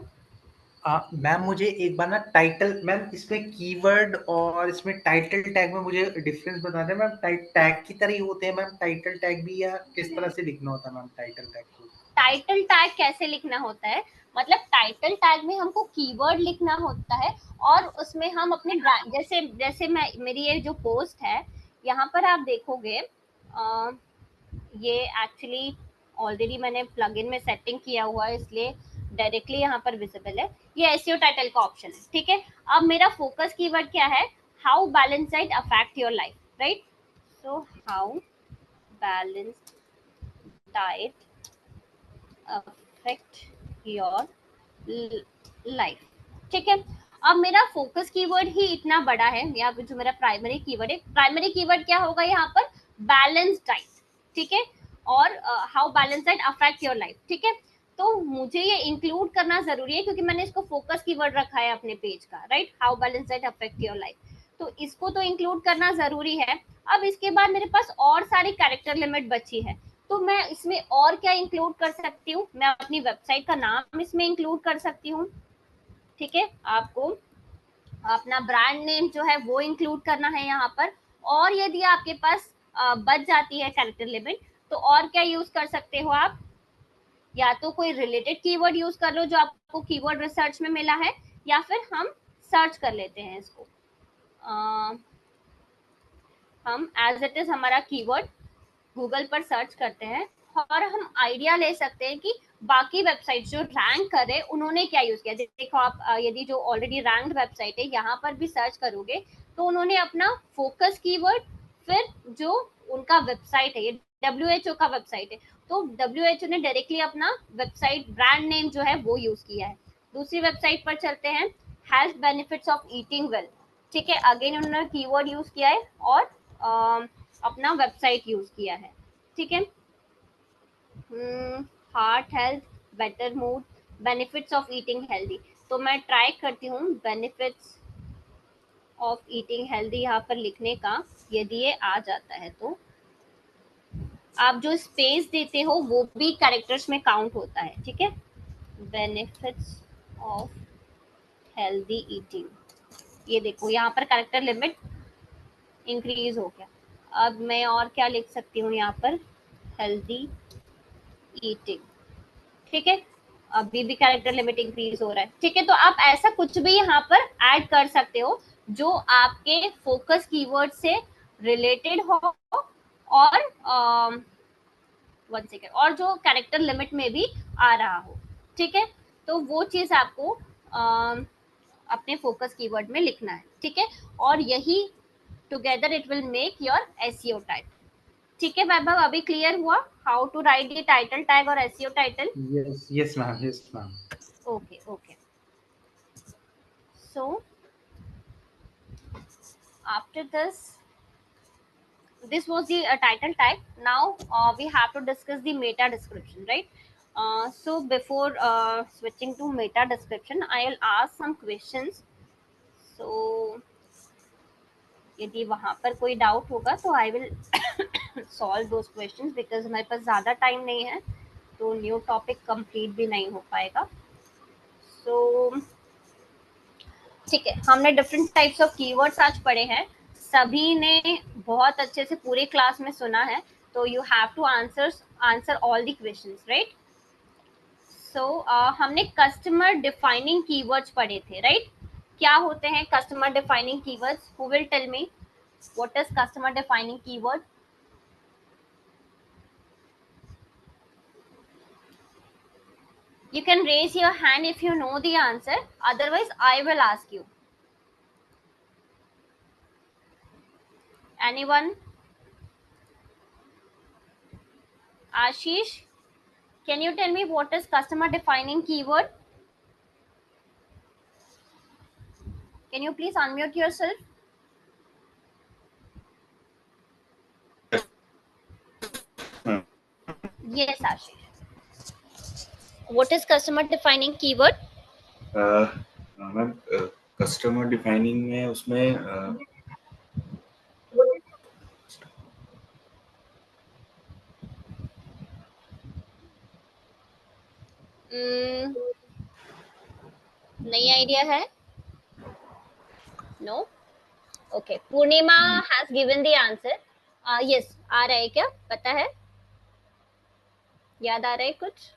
Speaker 4: मैम मुझे एक बार ना टाइटल, मैम इसमें कीवर्ड और इसमें टाइटल टैग में मुझे डिफरेंस बता दें मैम। टैग की तरह ही होते हैं मैम टाइटल टैग भी, या किस तरह से लिखना होता है मैम टाइटल टैग को?
Speaker 1: टाइटल टैग कैसे लिखना होता है, मतलब टाइटल टैग में हमको कीवर्ड लिखना होता है और उसमें हम अपने जैसे जैसे मेरी ये जो पोस्ट है, यहाँ पर आप देखोगे ये एक्चुअली ऑलरेडी मैंने प्लगइन में सेटिंग किया हुआ है, इसलिए डायरेक्टली यहाँ पर विजिबल है। ये एसईओ टाइटल का ऑप्शन है, ठीक है। अब मेरा फोकस कीवर्ड क्या है, how balance diet affect your life, right. So how balance diet affect your life, ठीक है। अब मेरा फोकस कीवर्ड ही इतना बड़ा है, या जो मेरा प्राइमरी कीवर्ड है, प्राइमरी कीवर्ड क्या होगा यहाँ पर, बैलेंस डाइट, ठीक है। और how balance diet affect your life, ठीक है। तो मुझे ये इंक्लूड करना जरूरी है क्योंकि मैंने इसको फोकस कीवर्ड रखा है अपने पेज का, right. How balance diet affect your life, तो इसको तो इंक्लूड करना जरूरी है। अब इसके बाद मेरे पास और सारी कैरेक्टर लिमिट बची है, तो मैं इसमें और क्या इंक्लूड कर सकती हूँ, मैं अपनी वेबसाइट का नाम इसमें इंक्लूड कर सकती हूँ, ठीक है। आपको अपना ब्रांड नेम जो है वो इंक्लूड करना है यहाँ पर। और यदि आपके पास बच जाती है कैरेक्टर लिमिट, तो और क्या यूज कर सकते हो आप, या तो कोई रिलेटेड कीवर्ड यूज कर लो जो आपको कीवर्ड रिसर्च में मिला है, या फिर हम सर्च कर लेते हैं इसको। हम एज इट इज हमारा कीवर्ड गूगल पर सर्च करते हैं और हम आइडिया ले सकते हैं कि बाकी वेबसाइट जो रैंक कर रहे उन्होंने क्या यूज किया। देखो आप यदि जो ऑलरेडी रैंक्ड वेबसाइट है यहाँ पर भी सर्च करोगे तो उन्होंने अपना फोकस कीवर्ड, फिर जो उनका वेबसाइट है, ये WHO का वेबसाइट है, तो WHO ने डायरेक्टली अपना वेबसाइट ब्रांड नेम जो है वो यूज किया है। दूसरी वेबसाइट पर चलते हैं, health benefits of eating well, ठीक है, अगेन उन्होंने कीवर्ड यूज किया है और अपना वेबसाइट यूज किया है, ठीक है। Heart health, better mood, benefits of eating healthy, तो मैं ट्राई करती हूँ बेनिफिट्स ऑफ ईटिंग हेल्दी यहाँ पर लिखने का, यदि ये आ जाता है तो आप जो स्पेस देते हो वो भी कैरेक्टर्स में काउंट होता है, ठीक है। बेनिफिट्स ऑफ हेल्दी ईटिंग, ये देखो यहाँ पर कैरेक्टर लिमिट इंक्रीज हो गया। अब मैं और क्या लिख सकती हूँ यहाँ पर, हेल्दी ईटिंग, ठीक है, अभी भी कैरेक्टर लिमिट इंक्रीज हो रहा है, ठीक है। तो आप ऐसा कुछ भी यहाँ पर ऐड कर सकते हो जो आपके फोकस कीवर्ड से रिलेटेड हो और वन सेकेंड, और जो कैरेक्टर लिमिट में भी आ रहा हो, ठीक है। तो वो चीज आपको अपने फोकस कीवर्ड में लिखना है, ठीक है, और यही together it will make your SEO type, ठीक है। वैभव अभी क्लियर हुआ how to write the title tag और SEO title?
Speaker 4: Yes ma'am, yes ma'am.
Speaker 1: Okay, okay. So after this was the title tag. Now we have to discuss the meta description, right? So before switching to meta description, I'll ask some questions. So यदि वहाँ पर कोई doubt होगा तो I will solve those questions because हमारे पास ज़्यादा time नहीं है, तो न्यू टॉपिक कंप्लीट भी नहीं हो पाएगा। So ठीक है, हमने डिफरेंट टाइप्स ऑफ कीवर्ड्स आज पढ़े हैं, सभी ने बहुत अच्छे से पूरे क्लास में सुना है, तो you have to answer all the questions, right. So हमने कस्टमर डिफाइनिंग कीवर्ड्स पढ़े थे, राइट। क्या होते हैं customer defining keywords? Who will tell me what is customer defining keyword? You can raise your hand if you know the answer, otherwise I will ask you. Anyone? Ashish, can you tell me what is customer defining keyword? Can you please unmute yourself? Yes, Ashish. What is customer defining keyword?
Speaker 2: Ma'am customer defining में उसमें
Speaker 1: नई idea है? No? Okay, Purnima has given the answer. Yes, आ रहा है क्या, पता है, याद आ रहा है कुछ?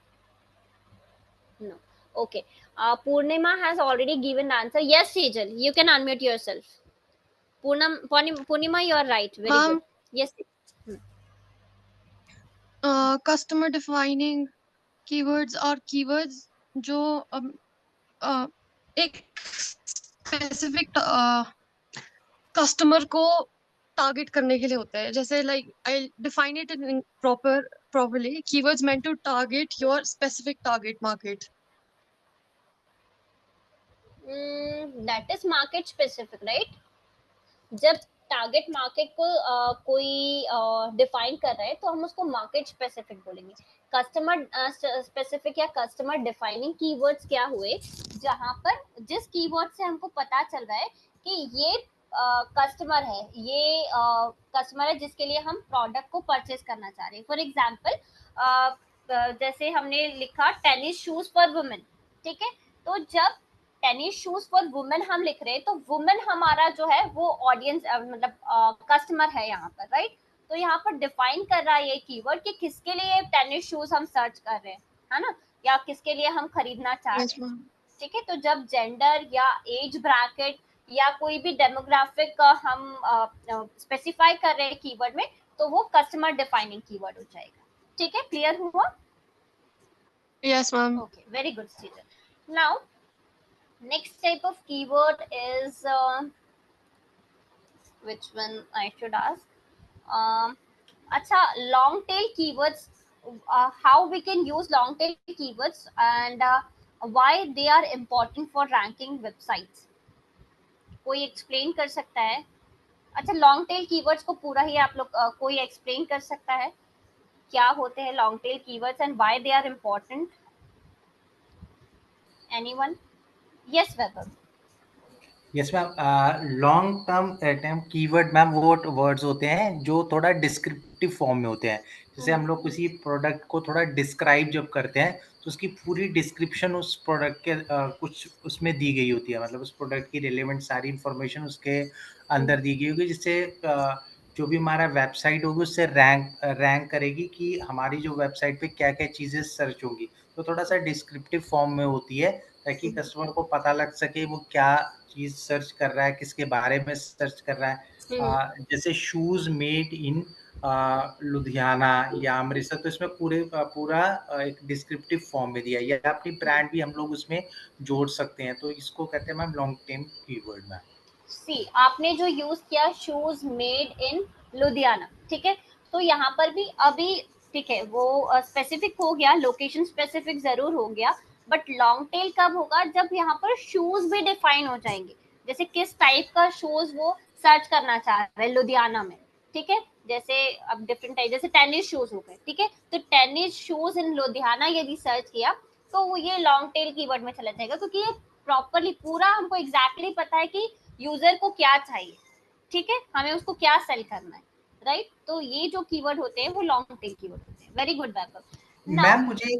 Speaker 1: No, okay. Purnima has already given answer. Yes Sejal, you can unmute yourself. Purnima, you are right, very good. Yes,
Speaker 7: customer defining keywords और कीवर्ड्स जो एक स्पेसिफिक कस्टमर को टारगेट करने के लिए होता है। जैसे like I define it in properly, keywords meant to target your specific target market.
Speaker 1: That is market specific, right? जब टारगेट मार्केट को कोई डिफाइन कर रहा है तो हम उसको मार्केट स्पेसिफिक बोलेंगे। कस्टमर स्पेसिफिक या कस्टमर डिफाइनिंग कीवर्ड्स क्या हुए, जहां पर जिस कीवर्ड से हमको पता चल रहा है कि ये कस्टमर है, ये कस्टमर है जिसके लिए हम प्रोडक्ट को परचेज करना चाह रहे हैं। फॉर एग्जाम्पल जैसे हमने लिखा टेनिस शूज फॉर वुमेन, ठीक है, तो जब टेनिस शूज फॉर वुमेन हम लिख रहे हैं तो वुमेन हमारा जो है वो ऑडियंस मतलब कस्टमर है यहाँ पर, राइट। तो यहाँ पर डिफाइन कर रहा है ये कीवर्ड कि किसके लिए टेनिस शूज हम सर्च कर रहे हैं, है ना, या किसके लिए हम खरीदना चाह
Speaker 7: Yes,
Speaker 1: रहे हैं।
Speaker 7: ma'am.
Speaker 1: ठीक है, तो जब जेंडर या एज ब्रैकेट या कोई भी डेमोग्राफिक हम स्पेसिफाई कर रहे हैं कीवर्ड में, तो वो कस्टमर डिफाइनिंग कीवर्ड हो जाएगा। ठीक है, क्लियर हुआ?
Speaker 7: Yes, ma'am.
Speaker 1: Okay, very good, student. Now, next type of keyword is which one I should ask? Acha, long tail keywords. How we can use long tail keywords and why they are important for ranking websites? कोई explain कर सकता है? अच्छा, long tail keywords को पूरा ही आप लोग कोई एक्सप्लेन कर सकता है क्या होते हैं long tail keywords and why they are important? Anyone? Yes Vaibhav.
Speaker 4: Yes ma'am, long term keyword ma'am वो वर्ड्स होते हैं जो थोड़ा डिस्क्रिप्टिव फॉर्म में होते हैं। जैसे हम लोग किसी प्रोडक्ट को थोड़ा डिस्क्राइब जब करते हैं तो उसकी पूरी डिस्क्रिप्शन उस प्रोडक्ट के कुछ उसमें दी गई होती है, मतलब उस प्रोडक्ट की रिलेवेंट सारी इंफॉर्मेशन उसके अंदर दी गई होगी, जिससे जो भी हमारा वेबसाइट होगी उससे रैंक करेगी कि हमारी जो वेबसाइट पे क्या क्या चीज़ें सर्च होंगी। तो थोड़ा सा डिस्क्रिप्टिव फॉर्म में होती है ताकि कस्टमर को पता लग सके वो क्या चीज सर्च कर रहा है, किसके बारे में सर्च कर रहा है। जैसे शूज मेड इन लुधियाना या अमृतसर, तो इसमें पूरा एक डिस्क्रिप्टिव फॉर्म में दिया है, या अपनी ब्रांड भी हम लोग उसमें जोड़ सकते हैं। तो इसको कहते हैं मैम लॉन्ग टेम कीवर्ड में।
Speaker 1: सी आपने जो यूज किया शूज मेड इन लुधियाना, ठीक है, तो यहाँ पर भी अभी ठीक है वो स्पेसिफिक हो गया, लोकेशन स्पेसिफिक जरूर हो गया, बट लॉन्ग टेल कब होगा? जब यहाँ पर शूज भी डिफाइन हो जाएंगे, जैसे किस टाइप का शूज वो सर्च करना चाह रहे हैं लुधियाना में। ठीक है, जैसे अब डिफरेंट टाइप, जैसे टेनिस शूज हो गए, ठीक है, तो टेनिस शूज इन लुधियाना यदि सर्च किया तो वो ये लॉन्ग टेल कीवर्ड में चला जाएगा, क्योंकि ये प्रॉपरली पूरा हमको एग्जैक्टली पता है कि यूजर को क्या चाहिए। ठीक है, हमें उसको क्या सेल करना है, राइट? तो ये जो कीवर्ड होते हैं वो लॉन्ग टेल कीवर्ड होते हैं। वेरी गुड वैभव।
Speaker 4: मैम मुझे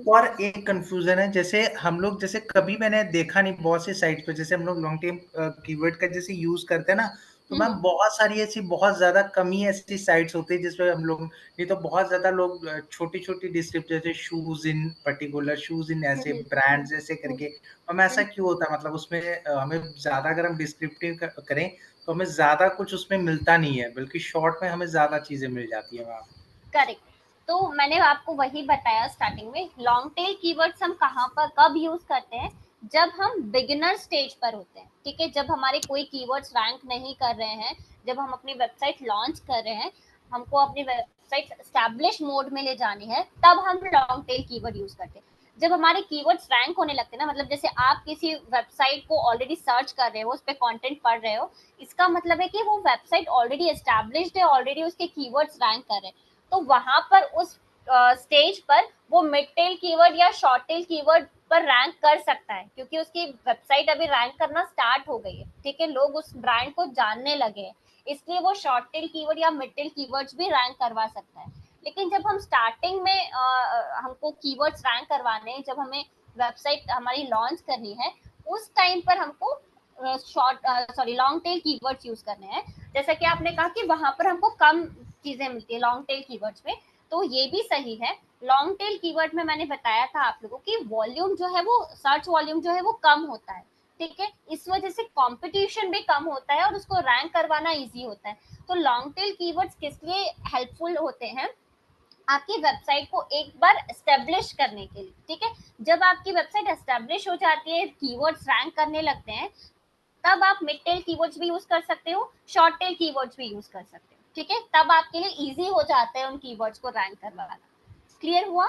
Speaker 4: एक कंफ्यूजन है, जैसे हम लोग जैसे कभी मैंने देखा नहीं बहुत सी साइट्स पे, जैसे हम लोग लॉन्ग टेम कीवर्ड का जैसे यूज करते हैं ना, तो मैम बहुत सारी ऐसी बहुत ज्यादा कम ही ऐसी साइट्स होती है जिसपे हम लोग, नहीं तो बहुत ज्यादा लोग छोटी छोटी डिस्क्रिप्ट जैसे shoes in particular, shoes in ऐसे ब्रांड्स ऐसे करके, हमें ऐसा क्यों होता है? मतलब उसमें हमें ज्यादा अगर हम डिस्क्रिप्टिव करें तो हमें ज्यादा कुछ उसमें मिलता नहीं है, बल्कि शॉर्ट में हमें ज्यादा चीजें मिल जाती है मैम।
Speaker 1: करेक्ट, तो मैंने आपको वही बताया स्टार्टिंग में, लॉन्ग टेल कीवर्ड्स हम कहाँ पर कब यूज करते हैं? जब हम बिगिनर स्टेज पर होते हैं। ठीक है, जब हमारे कोई कीवर्ड्स रैंक नहीं कर रहे हैं, जब हम अपनी वेबसाइट लॉन्च कर रहे हैं, हमको अपनी वेबसाइट एस्टैब्लिश मोड में ले जानी है, तब हम लॉन्ग टेल कीवर्ड यूज करते हैं। जब हमारे कीवर्ड्स रैंक होने लगते हैं ना, मतलब जैसे आप किसी वेबसाइट को ऑलरेडी सर्च कर रहे हो, उस पर कॉन्टेंट पढ़ रहे हो, इसका मतलब है कि वो वेबसाइट ऑलरेडी एस्टैब्लिश्ड है, ऑलरेडी उसके कीवर्ड्स रैंक कर रहे हैं, तो वहां पर उस स्टेज पर वो मिड टेल कीवर्ड या शॉर्ट टेल कीवर्ड पर रैंक कर सकता है, क्योंकि उसकी वेबसाइट अभी रैंक करना स्टार्ट हो गई है। ठीक है, लोग उस ब्रांड को जानने लगे हैं, इसलिए वो शॉर्ट टेल कीवर्ड या मिड टेल कीवर्ड्स भी रैंक करवा सकता है। लेकिन जब हम स्टार्टिंग में हमको कीवर्ड्स रैंक करवाने हैं, जब हमें वेबसाइट हमारी लॉन्च करनी है, उस टाइम पर हमको लॉन्ग टेल कीवर्ड्स यूज करने हैं। जैसा कि आपने कहा कि वहां पर हमको कम चीजें मिलती है लॉन्ग टेल कीवर्ड्स में, तो ये भी सही है। लॉन्ग टेल कीवर्ड में मैंने बताया था आप लोगों की वॉल्यूम जो है वो, सर्च वॉल्यूम जो है वो कम होता है। ठीक है, इस वजह से कंपटीशन भी कम होता है और उसको रैंक करवाना इजी होता है। तो लॉन्ग टेल कीवर्ड्स किस लिए हेल्पफुल होते हैं? आपकी वेबसाइट को एक बार एस्टेब्लिश करने के लिए। ठीक है, जब आपकी वेबसाइट एस्टेब्लिश हो जाती है, कीवर्ड्स रैंक करने लगते हैं, तब आप मिड टेल कीवर्ड्स भी यूज कर सकते हो, शॉर्ट टेल कीवर्ड्स भी यूज कर सकते हो। ठीक है, तब आपके लिए इजी हो जाता है उन कीवर्ड्स को रैंक करवाना। क्लियर हुआ?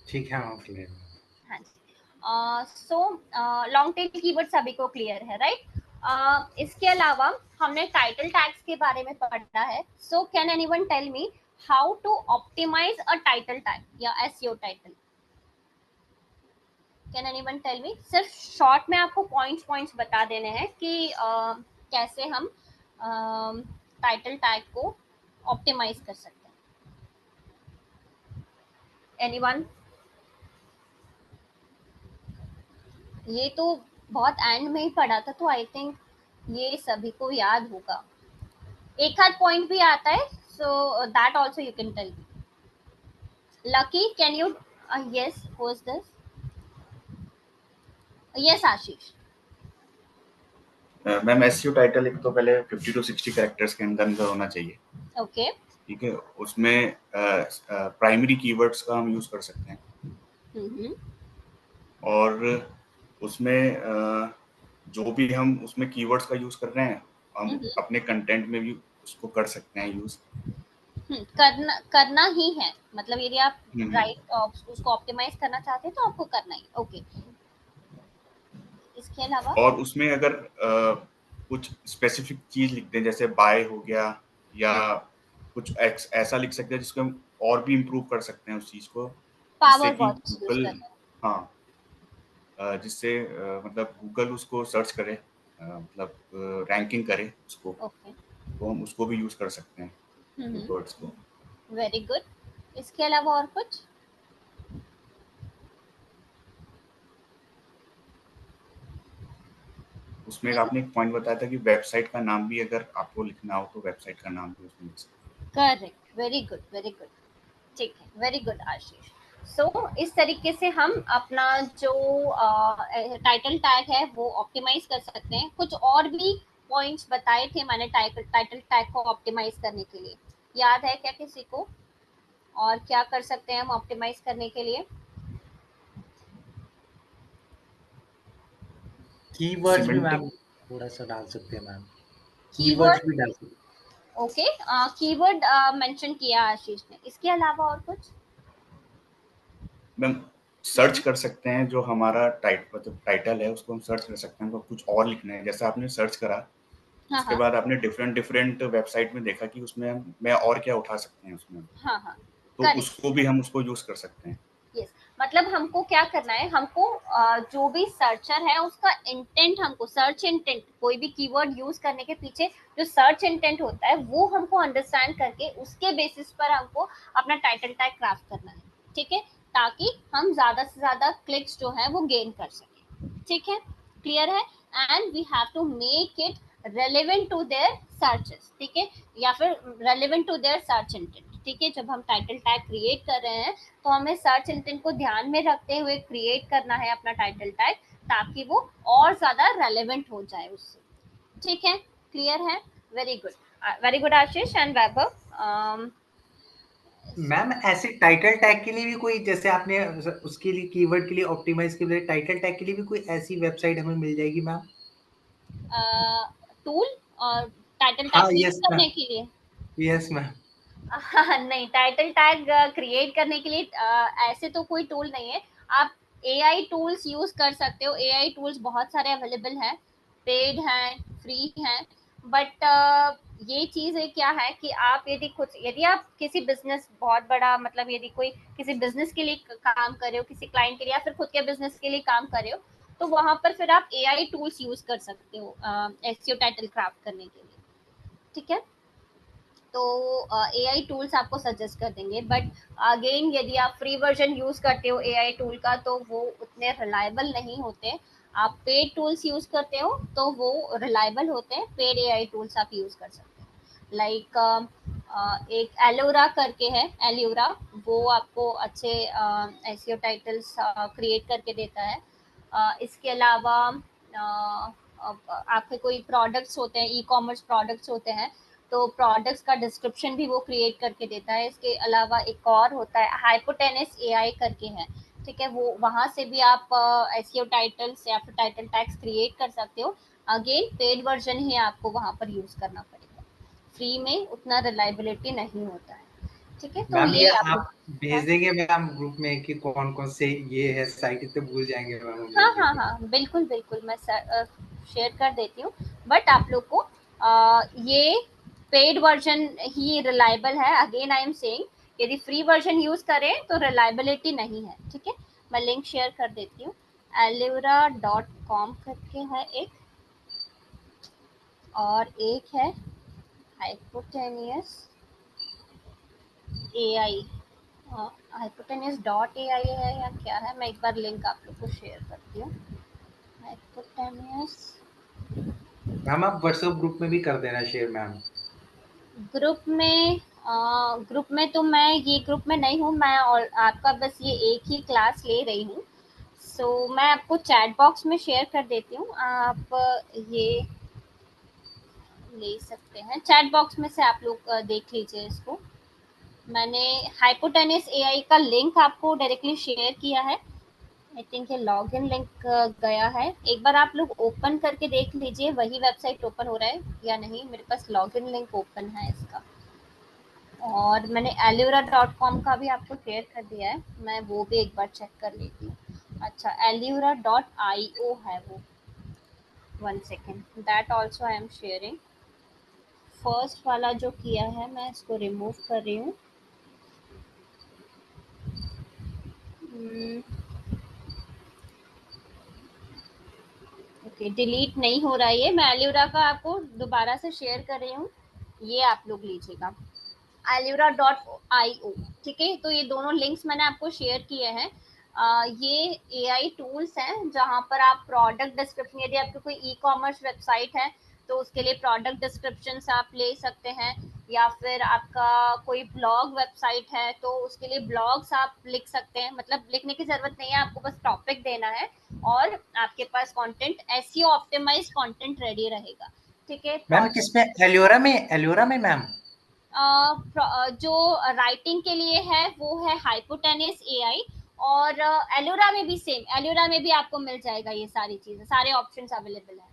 Speaker 4: ठीक है मैम, क्लियर।
Speaker 1: हाँ जी। सो लॉन्ग टेल कीवर्ड सभी को क्लियर है, राइट? इसके अलावा हमने टाइटल टैग्स के बारे में पढ़ा है। So can anyone tell me how to optimize a title tag या SEO title? Can anyone tell me? सिर्फ शॉर्ट में आपको पॉइंट्स बता देने हैं कि कैसे हम टाइटल टैग को ऑप्टिमाइज कर सकते हैं। एनीवन? ये तो बहुत एंड में ही पढ़ा था, तो आई थिंक ये सभी को याद होगा। एक आध पॉइंट भी आता है, so that also you can tell me. Lucky can you, yes who is this, yes Ashish.
Speaker 2: Ma'am SEO title एक तो पहले 50 to 60 कैरेक्टर्स के अंदर अंदर होना चाहिए।
Speaker 1: ओके
Speaker 2: ठीक है, उसमें प्राइमरी कीवर्ड्स का हम यूज कर सकते हैं, और उसमें जो भी हम उसमें कीवर्ड्स का यूज कर रहे हैं हम अपने कंटेंट में भी उसको कर सकते हैं यूज।
Speaker 1: करना ही है, मतलब यदि आप राइट उसको ऑप्टिमाइज करना चाहते हैं तो आपको करना ही। ओके, इसके अलावा
Speaker 2: और उसमें अगर कुछ स्पेसिफिक चीज लिख दें, जैसे बाय हो गया या कुछ ऐसा लिख सकते हैं जिसको हम और भी इम्प्रूव कर सकते हैं उस चीज को, जिससे
Speaker 1: पावर
Speaker 2: कि
Speaker 1: वर्ड्स यूज
Speaker 2: गूगल,
Speaker 1: करना है।
Speaker 2: हाँ जिससे मतलब गूगल उसको सर्च करे, मतलब रैंकिंग करे उसको,
Speaker 1: ओके,
Speaker 2: तो हम उसको भी यूज कर सकते हैं वर्ड्स को।
Speaker 1: Very good. इसके अलावा और कुछ?
Speaker 2: उसमें आपने एक पॉइंट बताया था कि वेबसाइट का नाम भी अगर आपको लिखना हो तो वेबसाइट का नाम भी उसमें लिख सकते हैं।
Speaker 1: Correct, very good very good, ठीक है, वेरी गुड आशीष। सो इस तरीके से हम अपना जो टाइटल टैग है वो ऑप्टिमाइज कर सकते हैं। कुछ और भी पॉइंट्स बताए थे मैंने टाइटल टैग को ऑप्टिमाइज करने के लिए, याद है क्या किसी को? और क्या कर सकते हैं हम ऑप्टिमाइज करने के लिए?
Speaker 4: कीवर्ड्स भी
Speaker 2: सीमेंटिक,
Speaker 4: मैम थोड़ा सा डाल सकते हैं मैम, कीवर्ड्स
Speaker 1: कीवर्ड,
Speaker 4: भी डाल सकते हैं।
Speaker 1: ओके, कीवर्ड मेंशन किया आशीष ने। इसके अलावा और कुछ?
Speaker 2: मैम सर्च कर सकते हैं, जो हमारा मतलब टाइटल है उसको हम सर्च कर सकते हैं, तो कुछ और लिखना है, जैसा आपने सर्च करा
Speaker 1: हाँ
Speaker 2: उसके
Speaker 1: हाँ
Speaker 2: बाद आपने डिफरेंट डिफरेंट वेबसाइट में देखा कि उसमें मैं और क्या उठा सकते हैं उसमें,
Speaker 1: हाँ हाँ,
Speaker 2: तो
Speaker 1: करेक्ट,
Speaker 2: उसको भी हम उसको यूज कर सकते हैं।
Speaker 1: यस। मतलब हमको क्या करना है, हमको जो भी सर्चर है उसका इंटेंट, हमको सर्च इंटेंट, कोई भी कीवर्ड यूज करने के पीछे जो सर्च इंटेंट होता है वो हमको अंडरस्टैंड करके उसके बेसिस पर हमको अपना टाइटल टैग क्राफ्ट करना है, ठीक है, ताकि हम ज्यादा से ज्यादा क्लिक्स जो है वो गेन कर सकें, ठीक है, क्लियर है? And we have to make it relevant to their searches, ठीक है, या फिर relevant to their search intent, ठीक है। जब हम टाइटल टैग क्रिएट कर रहे हैं तो हमें सर्च इंटेंट को ध्यान में रखते हुए क्रिएट करना है अपना टाइटल टैग, ताकि वो और ज्यादा रेलेवेंट हो जाए उससे, ठीक है, क्लियर है? Very good Ashish and Vaibhav.
Speaker 4: Ma'am ऐसे टाइटल टैग के लिए भी कोई, जैसे आपने उसके लिए कीवर्ड के लिए ऑप्टिमाइज के लिए टाइटल टैग के लिए भी कोई ऐसी वेबसाइट हमें मिल जाएगी मैम?
Speaker 1: टूल और टाइटल टैग
Speaker 4: हाँ
Speaker 1: क्रिएट
Speaker 4: यस
Speaker 1: करने
Speaker 4: मैम,
Speaker 1: के लिए?
Speaker 4: Yes ma'am.
Speaker 1: नहीं, टाइटल टैग क्रिएट करने के लिए ऐसे तो कोई टूल नहीं है। आप एआई टूल्स यूज कर सकते हो। एआई टूल्स बहुत सारे अवेलेबल हैं, पेड हैं, फ्री हैं, बट ये चीज़ है क्या है कि आप यदि आप किसी बिजनेस बहुत बड़ा, मतलब यदि कोई किसी बिजनेस के लिए काम कर रहे हो, किसी क्लाइंट के लिए या फिर खुद के बिजनेस के लिए काम कर रहे हो, तो वहां पर फिर आप एआई टूल्स यूज कर सकते हो एसईओ टाइटल क्राफ्ट करने के लिए, ठीक है। तो एआई टूल्स आपको सजेस्ट कर देंगे, बट अगेन यदि आप फ्री वर्जन यूज करते हो एआई टूल का तो वो उतने रिलायबल नहीं होते। आप पेड टूल्स यूज करते हो तो वो रिलायबल होते हैं। पेड एआई टूल्स आप यूज कर सकते हैं, लाइक एक एलोरा करके है, एल्यूरा, वो आपको अच्छे एसईओ टाइटल्स क्रिएट करके देता है। इसके अलावा आपके कोई प्रोडक्ट्स होते हैं, ई कॉमर्स प्रोडक्ट्स होते हैं, तो प्रोडक्ट्स का डिस्क्रिप्शन भी वो क्रिएट करके देता है। इसके अलावा एक और होता है हाइपोटेनिस एआई करके है, ठीक है, वो वहाँ से भी आप एसईओ टाइटल्स या फिर टाइटल टैग्स क्रिएट कर सकते हो। अगेन पेड वर्जन ही आपको वहाँ पर यूज करना पड़ेगा, फ्री में उतना रिलायबिलिटी नहीं होता है, ठीक है। तो
Speaker 4: मैम ये
Speaker 1: ये आप
Speaker 4: आप भेज देंगे मैम ग्रुप में कि कौन कौन से ये है साइट, तो भूल जाएंगे मैम हम
Speaker 1: हाँ
Speaker 4: लोग
Speaker 1: हाँ
Speaker 4: देखने।
Speaker 1: हाँ, बिल्कुल बिल्कुल, मैं शेयर कर देती हूँ, बट आप लोग को ये पेड वर्जन ही रिलायबल है। अगेन आई एम सेइंग यदि फ्री वर्जन यूज करें तो रिलायबिलिटी नहीं है, ठीक है। मैं लिंक शेयर कर देती हूँ, alura.com करके है एक, और एक है hypotenuse AI, hypotenuse dot AI है या क्या है, मैं एक बार लिंक आप लोग को शेयर करती हूँ। हाइपोटेनियस,
Speaker 4: मैम आप व्हाट्सएप ग्रुप में भी कर देना शेयर मैम।
Speaker 1: ग्रुप में तो मैं ये ग्रुप में नहीं हूँ मैं, और आपका बस ये एक ही क्लास ले रही हूँ। सो मैं आपको चैट बॉक्स में शेयर कर देती हूँ, आप ये ले सकते हैं। चैट बॉक्स में से आप लोग देख लीजिए इसको। मैंने हाइपोटेनस एआई का लिंक आपको डायरेक्टली शेयर किया है। आई थिंक ये लॉगिन लिंक गया है, एक बार आप लोग ओपन करके देख लीजिए वही वेबसाइट ओपन हो रहा है या नहीं। मेरे पास लॉगिन लिंक ओपन है इसका, और मैंने alura.com का भी आपको शेयर कर दिया है, मैं वो भी एक बार चेक कर लेती हूँ। अच्छा, alura.io है वो। 1 second, that also I am sharing. First वाला जो किया है मैं इसको रिमूव कर रही हूँ। ओके, डिलीट नहीं हो रहा है ये। मैं एल्यूरा का आपको दोबारा से शेयर कर रही हूँ, ये आप लोग लीजिएगा, alura.io। ठीक है, तो ये दोनों लिंक्स मैंने आपको शेयर किए हैं। ये एआई टूल्स हैं जहाँ पर आप प्रोडक्ट डिस्क्रिप्शन, यदि आपकी कोई ई कॉमर्स वेबसाइट है तो उसके लिए प्रोडक्ट डिस्क्रिप्शन आप ले सकते हैं, या फिर आपका कोई ब्लॉग वेबसाइट है तो उसके लिए ब्लॉग्स आप लिख सकते हैं। मतलब लिखने की जरूरत नहीं है, आपको बस टॉपिक देना है और आपके पास content SEO optimize content ready रहेगा। ठीक है
Speaker 4: मैम किसमें, एल्योरा में मैम?
Speaker 1: जो राइटिंग के लिए है वो है हाइपोटेनस एआई, और एलोरा में भी सेम, एलोरा में भी आपको मिल जाएगा ये सारी चीजें, सारे ऑप्शंस अवेलेबल है।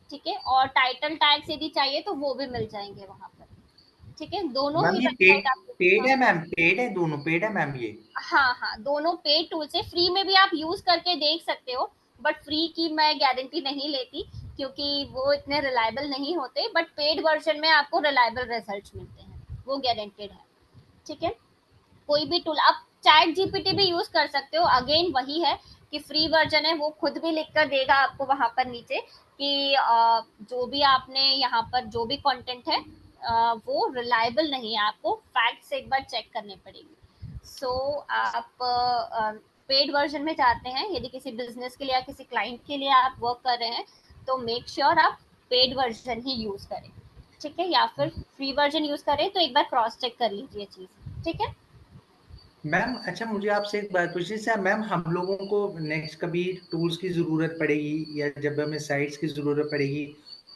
Speaker 1: ठीक है, और टाइटल टैग्स यदि चाहिए तो वो भी मिल जाएंगे वहां पर। ठीक है, दोनों
Speaker 4: मैम
Speaker 1: ही
Speaker 4: ये
Speaker 1: वेबसाइट आपको,
Speaker 4: पेड
Speaker 1: हाँ,
Speaker 4: है मैम, पेड है, दोनों पेड है मैम ये?
Speaker 1: हाँ हाँ, दोनों पेड टूल्स है, फ्री में भी आप यूज करके देख सकते हो, बट फ्री की मैं गारंटी नहीं लेती क्योंकि वो इतने रिलायबल नहीं होते, बट पेड वर्जन में आपको रिलायबल रिजल्ट मिलते हैं, वो गारंटेड है। ठीक है, कोई भी टूल आप चैट जीपीटी भी यूज कर सकते हो, अगेन वही है कि फ्री वर्जन है, वो खुद भी लिख कर देगा आपको वहां पर नीचे कि जो भी आपने यहाँ पर जो भी कंटेंट है वो रिलायबल नहीं है, आपको फैक्ट्स एक बार चेक करने पड़ेंगे। सो आप पेड वर्जन में जाते हैं, यदि किसी बिजनेस के लिए या किसी क्लाइंट के लिए आप वर्क कर रहे हैं तो मेक श्योर आप पेड वर्जन ही यूज करें। ठीक है, या फिर फ्री वर्जन यूज करें तो एक बार क्रॉस चेक कर लीजिए चीज। ठीक है,
Speaker 4: मैम अच्छा, मुझे आपसे एक बात पूछनी थी मैम, हम लोगों को नेक्स्ट कभी टूल्स की जरूरत पड़ेगी या जब हमें साइट्स की जरूरत पड़ेगी,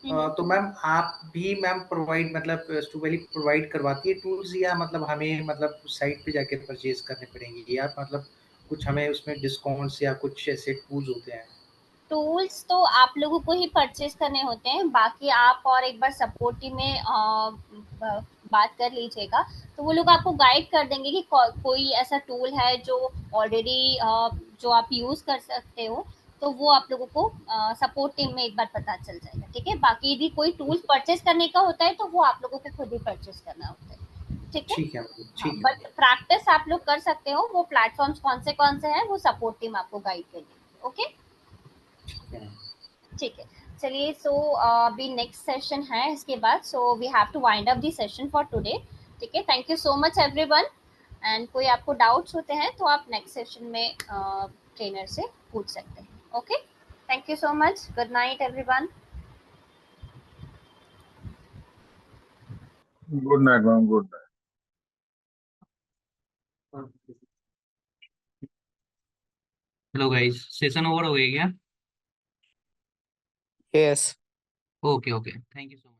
Speaker 4: तो मैम आप भी मैम प्रोवाइड, मतलब स्टूवेली प्रोवाइड करवाती है टूल्स, या मतलब हमें मतलब साइट पे जाके परचेज करने पड़ेंगे, या मतलब कुछ हमें उसमें डिस्काउंट्स या कुछ ऐसे टूल्स होते हैं?
Speaker 1: टूल्स तो आप लोगों को ही परचेज करने होते हैं, बाकी आप और एक बार सपोर्ट टीम में बात कर लीजिएगा, तो वो लोग आपको गाइड कर देंगे कि कोई ऐसा टूल है जो ऑलरेडी जो आप यूज कर सकते हो, तो वो आप लोगों को सपोर्ट टीम में एक बार पता चल जाएगा। ठीक है, बाकी यदि कोई टूल्स परचेज करने का होता है तो वो आप लोगों को खुद ही परचेज करना होता है। ठीक है,
Speaker 4: ठीक है,
Speaker 1: हाँ,
Speaker 4: ठीक
Speaker 1: बट प्रैक्टिस आप लोग कर सकते हो, वो प्लेटफॉर्म्स कौन से हैं वो सपोर्ट टीम आपको गाइड कर देगी। ओके,
Speaker 4: है।
Speaker 1: ठीक है, चलिए। सो अभी नेक्स्ट सेशन है इसके बाद, so we have to wind up the session for today. ठीक है, thank you so much everyone, and कोई आपको डाउट्स होते हैं तो आप नेक्स्ट सेशन में ट्रेनर से पूछ सकते हैं। Okay, thank you so much, good night everyone.
Speaker 8: Good night ma'am, good night.
Speaker 9: Hello guys, session over हो गया क्या?
Speaker 5: Yes.
Speaker 9: Okay okay, thank you so much.